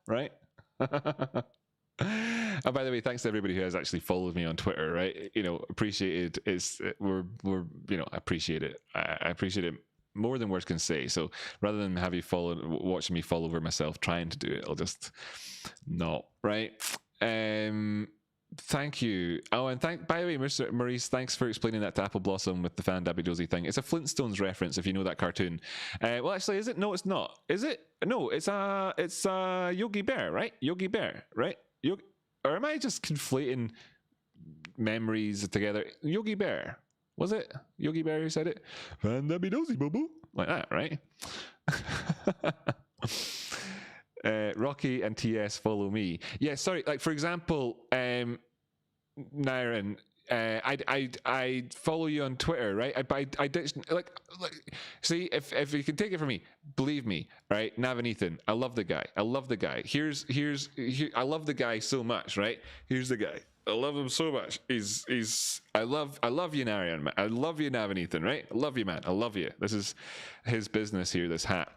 Speaker 1: Right? And by the way, thanks to everybody who has actually followed me on Twitter, right? You know, appreciated. We're you know, appreciate it. I appreciate it more than words can say. So rather than have you watching me fall over myself trying to do it, I'll just not, right? Thank you. Oh, and by the way, Mr. Maurice, thanks for explaining that to Apple Blossom with the Fan Dabby Dozy thing. It's a Flintstones reference, if you know that cartoon. Well, actually, is it? No, it's not. Is it? No, it's Yogi Bear, right? Yogi Bear, right? Or am I just conflating memories together? Yogi Bear. Was it Yogi Bear who said it? Fan Dabby Dozy, boo boo. Like that, right? Rocky and TS follow me. Yeah, sorry. Like, for example, Naren, I follow you on Twitter, right? I like see, if you can take it from me, believe me, right? Navanethan, I love the guy. I love the guy. Here, I love the guy so much, right? Here's the guy. I love him so much. I love you, Narayan, man. I love you, Navanethan, right? I love you, man. I love you. This is his business here, this hat,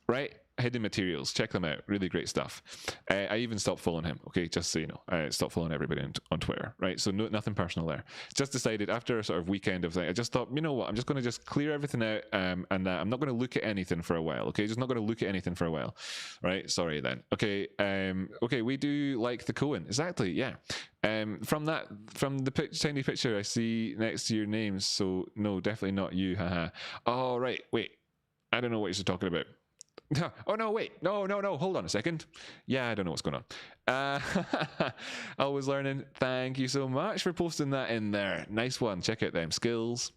Speaker 1: right? Hidden Materials, check them out. Really great stuff. I even stopped following him. Okay, just so you know, I stopped following everybody on Twitter. Right, so nothing personal there. Just decided after a sort of weekend of thing, I just thought, you know what, I'm just going to just clear everything out, and I'm not going to look at anything for a while. Okay, just not going to look at anything for a while. Right, sorry then. Okay, okay, we do like the Cohen. Exactly, yeah. From the tiny picture I see next to your names. So no, definitely not you. Haha. Oh right, wait. I don't know what you're talking about. Oh no, wait. No, hold on a second. Yeah, I don't know what's going on. Always learning. Thank you so much for posting that in there. Nice one. Check out them skills.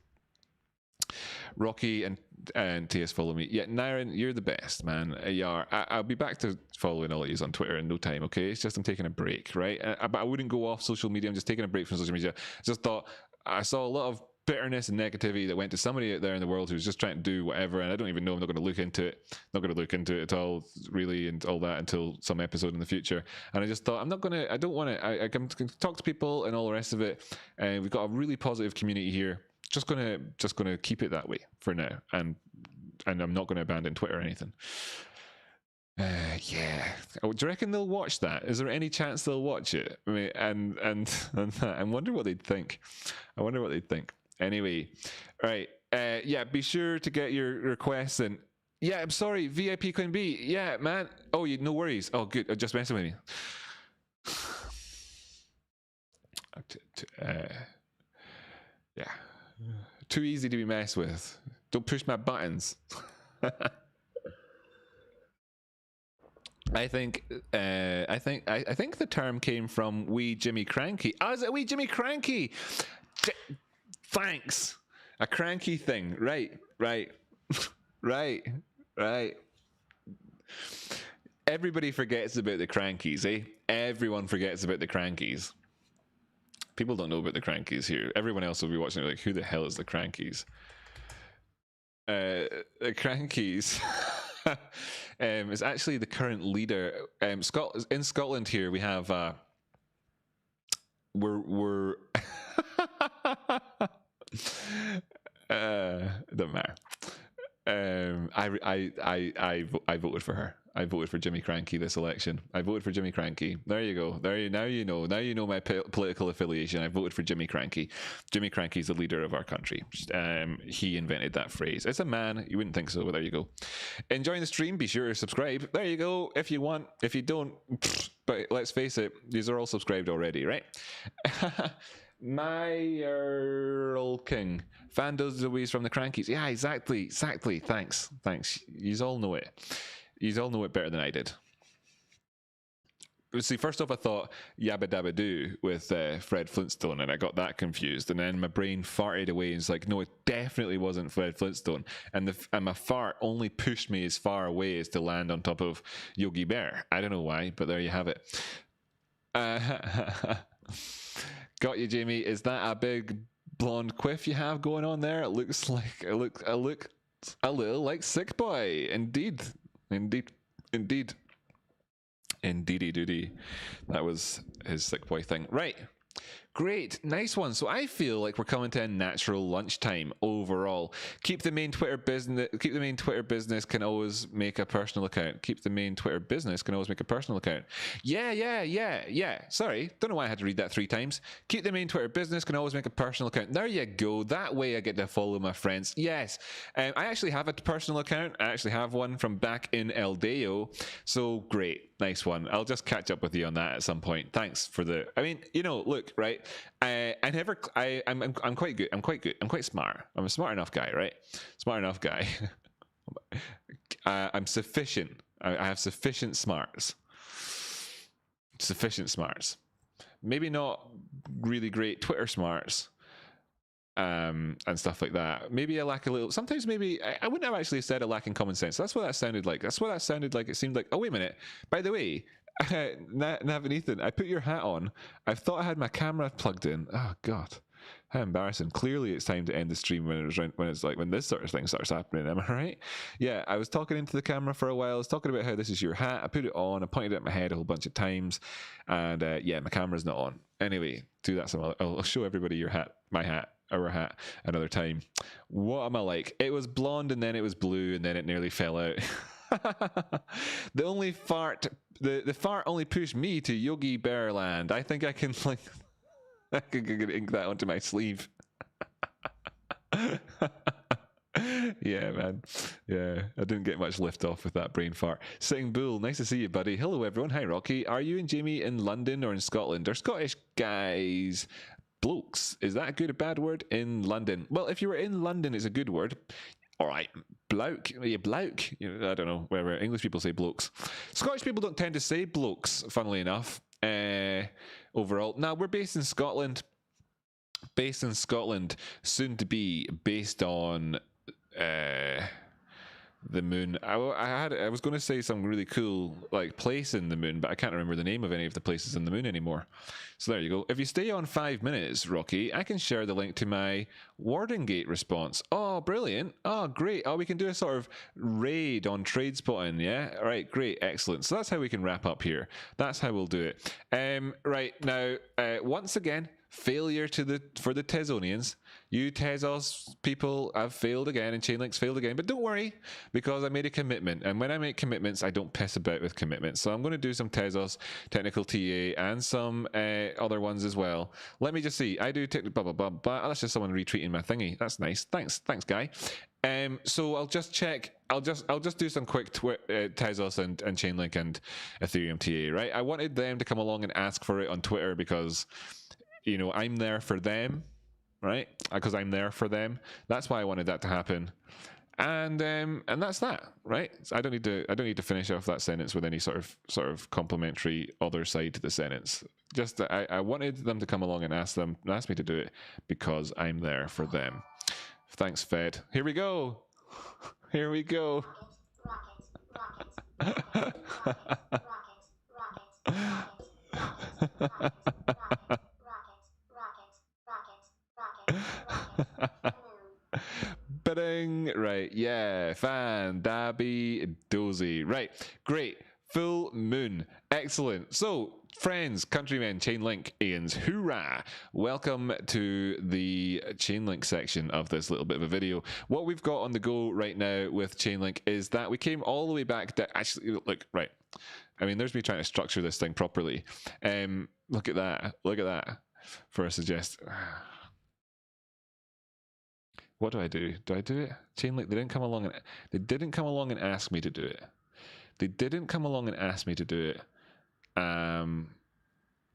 Speaker 1: Rocky and TS follow me. Yeah, Naren, you're the best, man. You are. I'll be back to following all of you on Twitter in no time, okay? It's just I'm taking a break, right? But I wouldn't go off social media. I'm just taking a break from social media. Just thought I saw a lot of bitterness and negativity that went to somebody out there in the world who's just trying to do whatever, and I don't even know. I'm not going to look into it. Not going to look into it at all, really, and all that until some episode in the future. And I just thought I'm not going to. I don't want to. I can talk to people and all the rest of it. And we've got a really positive community here. Just gonna keep it that way for now, and I'm not going to abandon Twitter or anything. Yeah. Oh, do you reckon they'll watch that? Is there any chance they'll watch it? I mean, and I wonder what they'd think. Anyway, right. Yeah, be sure to get your requests in. Yeah, I'm sorry, VIP Queen B. Yeah, man. Oh, no worries. Oh, good. Just messing with me. Yeah. Too easy to be messed with. Don't push my buttons. I think the term came from Wee Jimmy Cranky. Oh, is it Wee Jimmy Cranky? Thanks. A cranky thing. Right. Right. Everybody forgets about the Crankies, eh? Everyone forgets about the Crankies. People don't know about the Crankies here. Everyone else will be watching like, who the hell is the Crankies? The Crankies is actually the current leader. In Scotland here, we have we're doesn't matter. I voted for her. I voted for Jimmy Cranky this election. I voted for Jimmy Cranky. There you go. Now you know my political affiliation. I voted for Jimmy Cranky. Jimmy Cranky is the leader of our country. He invented that phrase. It's a man. You wouldn't think so, but there you go. Enjoying the stream? Be sure to subscribe. There you go. If you want. If you don't, but let's face it, these are all subscribed already, right? My Earl King. Fan does always from the Crankies. Yeah, exactly. Thanks. You all know it. You all know it better than I did. See, first off, I thought Yabba Dabba Doo with Fred Flintstone, and I got that confused. And then my brain farted away and it's like, no, it definitely wasn't Fred Flintstone. And my fart only pushed me as far away as to land on top of Yogi Bear. I don't know why, but there you have it. Got you, Jamie. Is that a big blonde quiff you have going on there? It looks like I look a little like Sick Boy. Indeedy doody. That was his Sick Boy thing. Right. Great, nice one. So I feel like we're coming to a natural lunchtime overall. Keep the main Twitter business can always make a personal account. Yeah. Sorry, don't know why I had to read that 3 times. Keep the main Twitter business can always make a personal account. There you go. That way I get to follow my friends. Yes, I actually have a personal account. I actually have one from back in El Deo. So great, nice one. I'll just catch up with you on that at some point. Thanks for the. I mean, look, right. I'm quite good. I'm quite smart. I'm a smart enough guy, right? I'm sufficient. I have sufficient smarts. Maybe not really great Twitter smarts. And stuff like that. Maybe I lack a little. Sometimes maybe I wouldn't have actually said a lack in common sense. That's what that sounded like. It seemed like. Oh, wait a minute. By the way, Nav and Ethan, I put your hat on. I thought I had my camera plugged in. Oh God, how embarrassing! Clearly, it's time to end the stream when this sort of thing starts happening. Am I right? Yeah, I was talking into the camera for a while. I was talking about how this is your hat. I put it on. I pointed it at my head a whole bunch of times, and my camera's not on. Anyway, do that some. I'll show everybody your hat, my hat. Our hat another time. What am I like? It was blonde and then it was blue and then it nearly fell out. The fart only pushed me to Yogi Bear land. I think I can I could ink that onto my sleeve. Yeah, man. Yeah, I didn't get much lift off with that brain fart. Sitting Bull, nice to see you, buddy. Hello, everyone. Hi, Rocky. Are you and Jamie in London or in Scotland? They're Scottish guys. Blokes, is that a good or bad word in London? Well, if you were in London, it's a good word. All right, bloke. I don't know where English people say blokes. Scottish people don't tend to say blokes, funnily enough, overall. Now, we're based in Scotland. Soon to be based on the moon. I was going to say some really cool place in the moon, but I can't remember the name of any of the places in the moon anymore. So there you go. If you stay on 5 minutes, Rocky, I can share the link to my Wardengate response. Oh, brilliant. Oh, great. Oh, we can do a sort of raid on TradeSpotting, yeah? All right, great, excellent. So that's how we can wrap up here. That's how we'll do it. Right, now, once again, failure for the Tezonians. You Tezos people have failed again, and Chainlink's failed again. But don't worry, because I made a commitment. And when I make commitments, I don't piss about with commitments. So I'm going to do some Tezos, Technical TA, and some other ones as well. Let me just see. I do blah, blah, blah, blah. Oh, that's just someone retweeting my thingy. That's nice. Thanks, guy. So I'll just check. I'll just do some quick Tezos and Chainlink and Ethereum TA, right? I wanted them to come along and ask for it on Twitter because you know, I'm there for them, right? Because I'm there for them. That's why I wanted that to happen. And that's that, right? So I don't need to finish off that sentence with any sort of complimentary other side to the sentence. Just that I wanted them to come along and ask me to do it because I'm there for them. Thanks, Fed. Here we go. Here we go. Ba-ding. Right, yeah, fan, dabby, dozy. Right, great. Full moon. Excellent. So, friends, countrymen, Chainlink, Ians, hoorah! Welcome to the Chainlink section of this little bit of a video. What we've got on the go right now with Chainlink is that we came all the way back to actually, look, right. I mean, there's me trying to structure this thing properly. Look at that. Look at that. For a suggest. What do I do? Do I do it? Chainlink, they didn't come along and ask me to do it. They didn't come along and ask me to do it. The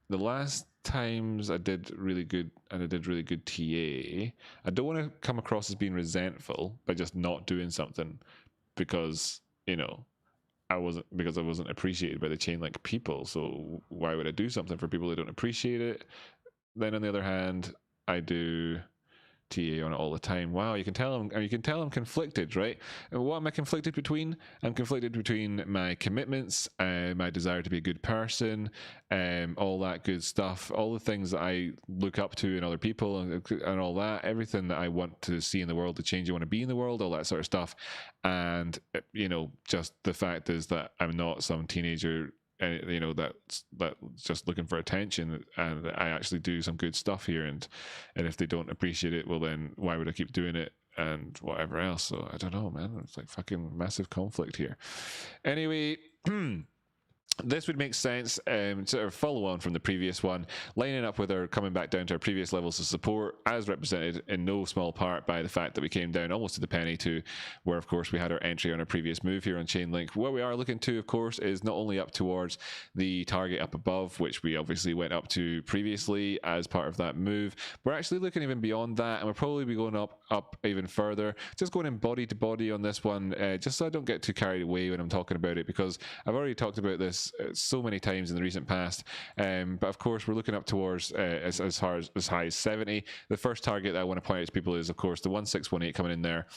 Speaker 1: last times I did really good, and I did really good TA. I don't want to come across as being resentful by just not doing something because, you know, I wasn't appreciated by the Chainlink people. So why would I do something for people who don't appreciate it? Then on the other hand, I do TA on it all the time. Wow, you can tell I'm conflicted, right? And what am I conflicted between? I'm conflicted between my commitments, my desire to be a good person, all that good stuff, all the things that I look up to in other people and all that, everything that I want to see in the world, the change I want to be in the world, all that sort of stuff. And, you know, just the fact is that I'm not some teenager, you know, that's just looking for attention, and I actually do some good stuff here, and if they don't appreciate it, well then why would I keep doing it and whatever else? So I don't know, man, it's like fucking massive conflict here. Anyway, this would make sense, sort of follow on from the previous one, lining up with our coming back down to our previous levels of support, as represented in no small part by the fact that we came down almost to the penny to where, of course, we had our entry on our previous move here on Chainlink. What we are looking to, of course, is not only up towards the target up above, which we obviously went up to previously as part of that move. We're actually looking even beyond that, and we'll probably be going up even further. Just going in body to body on this one, just so I don't get too carried away when I'm talking about it, because I've already talked about this so many times in the recent past, but of course we're looking up towards as high as 70. The first target that I want to point out to people is, of course, the 1618 coming in there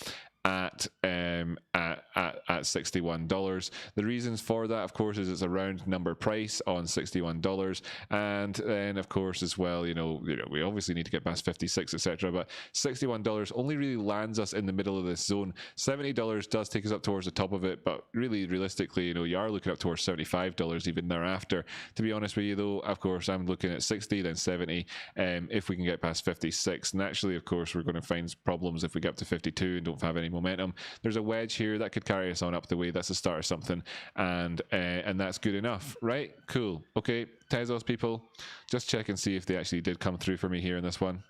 Speaker 1: at $61. The reasons for that, of course, is it's a round number price on $61, and then of course as well, you know we obviously need to get past 56, etc. But $61 only really lands us in the middle of this zone. $70 does take us up towards the top of it, but really realistically, you know, you are looking up towards $75 even thereafter. To be honest with you, though, of course, I'm looking at 60, then 70. If we can get past 56, naturally, of course, we're going to find problems if we get up to 52 and don't have any momentum. There's a wedge here that could carry us on up the way. That's the start of something, and that's good enough, right? Cool. Okay, Tezos people, just check and see if they actually did come through for me here in this one.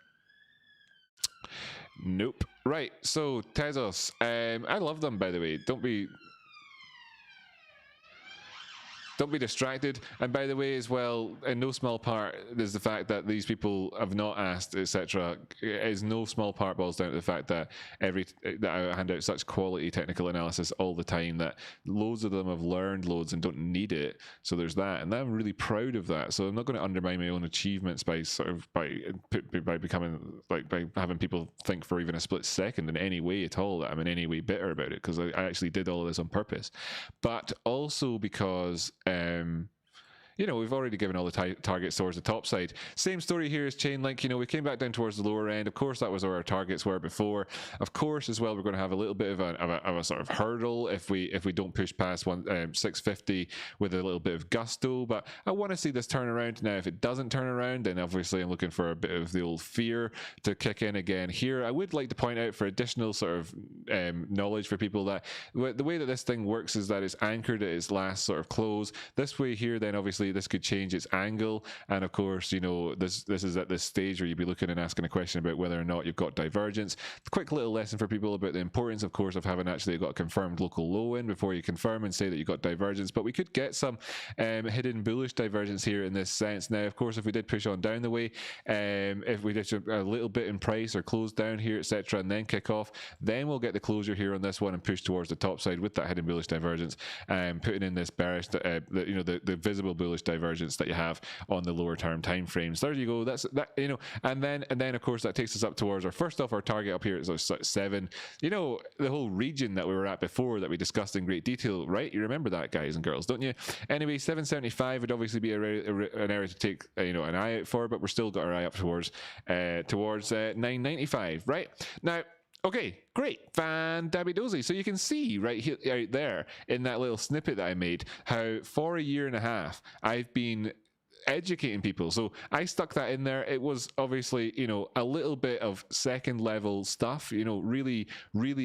Speaker 1: Nope. Right, so Tezos, I love them, by the way. Don't be distracted. And by the way, as well, in no small part, there's the fact that these people have not asked, etc. Is no small part boils down to the fact that that I hand out such quality technical analysis all the time that loads of them have learned loads and don't need it. So there's that, and I'm really proud of that. So I'm not going to undermine my own achievements by becoming by having people think for even a split second in any way at all that I'm in any way bitter about it, because I actually did all of this on purpose, but also because you know, we've already given all the targets towards the top side. Same story here as Chainlink. You know, we came back down towards the lower end. Of course, that was where our targets were before. Of course, as well, we're going to have a little bit of a sort of hurdle if we don't push past 650 with a little bit of gusto. But I want to see this turn around. Now, if it doesn't turn around, then obviously I'm looking for a bit of the old fear to kick in again here. I would like to point out for additional sort of knowledge for people that the way that this thing works is that it's anchored at its last sort of close. This way here, then obviously potentially this could change its angle. And of course, you know, this is at this stage where you'd be looking and asking a question about whether or not you've got divergence. Quick little lesson for people about the importance, of course, of having actually got a confirmed local low in before you confirm and say that you've got divergence. But we could get some hidden bullish divergence here in this sense. Now, of course, if we did push on down the way, if we did a little bit in price or close down here, etc., and then kick off, then we'll get the closure here on this one and push towards the top side with that hidden bullish divergence, putting in this bearish, the visible bullish divergence that you have on the lower term time frames. There you go. That's that, you know, and then of course that takes us up towards our first off our target up here is 7. You know, the whole region that we were at before that we discussed in great detail, right? You remember that, guys and girls, don't you? Anyway, 775 would obviously be an area to take you know, an eye out for, but we're still got our eye up towards 995, right? Now, okay, great, fan-dabby-dozy. So you can see right here, right there in that little snippet that I made, how for a year and a half I've been educating people. So I stuck that in there. It was obviously, you know, a little bit of second level stuff, you know, really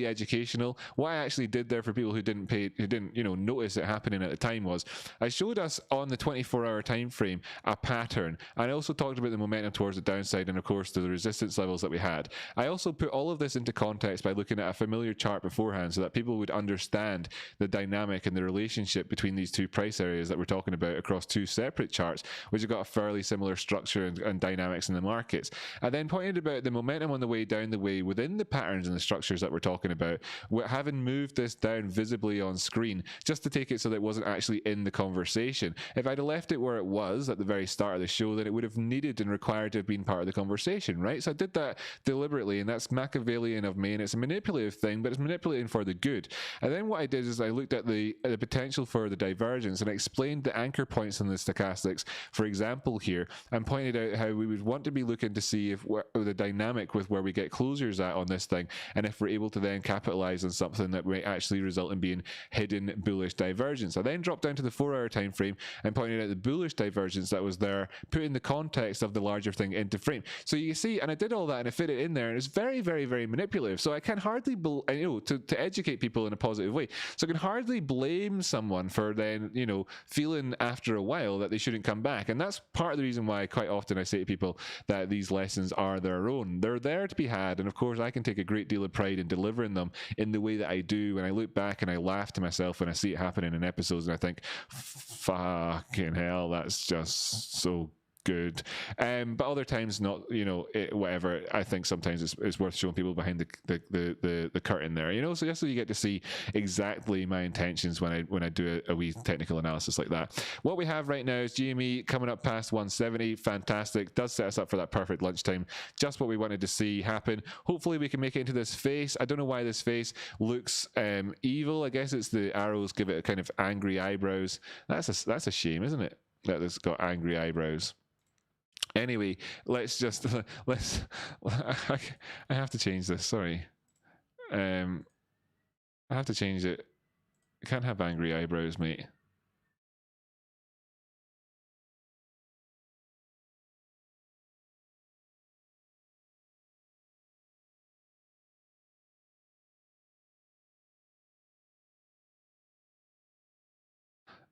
Speaker 1: educational. What I actually did there for people who didn't, you know, notice it happening at the time was I showed us on the 24-hour time frame a pattern. And I also talked about the momentum towards the downside and of course the resistance levels that we had. I also put all of this into context by looking at a familiar chart beforehand so that people would understand the dynamic and the relationship between these two price areas that we're talking about across two separate charts, which have got a fairly similar structure and dynamics in the markets. I then pointed about the momentum on the way down the way within the patterns and the structures that we're talking about, having moved this down visibly on screen just to take it so that it wasn't actually in the conversation. If I'd have left it where it was at the very start of the show, then it would have needed and required to have been part of the conversation, right? So I did that deliberately, and that's Machiavellian of me, and it's a manipulative thing, but it's manipulating for the good. And then what I did is I looked at the potential for the divergence and I explained the anchor points in the stochastics, for example here, and pointed out how we would want to be looking to see if the dynamic with where we get closures at on this thing, and if we're able to then capitalize on something that might actually result in being hidden bullish divergence. I then dropped down to the 4-hour time frame and pointed out the bullish divergence that was there, putting the context of the larger thing into frame. So you see, and I did all that and I fit it in there, and it's very, very, very manipulative. So I can hardly, you know, to educate people in a positive way. So I can hardly blame someone for then, you know, feeling after a while that they shouldn't come back. And that's part of the reason why quite often I say to people that these lessons are their own. They're there to be had, and of course I can take a great deal of pride in delivering them in the way that I do. When I look back and I laugh to myself when I see it happening in episodes, and I think, fucking hell, that's just so good. But other times not, you know, whatever. I think sometimes it's worth showing people behind the curtain there, you know, so just so you get to see exactly my intentions when I do a wee technical analysis like that. What we have right now is GME coming up past 170. Fantastic. Does set us up for that perfect lunchtime. Just what we wanted to see happen. Hopefully we can make it into this face. I don't know why this face looks evil. I guess it's the arrows give it a kind of angry eyebrows. That's a shame, isn't it, that it's got angry eyebrows. Anyway, I have to change this, sorry. I have to change it. I can't have angry eyebrows, mate.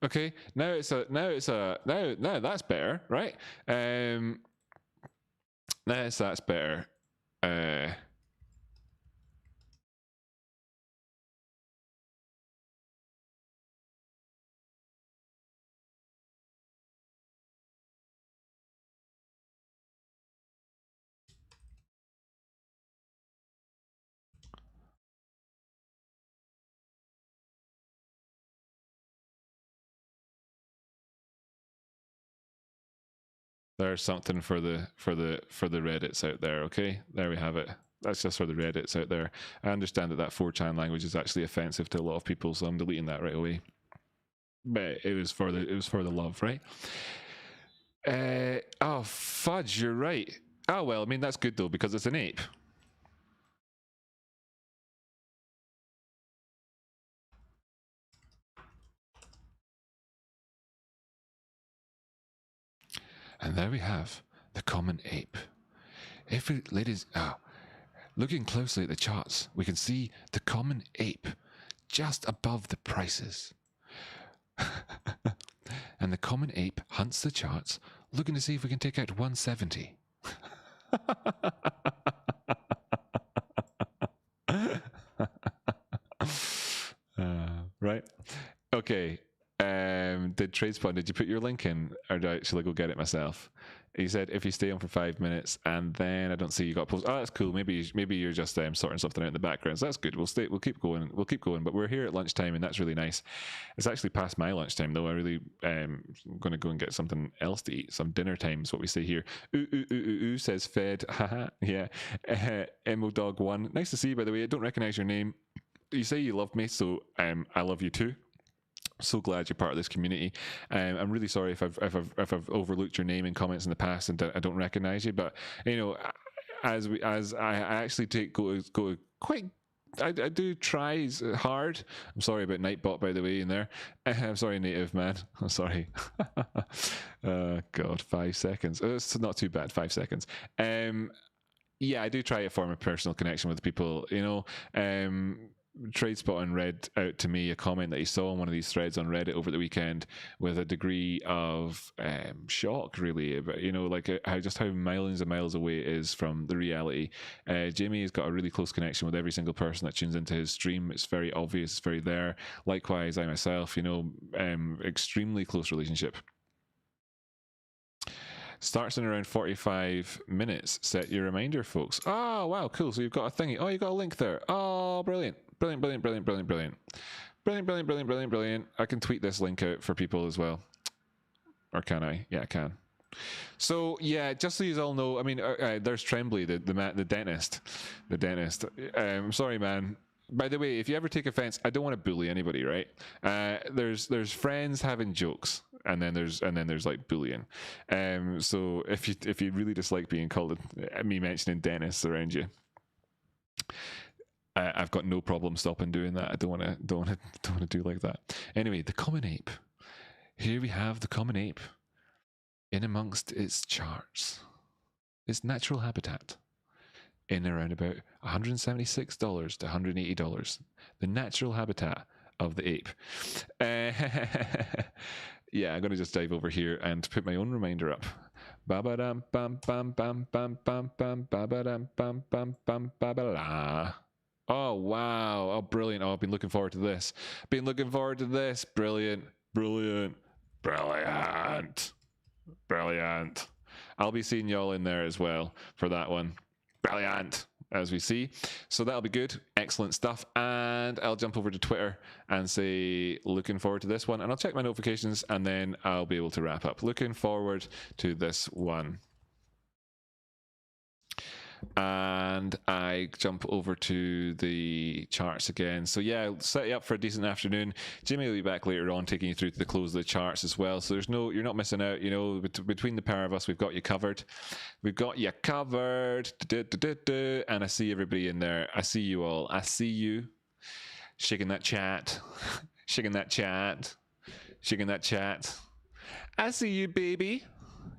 Speaker 1: Okay, now that's better, right? That's better. There's something for the Reddits out there. Okay, there we have it. That's just for the Reddits out there. I understand that 4chan language is actually offensive to a lot of people, so I'm deleting that right away. But it was for the love, right? Oh fudge, you're right. Oh well, I mean that's good though because it's an ape. And there we have the common ape. If we, ladies, looking closely at the charts, we can see the common ape just above the prices. and the common ape hunts the charts, looking to see if we can take out 170. Right. Okay. Did TradeSpawn, did you put your link in, or should I go get it myself? He said if you stay on for 5 minutes and then I don't see you got post. Oh, that's cool. Maybe you're just sorting something out in the background. So that's good. We'll keep going. But we're here at lunchtime, and that's really nice. It's actually past my lunchtime though. I really going to go and get something else to eat. Some dinner time is what we say here. Ooh, says Fed. Haha. Yeah. Emo Dog 1. Nice to see you, by the way. I don't recognize your name. You say you love me, so I love you too. So glad you're part of this community. I'm really sorry if I've overlooked your name in comments in the past and I don't recognize you. But you know, as I actually go quite. I do try hard. I'm sorry about Nightbot, by the way, in there. I'm sorry, Native Man. I'm sorry. God, 5 seconds. It's not too bad. 5 seconds. Yeah, I do try to form a personal connection with people. You know. TradeSpawn read out to me a comment that he saw on one of these threads on Reddit over the weekend with a degree of shock, really, about, you know, like how millions and miles away it is from the reality. Jamie has got a really close connection with every single person that tunes into his stream. It's very obvious, it's very there. Likewise, I myself, you know, extremely close relationship. Starts in around 45 minutes. Set your reminder, folks. Oh, wow, cool. So you've got a thingy. Oh, you got a link there. Oh, brilliant. Brilliant. I can tweet this link out for people as well. Or can I? Yeah, I can. So, yeah, just so you all know, I mean, there's Tremblay, the dentist. The dentist. I'm sorry, man. By the way, if you ever take offense, I don't want to bully anybody, right? There's friends having jokes, and then there's like bullying. So if you really dislike being called me mentioning dentists around you, I've got no problem stopping doing that. I don't want to do like that. Anyway, the common ape. Here we have the common ape in amongst its charts, its natural habitat. In around about $176 to $180, the natural habitat of the ape. Yeah, I'm going to just dive over here and put my own reminder up. Ba-ba-dum, bam, bam, bam, bam, bam, bam, ba-ba-dum, bam, bam, bam, ba-ba-la. Oh, wow. Oh, brilliant. Oh, I've been looking forward to this. Brilliant. I'll be seeing y'all in there as well for that one. Brilliant, as we see. So that'll be good. Excellent stuff. And I'll jump over to Twitter and say, looking forward to this one. And I'll check my notifications and then I'll be able to wrap up. Looking forward to this one. And I jump over to the charts again. So yeah, I'll set you up for a decent afternoon. Jimmy will be back later on, taking you through to the close of the charts as well. So you're not missing out. You know, between the pair of us, we've got you covered. And I see everybody in there. I see you all. I see you shaking that chat. I see you, baby.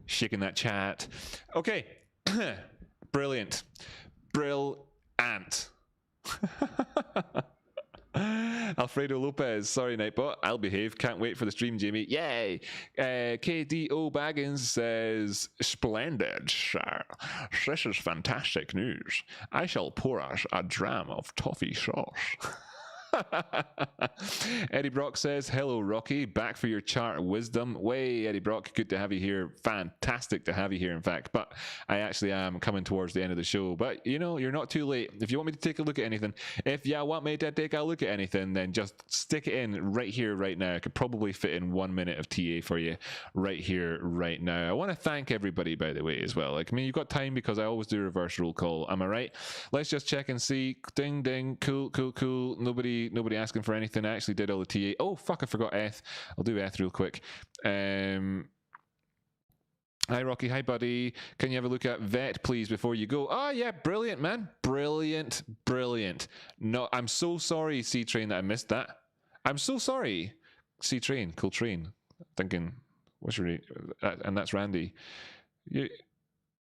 Speaker 1: Shaking that chat. Okay. Brilliant. Alfredo Lopez, sorry Nightbot, I'll behave, can't wait for the stream, Jamie, yay. KDO Baggins says, splendid, sir, this is fantastic news. I shall pour us a dram of toffee sauce. Eddie Brock says, hello Rocky, back for your chart wisdom. Way, Eddie Brock, good to have you here. Fantastic to have you here, in fact. But I actually am coming towards the end of the show. But you know, you're not too late. If you want me to take a look at anything, then just stick it in right here, right now. I could probably fit in 1 minute of TA for you right here, right now. I want to thank everybody, by the way, as well. Like, I mean, you've got time because I always do reverse roll call. Am I right? Let's just check and see. Ding, ding. Cool. Nobody asking for anything. I actually did all the TA. Oh, fuck, I forgot Eth. I'll do Eth real quick. Hi, Rocky. Hi, buddy. Can you have a look at Vet, please, before you go? Oh, yeah. Brilliant, man. Brilliant. No, I'm so sorry, C-Train, that I missed that. I'm so sorry. C-Train, cool train. Thinking, what's your name? And that's Randy. Your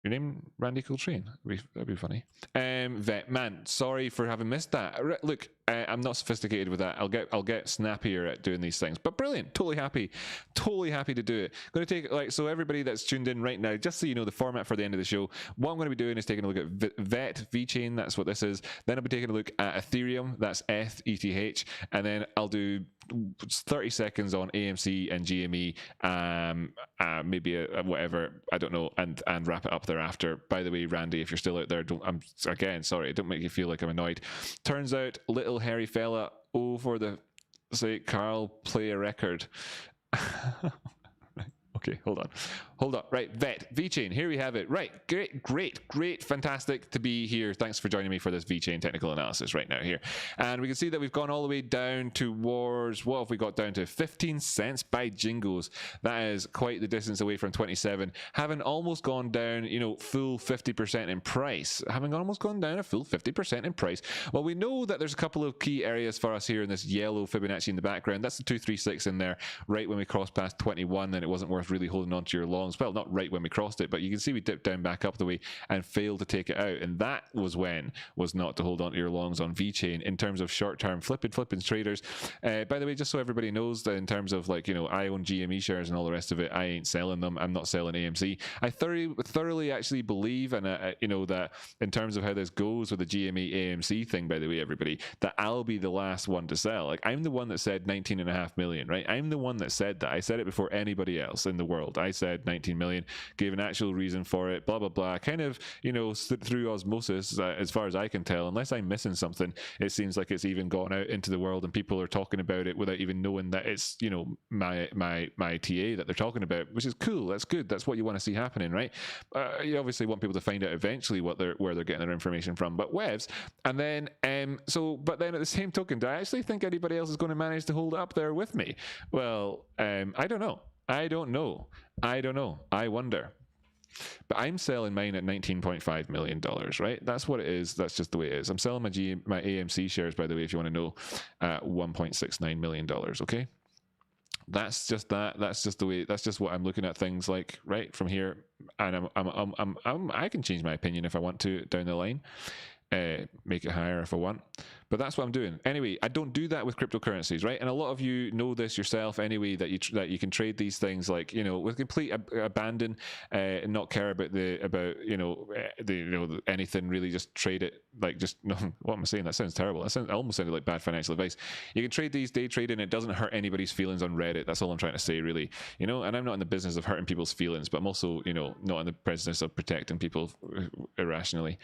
Speaker 1: name, Randy Coltrane? That'd be funny. Vet, man, sorry for having missed that. Look, I'm not sophisticated with that. I'll get snappier at doing these things. But brilliant, totally happy to do it. Going to take so everybody that's tuned in right now, just so you know the format for the end of the show. What I'm going to be doing is taking a look at VET, VeChain. That's what this is. Then I'll be taking a look at Ethereum. That's ETH, and then I'll do 30 seconds on AMC and GME, maybe a whatever, I don't know, and wrap it up thereafter. By the way, Randy, if you're still out there, I'm again sorry, don't make you feel like I'm annoyed. Turns out, little hairy fella, for the sake, Carl, play a record. Okay, hold on. Right, VET, VeChain, here we have it. Right, great, fantastic to be here. Thanks for joining me for this VeChain technical analysis right now here. And we can see that we've gone all the way down towards, what have we got down to? 15 cents by jingos. That is quite the distance away from 27. Having almost gone down, full 50% in price. Having almost gone down a full 50% in price. Well, we know that there's a couple of key areas for us here in this yellow Fibonacci in the background. That's the 236 in there, right when we crossed past 21, then it wasn't worth really holding on to your longs. Well, not right when we crossed it, but you can see we dipped down back up the way and failed to take it out, and that was not to hold on to your longs on VeChain in terms of short-term flipping traders. By the way, just so everybody knows that in terms of I own GME shares and all the rest of it, I ain't selling them. I'm not selling AMC. I thoroughly actually believe, and that in terms of how this goes with the GME AMC thing, by the way, everybody, that I'll be the last one to sell. I'm the one that said 19.5 million, right? I'm the one that said that. I said it before anybody else in the world. I said 19 million, gave an actual reason for it, blah, blah, blah. Kind of, through osmosis, as far as I can tell, unless I'm missing something, it seems like it's even gone out into the world and people are talking about it without even knowing that it's, my TA that they're talking about, which is cool. That's good. That's what you want to see happening, right? You obviously want people to find out eventually where they're getting their information from, but webs. And then, but then at the same token, do I actually think anybody else is going to manage to hold up there with me? Well, I don't know. I wonder. But I'm selling mine at $19.5 million, right? That's what it is. That's just the way it is. I'm selling my AMC shares, by the way, if you want to know, at $1.69 million, okay? That's just that. That's just the way. That's just what I'm looking at things like, right, from here. And I can change my opinion if I want to down the line. Make it higher if I want, but that's what I'm doing anyway. I don't do that with cryptocurrencies, right? And a lot of you know this yourself anyway, that you can trade these things like with complete abandon and not care about anything really. Just trade it like what am I saying? That sounds terrible. That almost sounded like bad financial advice. You can trade these day trading. It doesn't hurt anybody's feelings on Reddit. That's all I'm trying to say, really. And I'm not in the business of hurting people's feelings, but I'm also not in the business of protecting people irrationally.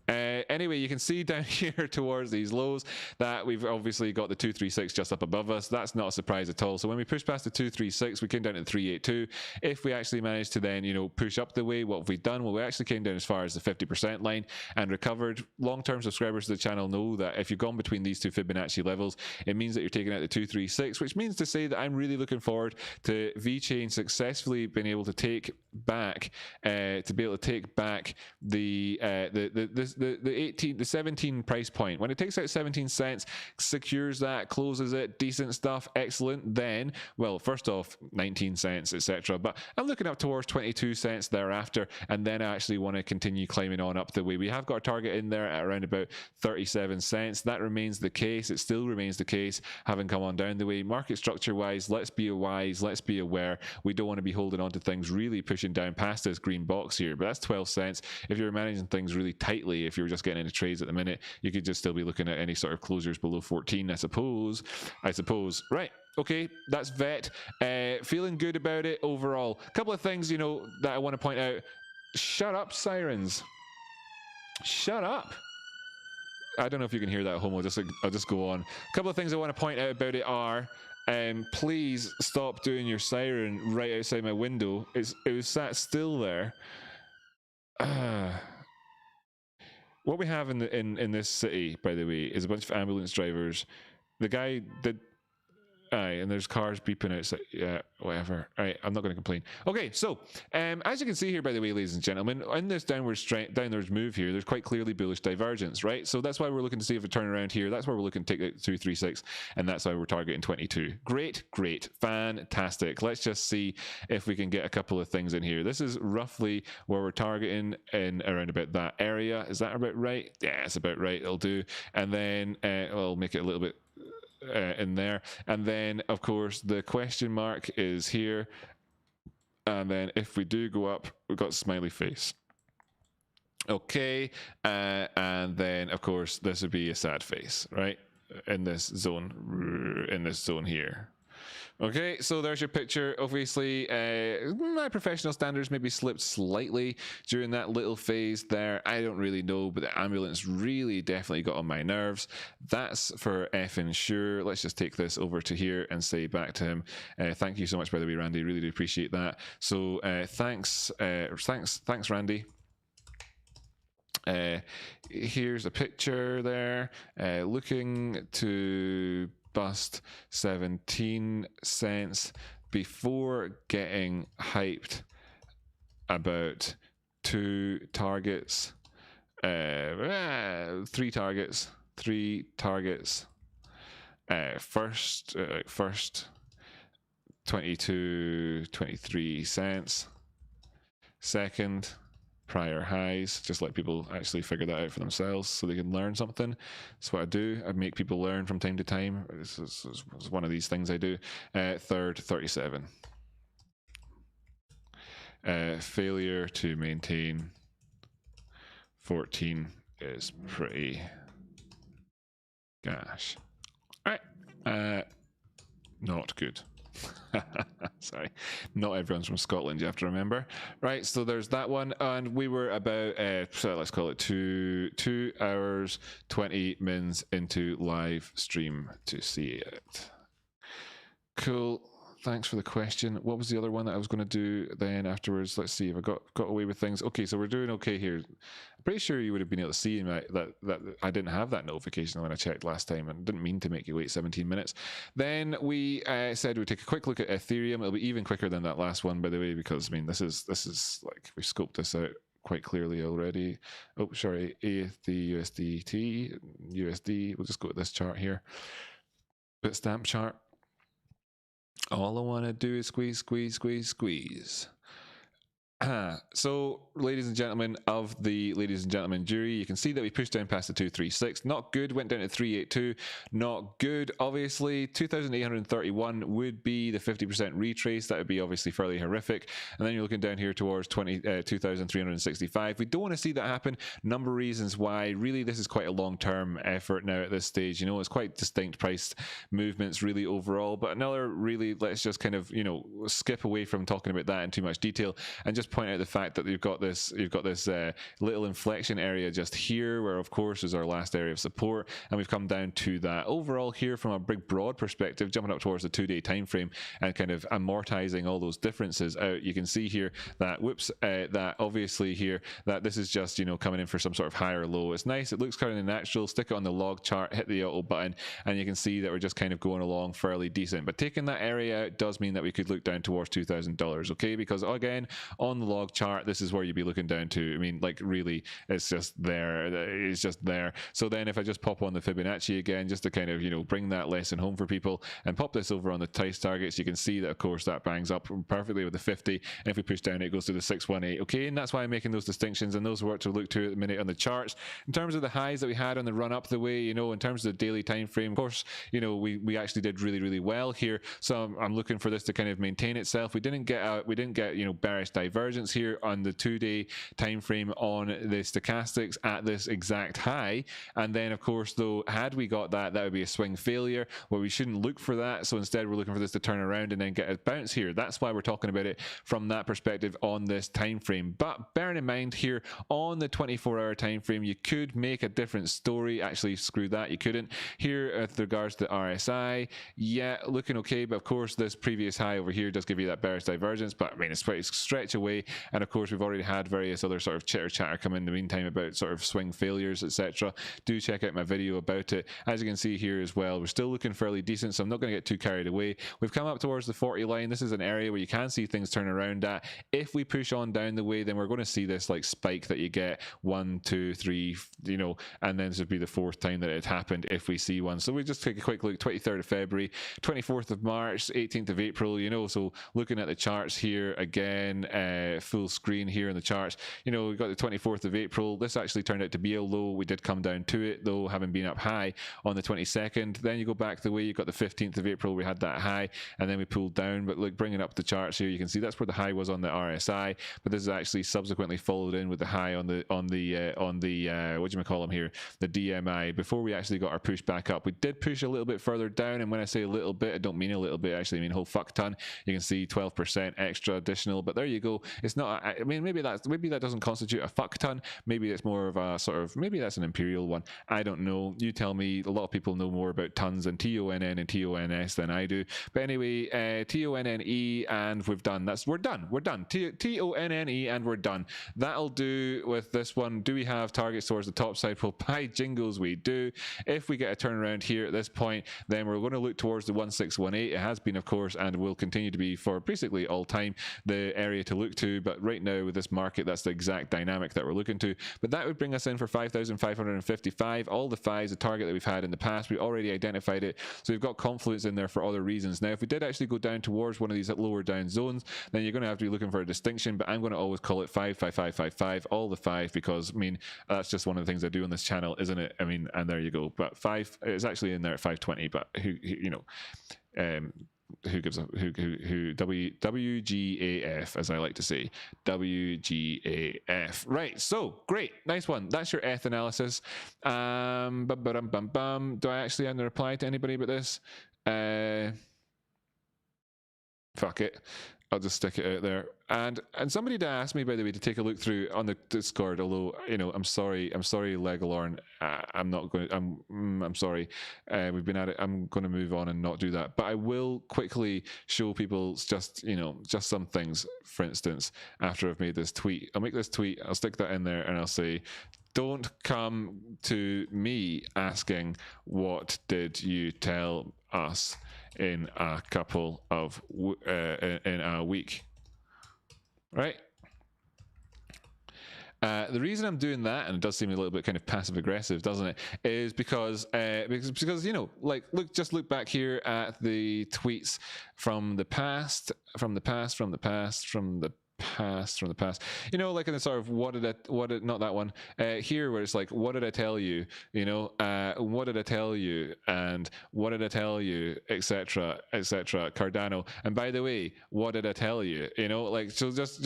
Speaker 1: Anyway, you can see down here towards these lows that we've obviously got the 236 just up above us. That's not a surprise at all. So when we push past the 236, we came down to the 382. If we actually managed to then, push up the way, what have we done? Well, we actually came down as far as the 50% line and recovered. Long-term subscribers to the channel know that if you've gone between these two Fibonacci levels, it means that you're taking out the 236, which means to say that I'm really looking forward to VeChain successfully being able to take back, the 17 price point. When it takes out 17 cents, secures that, closes it, decent stuff, excellent. Then, well, first off, 19 cents, etc. But I'm looking up towards 22 cents thereafter, and then I actually want to continue climbing on up the way. We have got a target in there at around about 37 cents. That remains the case. It still remains the case, having come on down the way. Market structure wise, let's be aware. We don't want to be holding on to things really pushing down past this green box here, but that's 12 cents. If you're managing things really tightly, if you're just getting into trades at the minute, you could just still be looking at any sort of closures below 14, I suppose. Right. Okay, that's VET. Feeling good about it overall. A couple of things, that I want to point out. Shut up, sirens. Shut up. I don't know if you can hear that at home. I'll just go on. A couple of things I want to point out about it are, please stop doing your siren right outside my window. It was sat still there. What we have in this city, by the way, is a bunch of ambulance drivers. The guy did Aye, and there's cars beeping outside. Yeah, whatever. Right, I'm not going to complain. Okay, so as you can see here, by the way, ladies and gentlemen, in this downwards move here, there's quite clearly bullish divergence, right? So that's why we're looking to see if it turn around here. That's why we're looking to take it 236, and that's why we're targeting 22. Great, fantastic. Let's just see if we can get a couple of things in here. This is roughly where we're targeting in around about that area. Is that about right? Yeah, it's about right. It'll do. And then I'll make it a little bit in there, and then of course the question mark is here, and then if we do go up, we've got smiley face. Okay, and then of course this would be a sad face, right, in this zone here. Okay, so there's your picture. Obviously, my professional standards maybe slipped slightly during that little phase there. I don't really know, but the ambulance really definitely got on my nerves. That's for effing sure. Let's just take this over to here and say back to him, thank you so much, by the way, Randy. Really do appreciate that. So thanks, Randy. Here's a picture there, looking to bust 17 cents before getting hyped about three targets, first 22-23 cents, second prior highs. Just let people actually figure that out for themselves so they can learn something. That's what I do. I make people learn from time to time. This is one of these things I do. Third, 37. Failure to maintain 14 is pretty gosh. All right. Not good. Sorry, not everyone's from Scotland, you have to remember. Right, so there's that one, and we were about so let's call it 2 hours 20 mins into live stream to see it. Cool. Thanks for the question. What was the other one that I was going to do then afterwards? Let's see if I got away with things. Okay, so we're doing okay here. I'm pretty sure you would have been able to see that I didn't have that notification when I checked last time, and didn't mean to make you wait 17 minutes. Then we said we'd take a quick look at Ethereum. It'll be even quicker than that last one, by the way, because I mean this is like we scoped this out quite clearly already. Oh, sorry, the USD. We'll just go to this chart here. Bitstamp chart. All I want to do is squeeze. So, ladies and gentlemen of the ladies and gentlemen jury, you can see that we pushed down past the 236. Not good. Went down to 382. Not good. Obviously, 2,831 would be the 50% retrace. That would be obviously fairly horrific. And then you're looking down here towards 2,365. We don't want to see that happen. Number of reasons why. Really, this is quite a long-term effort now at this stage. You know, it's quite distinct price movements really overall. But another really, let's just kind of, you know, skip away from talking about that in too much detail and just point out the fact that you've got this little inflection area just here, where of course is our last area of support, and we've come down to that overall here from a big broad perspective, jumping up towards the 2-day time frame and kind of amortizing all those differences out. You can see here that that obviously here that this is just, you know, coming in for some sort of higher low. It's nice, it looks kind of natural. Stick it on the log chart, hit the auto button, and you can see that we're just kind of going along fairly decent. But taking that area out does mean that we could look down towards $2,000, okay? Because again, on the log chart, this is where you'd be looking down to. I mean, like really, it's just there. It's just there. So then if I just pop on the Fibonacci again, just to kind of, you know, bring that lesson home for people, and pop this over on the price targets, you can see that of course that bangs up perfectly with the 50. And if we push down, it goes to the 618. Okay, and that's why I'm making those distinctions, and those are what to look to at the minute on the charts. In terms of the highs that we had on the run up the way, you know, in terms of the daily time frame, of course, you know, we actually did really well here. So I'm looking for this to kind of maintain itself. We didn't get you know, bearish divergence here on the 2-day time frame on the stochastics at this exact high. And then of course though, had we got that would be a swing failure, where we shouldn't look for that. So instead we're looking for this to turn around and then get a bounce here. That's why we're talking about it from that perspective on this time frame. But bearing in mind here on the 24-hour time frame, you could make a different story. Actually, screw that, you couldn't. Here with regards to RSI, yeah, looking okay, but of course this previous high over here does give you that bearish divergence, but I mean it's quite a stretch away day. And of course, we've already had various other sort of chitter chatter come in the meantime about sort of swing failures, etc. Do check out my video about it. As you can see here as well, we're still looking fairly decent, so I'm not going to get too carried away. We've come up towards the 40 line. This is an area where you can see things turn around at. If we push on down the way, then we're going to see this like spike that you get 1, 2, 3, you know, and then this would be the fourth time that it happened if we see one. So we just take a quick look. 23rd of February, 24th of March, 18th of April, you know, so looking at the charts here again, full screen here in the charts, you know, we've got the 24th of April. This actually turned out to be a low. We did come down to it though, having been up high on the 22nd. Then you go back the way, you've got the 15th of April, we had that high, and then we pulled down. But look, bringing up the charts here, you can see that's where the high was on the RSI, but this is actually subsequently followed in with the high on the what do you call them here, the DMI, before we actually got our push back up. We did push a little bit further down, and when I say a little bit, I don't mean a little bit, actually I mean a whole fuck ton. You can see 12% extra additional, but there you go. It's not, I mean, maybe that doesn't constitute a fuck ton. Maybe it's more of a sort of, maybe that's an imperial one. I don't know. You tell me. A lot of people know more about tons and TONN and TONS than I do. But anyway, TONNE, and we're done. We're done. TONNE, and we're done. That'll do with this one. Do we have targets towards the top side? Well, by jingles, we do. If we get a turnaround here at this point, then we're going to look towards the 1618. It has been, of course, and will continue to be for basically all time the area to look to. But right now with this market, that's the exact dynamic that we're looking to. But that would bring us in for 5,555. All the fives, the target that we've had in the past, we already identified it. So we've got confluence in there for other reasons. Now, if we did actually go down towards one of these lower down zones, then you're going to have to be looking for a distinction. But I'm going to always call it 55555, all the five, because I mean that's just one of the things I do on this channel, isn't it? I mean, and there you go. But 5 is actually in there at 520. But who you know, who gives a who WGAF, as I like to say, WGAF. Right, so great, nice one. That's your ETH analysis. Do I actually have to reply to anybody about this? Fuck it, I'll just stick it out there. And somebody did ask me, by the way, to take a look through on the Discord. Although, you know, I'm sorry, Legalorn. I'm not going. I'm sorry. We've been at it. I'm going to move on and not do that. But I will quickly show people just some things. For instance, after I've made this tweet, I'll make this tweet. I'll stick that in there, and I'll say, "Don't come to me asking what did you tell us in a couple of in a week." Right? The reason I'm doing that, and it does seem a little bit kind of passive aggressive, doesn't it, is because you know, like look back here at the tweets from the past, you know, like in the sort of not that one here, where it's like, what did I tell you, you know, what did I tell you, and what did I tell you, etc., Cardano. And by the way, what did I tell you, you know, like, so just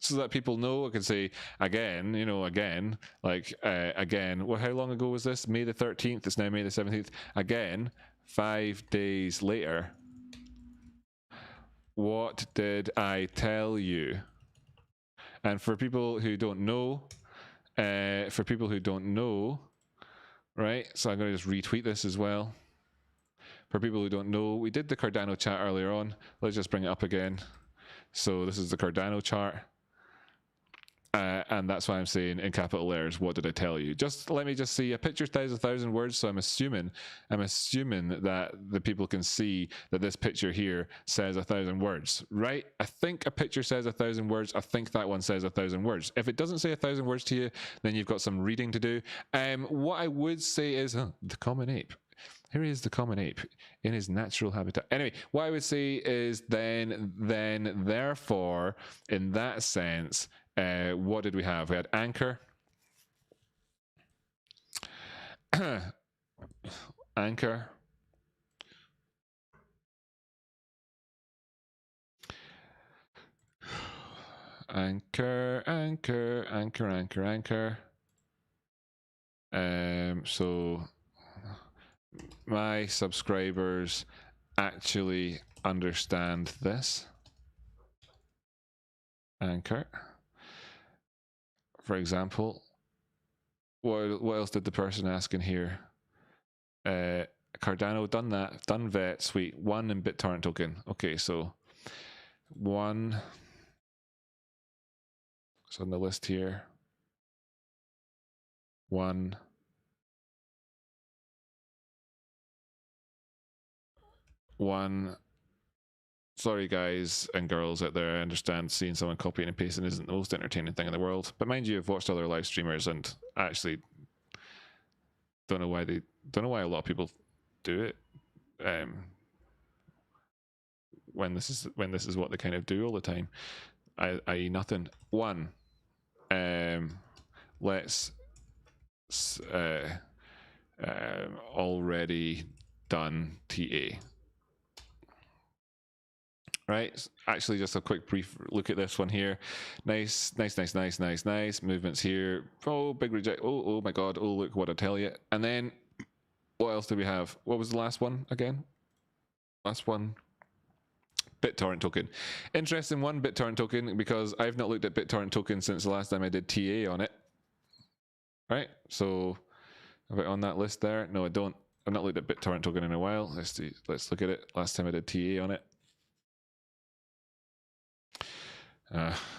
Speaker 1: so that people know, I can say again, you know, again, like again, well, how long ago was this? May the 13th. It's now May the 17th. Again, 5 days later. What did I tell you? And for people who don't know, right? So I'm going to just retweet this as well. For people who don't know, we did the Cardano chart earlier on. Let's just bring it up again. So this is the Cardano chart. And that's why I'm saying in capital letters, what did I tell you? Just let me just see. A picture says 1,000 words, so I'm assuming that the people can see that this picture here says 1,000 words, right? I think a picture says 1,000 words. I think that one says 1,000 words. If it doesn't say 1,000 words to you, then you've got some reading to do. What I would say is the common ape. Here is the common ape in his natural habitat. Anyway, what I would say is then therefore, in that sense, what did we have? We had Anchor. Anchor. Anchor. So my subscribers actually understand this. Anchor. For example, what else did the person ask in here? Cardano, done that, done vet, sweet. 1 in BitTorrent token. Okay, so 1 What's on the list here? 1. Sorry, guys and girls out there. I understand seeing someone copying and pasting isn't the most entertaining thing in the world. But mind you, I've watched other live streamers and actually don't know why a lot of people do it. When this is what they kind of do all the time, i.e. nothing. 1. Let's already done TA. Right, actually just a quick brief look at this one here. Nice movements here. Oh, big reject. Oh my god. Oh, look what I tell you. And then what else do we have? What was the last one again? Last one, BitTorrent token. Interesting one, BitTorrent token, because I've not looked at BitTorrent token since the last time I did TA on it. Right, so have it on that list there? No, I don't. I've not looked at BitTorrent token in a while. Let's look at it. Last time I did TA on it.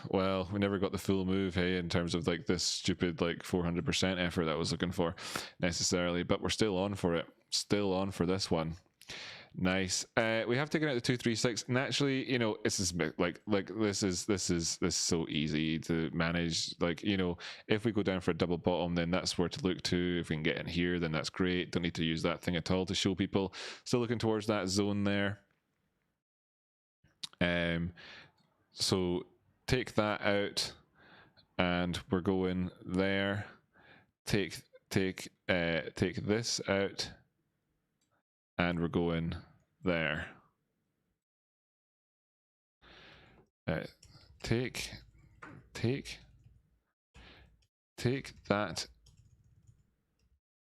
Speaker 1: Well, we never got the full move, hey, in terms of like this stupid like 400% effort that I was looking for necessarily, but we're still on for it. Still on for this one. Nice. We have taken out the 236. Naturally, you know, this is like this is so easy to manage. Like, you know, if we go down for a double bottom, then that's where to look to. If we can get in here, then that's great. Don't need to use that thing at all to show people. Still looking towards that zone there. So take that out, and we're going there. Take this out, and we're going there. Take that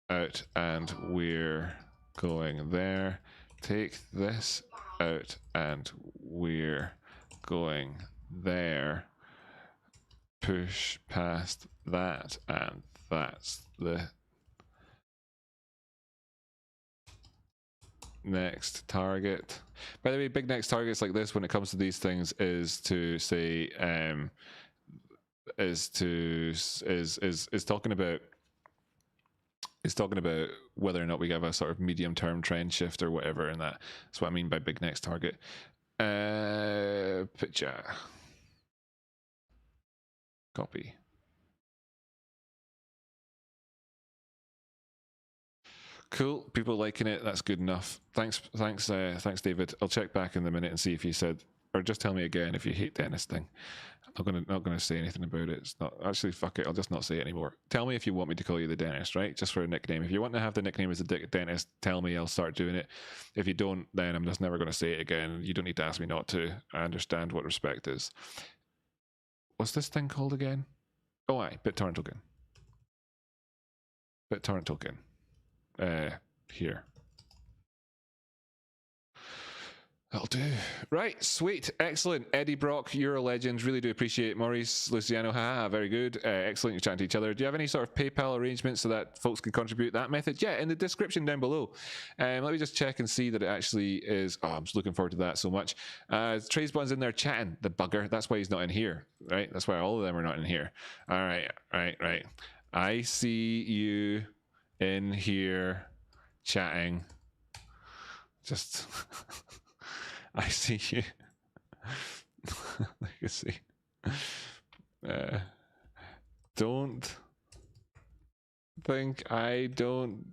Speaker 1: out, and we're going there. Take this out, and we're going there. Push past that, and that's the next target. By the way, big next targets like this when it comes to these things is to say is talking about whether or not we have a sort of medium term trend shift or whatever, and that's what I mean by big next target. Picture. Copy. Cool. People liking it. That's good enough. Thanks, David. I'll check back in a minute and see if you said, or just tell me again if you hate Dennis thing. I'm not gonna say anything about it. It's not actually, fuck it. I'll just not say it anymore. Tell me if you want me to call you the Dennis, right? Just for a nickname. If you want to have the nickname as the Dennis, tell me. I'll start doing it. If you don't, then I'm just never going to say it again. You don't need to ask me not to. I understand what respect is. What's this thing called again? Oh, BitTorrent token. BitTorrent token. Here. That'll do. Right, sweet, excellent. Eddie Brock, you're a legend. Really do appreciate it. Maurice, Luciano, haha, very good. Excellent, you're chatting to each other. Do you have any sort of PayPal arrangements so that folks can contribute that method? Yeah, in the description down below. Let me just check and see that it actually is. Oh, I'm just looking forward to that so much. Tradesbond's in there chatting, the bugger. That's why he's not in here, right? That's why all of them are not in here. All right. I see you in here chatting. Just... I see you. Let me see. Don't think I don't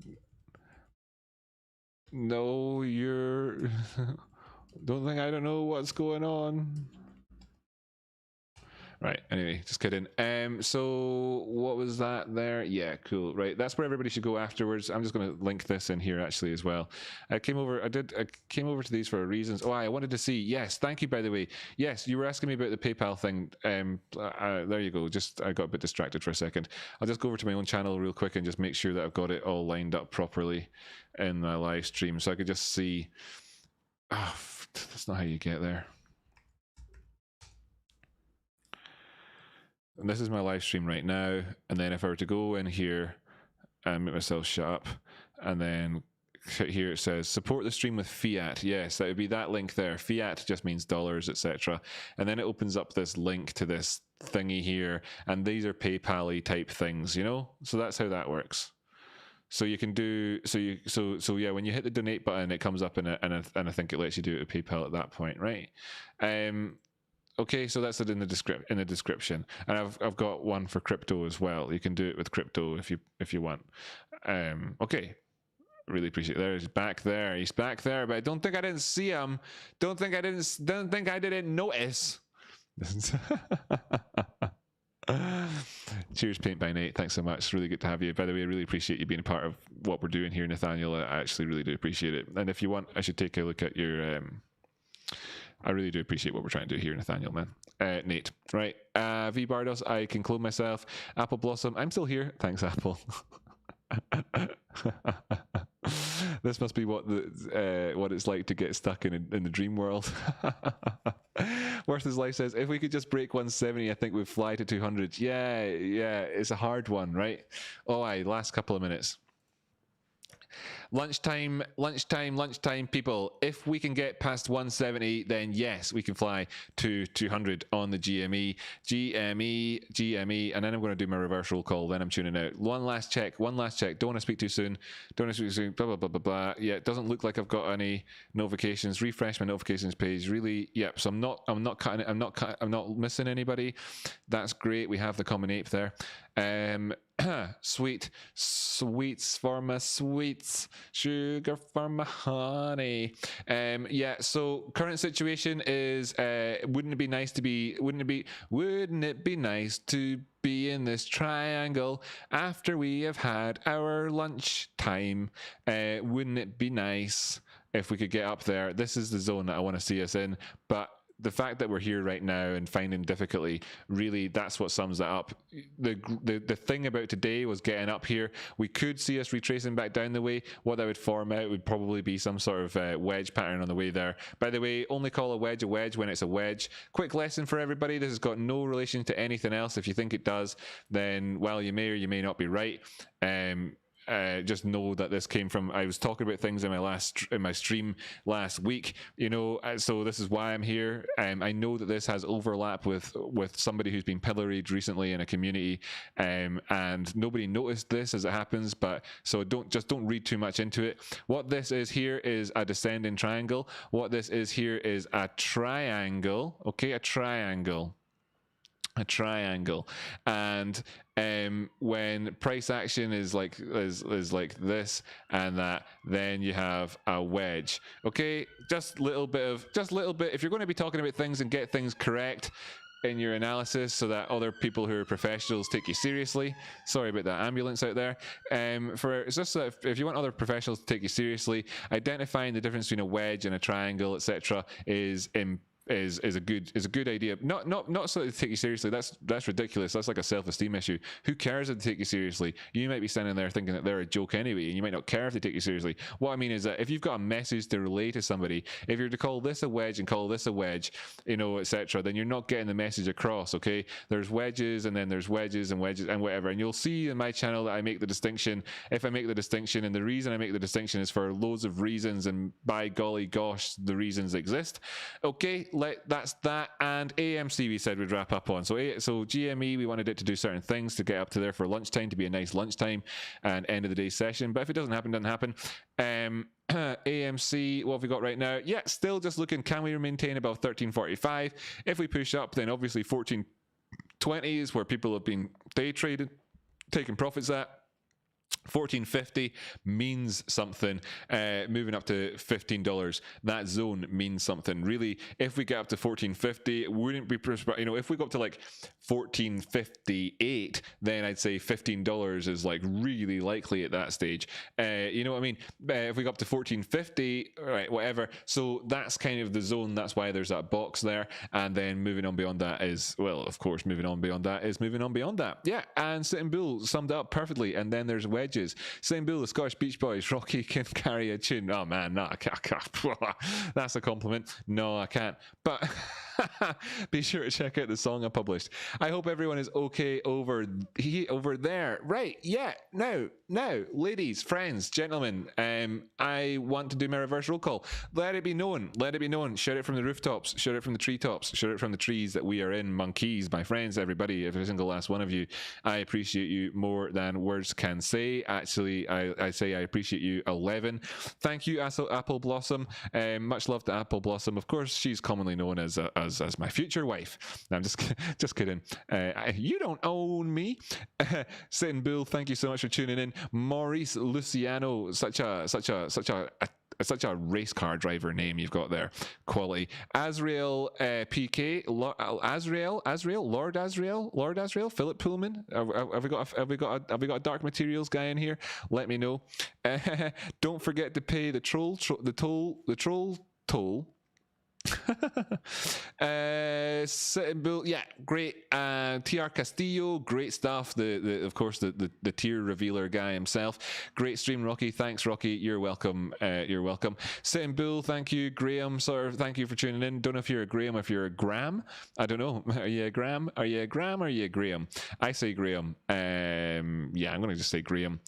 Speaker 1: know you're. Don't think I don't know what's going on. Right, anyway, just kidding. So what was that there? Yeah, cool. Right, that's where everybody should go afterwards. I'm just going to link this in here actually as well. I came over to these for reasons. Oh, I wanted to see. Yes, thank you, by the way. Yes, you were asking me about the PayPal thing. There you go. Just I got a bit distracted for a second. I'll just go over to my own channel real quick and just make sure that I've got it all lined up properly in my live stream, so I could just see. Oh, that's not how you get there. And this is my live stream right now. And then if I were to go in here and make myself shut up and then here it says support the stream with fiat. Yes, that would be that link there. Fiat just means dollars, etc. And then it opens up this link to this thingy here, and these are PayPal-y type things, you know. So that's how that works. So you can do so yeah. When you hit the donate button, it comes up and I think it lets you do it with PayPal at that point, right? Okay, so that's it in the description, and I've got one for crypto as well. You can do it with crypto if you want. Okay, really appreciate it. He's back there. He's back there, but I don't think I didn't see him. Don't think I didn't notice. Cheers, Paint by Nate. Thanks so much. It's really good to have you. By the way, I really appreciate you being a part of what we're doing here, Nathaniel. I actually really do appreciate it. And if you want, I should take a look at your. I really do appreciate what we're trying to do here, Nathaniel, man. Nate, right? V Bardos, I can clone myself. Apple Blossom, I'm still here. Thanks, Apple. This must be what it's like to get stuck in the dream world. Worth His Life says, if we could just break 170, I think we'd fly to 200. Yeah, it's a hard one, right? Oh, last couple of minutes. Lunchtime, people. If we can get past 170, then yes, we can fly to 200 on the GME, and then I'm going to do my reverse roll call. Then I'm tuning out. One last check. Don't want to speak too soon. Blah blah blah blah blah. Yeah, it doesn't look like I've got any notifications. Refresh my notifications page. Really, yep. So I'm not cutting it. I'm not missing anybody. That's great. We have the common ape there. Sweets for my sweets, sugar for my honey. Yeah, so current situation is wouldn't it be nice to be in this triangle after we have had our lunch time? Wouldn't it be nice if we could get up there? This is the zone that I want to see us in, but the fact that we're here right now and finding difficulty, really, that's what sums that up. The thing about today was getting up here. We could see us retracing back down the way. What that would form out would probably be some sort of wedge pattern on the way there. By the way, only call a wedge when it's a wedge. Quick lesson for everybody. This has got no relation to anything else. If you think it does, then, well, you may or you may not be right. Just know that this came from, I was talking about things in my stream last week, you know, so this is why I'm here. I know that this has overlap with somebody who's been pilloried recently in a community, and nobody noticed this as it happens, but so don't read too much into it. What this is here is a descending triangle. What this is here is a triangle, okay, a triangle, and when price action is like this and that, then you have a wedge. Okay, just little bit. If you're going to be talking about things and get things correct in your analysis so that other people who are professionals take you seriously. Sorry about that ambulance out there. It's just that if you want other professionals to take you seriously, identifying the difference between a wedge and a triangle, etc., is a good idea. Not so that they take you seriously. That's ridiculous. That's like a self-esteem issue. Who cares if they take you seriously? You might be standing there thinking that they're a joke anyway, and you might not care if they take you seriously. What I mean is that if you've got a message to relay to somebody, if you're to call this a wedge and call this a wedge, you know, etc., then you're not getting the message across. Okay, there's wedges and then there's wedges and whatever, and you'll see in my channel that I make the distinction. If I make the distinction, and the reason I make the distinction is for loads of reasons, and by golly gosh, the reasons exist. Okay. That's that, and AMC we said we'd wrap up on. So GME, we wanted it to do certain things to get up to there for lunchtime, to be a nice lunchtime and end of the day session. But if it doesn't happen. AMC, what have we got right now? Yeah, still just looking, can we maintain above 1345? If we push up, then obviously 1420 is where people have been day traded, taking profits at. 1450 means something. Moving up to $15, that zone means something. Really, if we get up to 1450, it wouldn't be, you know, if we go up to like 1458, then I'd say $15 is like really likely at that stage. You know what I mean? If we go up to 1450, right, whatever. So that's kind of the zone. That's why there's that box there. And then moving on beyond that is, well, of course, moving on beyond that. Yeah, and Sitting Bull summed it up perfectly. And then there's wedges. Sitting Bull, the Scottish Beach Boys, Rocky can carry a tune. Oh man, no, I can't. That's a compliment. No, I can't. But Be sure to check out the song I published. I hope everyone is okay over there. Right? Yeah. Now, ladies, friends, gentlemen. I want to do my reverse roll call. Let it be known. Let it be known. Shout it from the rooftops. Shout it from the treetops. Shout it from the trees that we are in. Monkeys, my friends, everybody, every single last one of you. I appreciate you more than words can say. Actually, I say I appreciate you 11. Thank you, Apple Blossom. Much love to Apple Blossom. Of course, she's commonly known as my future wife. No, I'm just kidding. You don't own me. Sitting Bull, thank you so much for tuning in. Maurice Luciano, such a race car driver name you've got there. Quality. Azrael PK, Lord Azrael, Philip Pullman. Have we got a Dark Materials guy in here? Let me know. Don't forget to pay the troll toll. Yeah, great. TR Castillo, great stuff. Of course the tier revealer guy himself. Great stream, Rocky. Thanks, Rocky. You're welcome. You're welcome. Sitting Bull, thank you. Graham, sir, thank you for tuning in. Don't know if you're a Graham, if you're a Graham. I don't know. Are you a Graham? Are you a Graham? Or are you a Graham? I say Graham. Yeah, I'm gonna just say Graham.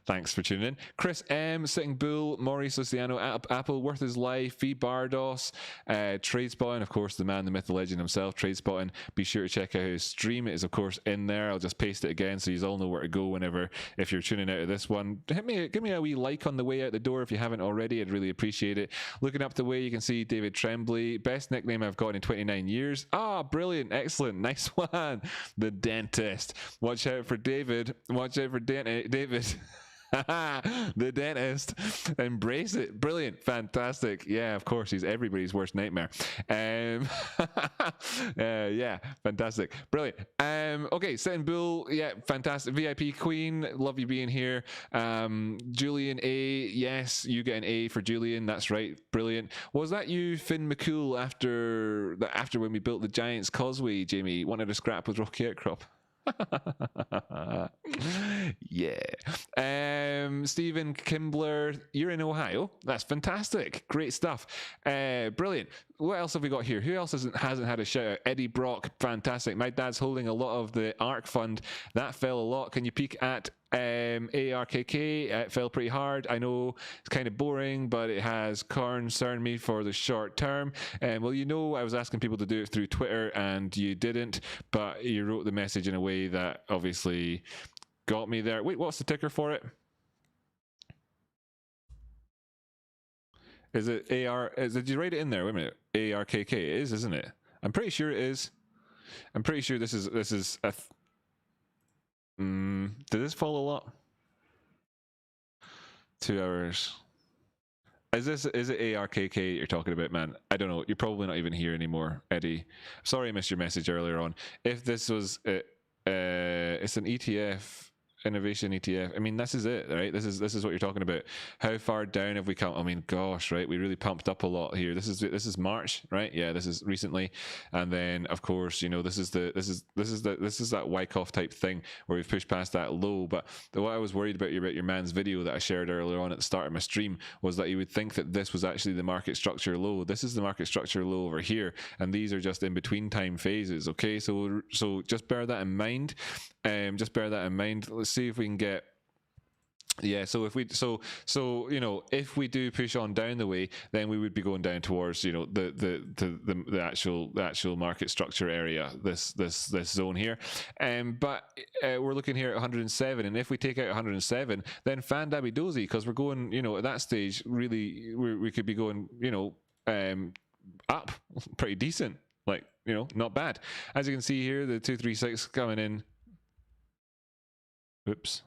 Speaker 1: Thanks for tuning in. Chris M, Sitting Bull, Maurice Luciano, Apple, Worth His Life, V Bardos, Tradespotting, of course, the man, the myth, the legend himself, Tradespotting. Be sure to check out his stream. It is, of course, in there. I'll just paste it again so you all know where to go whenever, if you're tuning out of this one. Give me a wee like on the way out the door if you haven't already. I'd really appreciate it. Looking up the way, you can see David Tremblay. Best nickname I've gotten in 29 years. Ah, brilliant. Excellent. Nice one. The Dentist. Watch out for David. Watch out for David. The Dentist. Embrace it. Brilliant. Fantastic. Yeah, of course, he's everybody's worst nightmare. Yeah, fantastic. Brilliant. Okay, Sitting Bull. Yeah, fantastic. VIP Queen. Love you being here. Julian A. Yes, you get an A for Julian. That's right. Brilliant. Was that you, Finn McCool, after when we built the Giants Causeway, Jamie? Wanted to scrap with Rocky Outcrop? Yeah. Stephen Kimbler, you're in Ohio. That's fantastic. Great stuff. Brilliant. What else have we got here? Who else hasn't had a shout out? Eddie Brock, fantastic. My dad's holding a lot of the ARK fund. That fell a lot. Can you peek at ARKK? It fell pretty hard. I know it's kind of boring, but it has concerned me for the short term. Well, you know, I was asking people to do it through Twitter and you didn't, but you wrote the message in a way that obviously got me there. Wait, what's the ticker for it? Is it AR? Did you write it in there? Wait a minute. ARKK. It is, isn't it? I'm pretty sure it is. I'm pretty sure this is a. Did this fall a lot? 2 hours. Is it ARKK you're talking about, man? I don't know. You're probably not even here anymore, Eddie. Sorry I missed your message earlier on. If this was it's an ETF. Innovation ETF. I mean, this is it, right? This is what you're talking about. How far down have we come? I mean, gosh, right? We really pumped up a lot here. This is March, right? Yeah, this is recently, and then of course, you know, this is that Wyckoff type thing where we've pushed past that low. But what I was worried about your man's video that I shared earlier on at the start of my stream was that you would think that this was actually the market structure low. This is the market structure low over here, and these are just in between time phases. Okay, so just bear that in mind. Just bear that in mind. Let's see if we can get. Yeah, so if we you know, if we do push on down the way, then we would be going down towards, you know, the actual market structure area, this zone here. But we're looking here at 107, and if we take out 107, then fan dabby dozy, because we're going, you know, at that stage really we could be going, you know, up pretty decent, like, you know, not bad. As you can see here, the 236 coming in. Oops.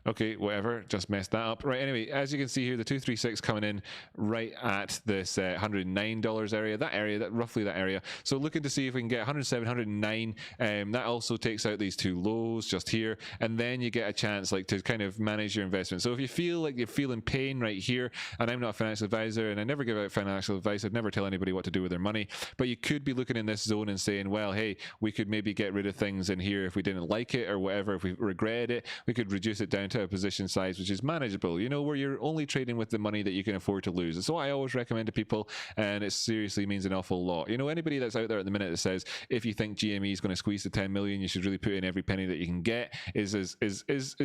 Speaker 1: Okay, whatever, just messed that up. Right, anyway, as you can see here, the 236 coming in right at this $109 area, roughly that area. So looking to see if we can get 107, 109. That also takes out these two lows just here, and then you get a chance like to kind of manage your investment. So if you feel like you're feeling pain right here, and I'm not a financial advisor, and I never give out financial advice, I'd never tell anybody what to do with their money, but you could be looking in this zone and saying, well, hey, we could maybe get rid of things in here if we didn't like it or whatever, if we regretted it, we could reduce it down down to a position size which is manageable, you know, where you're only trading with the money that you can afford to lose. It's what I always recommend to people, and it seriously means an awful lot. You know, anybody that's out there at the minute that says if you think GME is going to squeeze the 10 million, you should really put in every penny that you can get is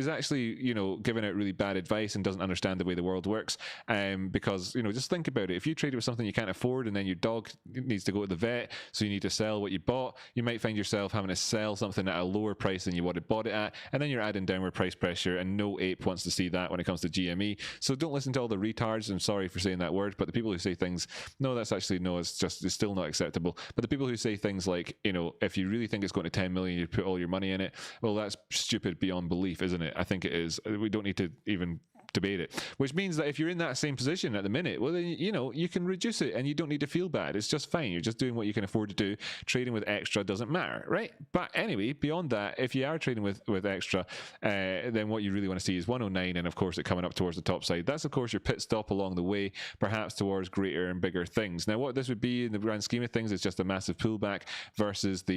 Speaker 1: actually, you know, giving out really bad advice and doesn't understand the way the world works. Because, you know, just think about it. If you trade with something you can't afford and then your dog needs to go to the vet, so you need to sell what you bought, you might find yourself having to sell something at a lower price than you would have bought it at, and then you're adding downward price pressure, and no ape wants to see that when it comes to GME. So don't listen to all the retards. I'm sorry for saying that word, but the people who say things, no, that's actually, no, it's still not acceptable. But the people who say things like, you know, if you really think it's going to 10 million, you put all your money in it. Well, that's stupid beyond belief, isn't it? I think it is. We don't need to even debate it, which means that if you're in that same position at the minute, well, then, you know, you can reduce it and you don't need to feel bad. It's just fine. You're just doing what you can afford to do. Trading with extra doesn't matter, right? But anyway, beyond that, if you are trading with extra, then what you really want to see is 109, and of course it coming up towards the top side. That's of course your pit stop along the way, perhaps towards greater and bigger things. Now, what this would be in the grand scheme of things is just a massive pullback versus the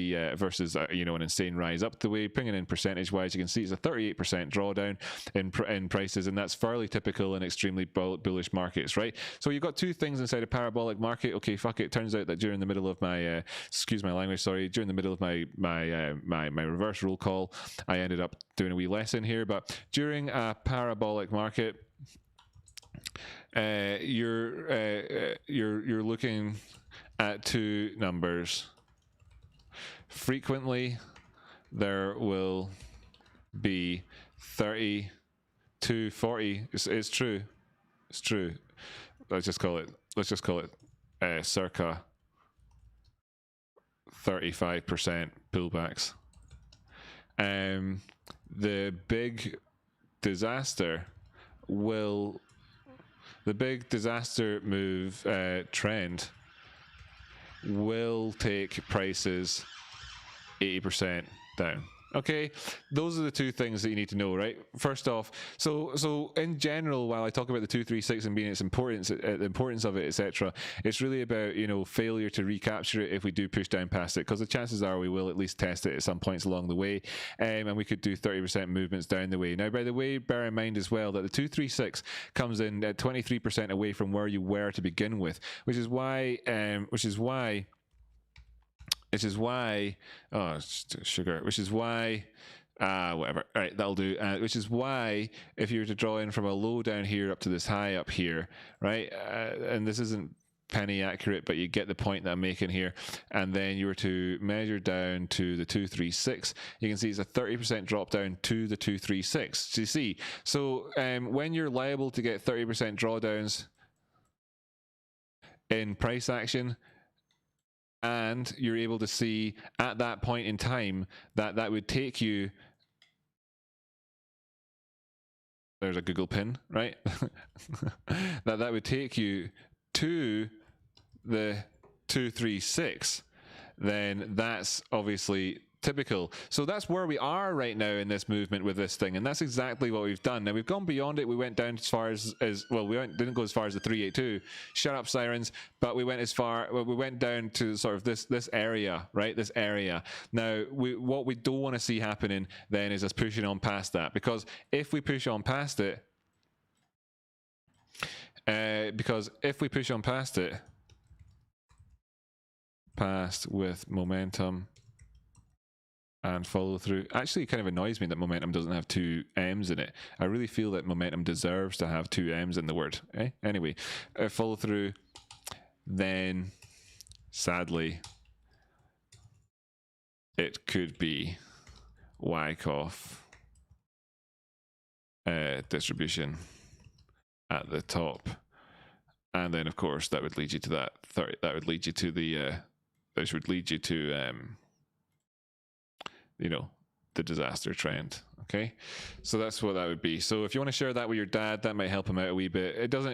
Speaker 1: you know, an insane rise up the way. Bringing in percentage wise, you can see it's a 38% drawdown in prices, and that's fairly typical in extremely bullish markets, right? So you've got two things inside a parabolic market. Okay, fuck it. Turns out that during the middle of my excuse my language, sorry, during the middle of my reverse roll call, I ended up doing a wee lesson here. But during a parabolic market, you're looking at two numbers. Frequently, there will be 30 to 40. It's true. It's true. Let's just call it circa 35% pullbacks. The big disaster move trend will take prices 80% down. Okay, those are the two things that you need to know, right? First off, so in general, while I talk about the 236 and being its importance, the importance of it, etc., it's really about, you know, failure to recapture it if we do push down past it, because the chances are we will at least test it at some points along the way, and we could do 30% movements down the way. Now, by the way, bear in mind as well that the 236 comes in at 23% away from where you were to begin with, which is why whatever. All right, that'll do. Which is why if you were to draw in from a low down here up to this high up here, right? And this isn't penny accurate, but you get the point that I'm making here. And then you were to measure down to the 236, you can see it's a 30% drop down to the 236. So you see, so when you're liable to get 30% drawdowns in price action, and you're able to see at that point in time that would take you, there's a Google pin, right? that would take you to the 236, then that's obviously typical. So that's where we are right now in this movement with this thing, and that's exactly what we've done. Now we've gone beyond it. We went down as far as well. Didn't go as far as the 382. Shut up, sirens! But we went as far. Well, we went down to sort of this area, right? This area. Now, what we don't want to see happening then is us pushing on past that, because if we push on past it, past with momentum and follow through. Actually, it kind of annoys me that momentum doesn't have two M's in it. I really feel that momentum deserves to have two M's in the word. Anyway, follow through, then sadly, it could be Wyckoff distribution at the top. And then, of course, that would lead you to that 30. That would lead you to the. This would lead you to, you know, the disaster trend. Okay, so that's what that would be. So if you want to share that with your dad, that might help him out a wee bit. It doesn't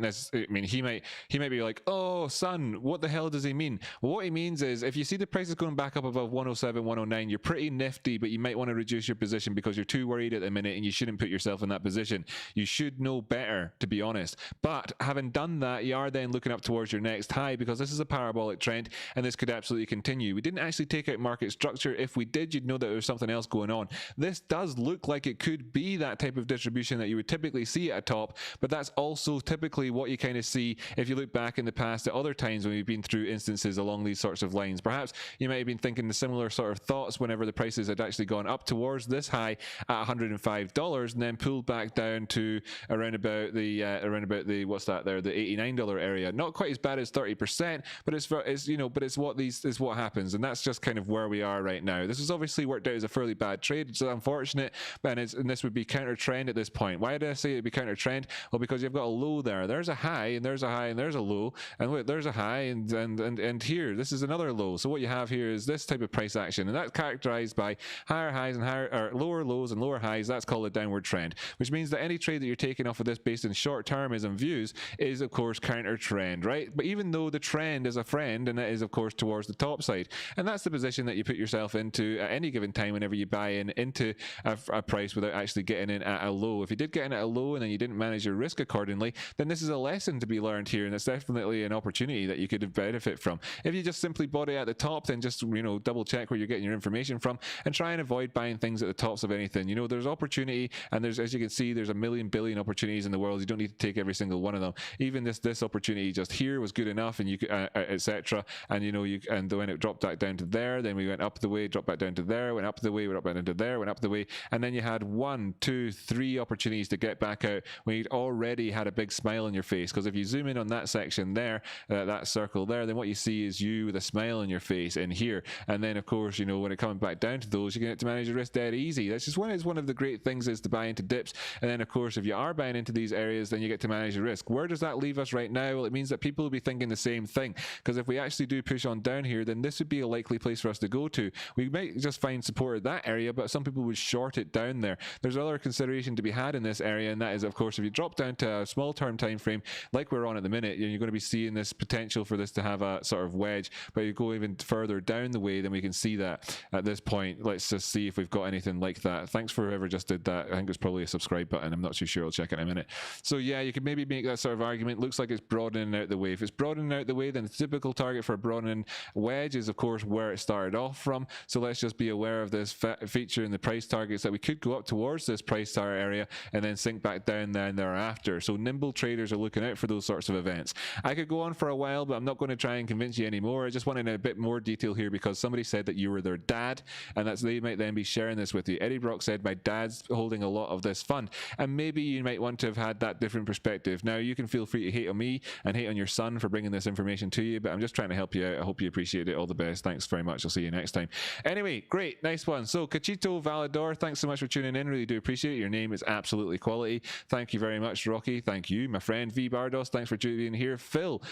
Speaker 1: necessarily. I mean, he might be like, "Oh, son, what the hell does he mean?" Well, what he means is, if you see the prices going back up above 107, 109, you're pretty nifty, but you might want to reduce your position because you're too worried at the minute, and you shouldn't put yourself in that position. You should know better, to be honest. But having done that, you are then looking up towards your next high, because this is a parabolic trend, and this could absolutely continue. We didn't actually take out market structure. If we did, you'd know that there was something else going on. on. This does look like it could be that type of distribution that you would typically see at a top, but that's also typically what you kind of see if you look back in the past at other times when we've been through instances along these sorts of lines. Perhaps you might have been thinking the similar sort of thoughts whenever the prices had actually gone up towards this high at $105 and then pulled back down to around about the what's that there, the $89 area. Not quite as bad as 30%, but it's what happens, and that's just kind of where we are right now. This has obviously worked out as a fairly bad trade. It's unfortunate, and this would be counter trend at this point. Why did I say it'd be counter trend? Well, because you've got a low there. There's a high, and there's a high, and there's a low, and look, there's a high, and here, this is another low. So what you have here is this type of price action, and that's characterized by higher highs and lower lows and lower highs. That's called a downward trend, which means that any trade that you're taking off of this based on short-termism views is, of course, counter trend, right? But even though the trend is a friend, and that is, of course, towards the top side, and that's the position that you put yourself into at any given time whenever you buy into a price without actually getting in at a low. If you did get in at a low and then you didn't manage your risk accordingly, then this is a lesson to be learned here, and it's definitely an opportunity that you could benefit from. If you just simply bought it at the top, then just double check where you're getting your information from and try and avoid buying things at the tops of anything. There's opportunity, and there's, as you can see, there's a million billion opportunities in the world. You don't need to take every single one of them. Even this opportunity just here was good enough, and you could etc. And and when it dropped back down to there, then we went up the way, dropped back down to there, went up the way, went up down to there, went up the way, and then you had 1, 2, 3 opportunities to get back out when you'd already had a big smile on your face. Because if you zoom in on that section there, that circle there, then what you see is you with a smile on your face in here. And then, of course, when it comes back down to those, you get to manage your risk dead easy. That's just one of the great things is to buy into dips. And then, of course, if you are buying into these areas, then you get to manage your risk. Where does that leave us right now? Well, it means that people will be thinking the same thing. Because if we actually do push on down here, then this would be a likely place for us to go to. We might just find support at that area, but some people would short it down there. There's other consideration to be had in this area, and that is, of course, if you drop down to a small term time frame like we're on at the minute, you're going to be seeing this potential for this to have a sort of wedge. But you go even further down the way, then we can see that at this point. Let's just see if we've got anything like that. Thanks for whoever just did that. I think it's probably a subscribe button. I'm not too sure. I'll check it in a minute. So yeah, you could maybe make that sort of argument. Looks like it's broadening out the way. If it's broadening out the way, then the typical target for a broadening wedge is, of course, where it started off from. So let's just be aware of this feature in the price targets, that we could go up towards this price target area and then sink back down there and thereafter. So nimble traders are looking out for those sorts of events. I could go on for a while, but I'm not going to try and convince you anymore. I just wanted a bit more detail here because somebody said that you were their dad, and they might then be sharing this with you. Eddie Brock said, my dad's holding a lot of this fund, and maybe you might want to have had that different perspective. Now, you can feel free to hate on me and hate on your son for bringing this information to you, but I'm just trying to help you out. I hope you appreciate it. All the best. Thanks very much. I'll see you next time. Anyway, great. Nice one. So, Cachito Valador, thanks so much for tuning in. Really do appreciate it. Your name is absolutely quality. Thank you very much, Rocky. Thank you. My friend V Bardos, thanks for tuning in here. Phil,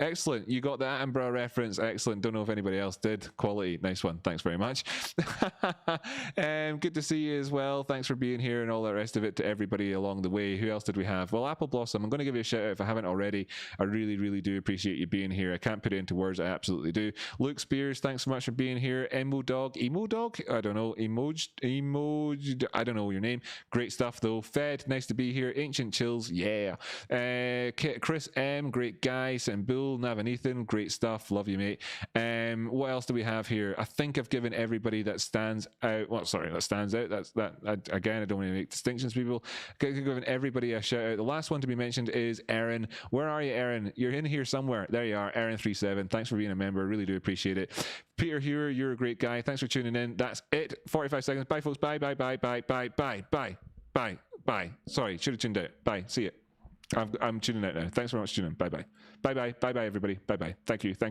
Speaker 1: excellent. You got the Attenborough reference. Excellent. Don't know if anybody else did. Quality. Nice one. Thanks very much. Good to see you as well. Thanks for being here and all the rest of it to everybody along the way. Who else did we have? Well, Apple Blossom, I'm going to give you a shout out if I haven't already. I really, really do appreciate you being here. I can't put it into words. I absolutely do. Luke Spears, thanks so much for being here. Emo Dog, I don't know. Emoj, I don't know your name. Great stuff though. Fed, nice to be here. Ancient Chills, yeah. Chris M, great guy. St. Bull, Navanethan, great stuff. Love you, mate. What else do we have here? I think I've given everybody that stands out. Well, sorry, that stands out. Again, I don't want to make distinctions, people. Giving everybody a shout out. The last one to be mentioned is Aaron. Where are you, Aaron? You're in here somewhere. There you are, Aaron37. Thanks for being a member. Really do appreciate it. Peter Hewer, you're a great guy. Thanks for tuning in. That's it. 45 seconds. Bye, folks. Bye, bye, bye, bye, bye, bye, bye, bye, bye. Sorry, should have tuned out. Bye. See you. I'm tuning out now. Thanks very much for tuning in. Bye, bye. Bye, bye. Bye, bye, everybody. Bye, bye. Thank you. Thank you.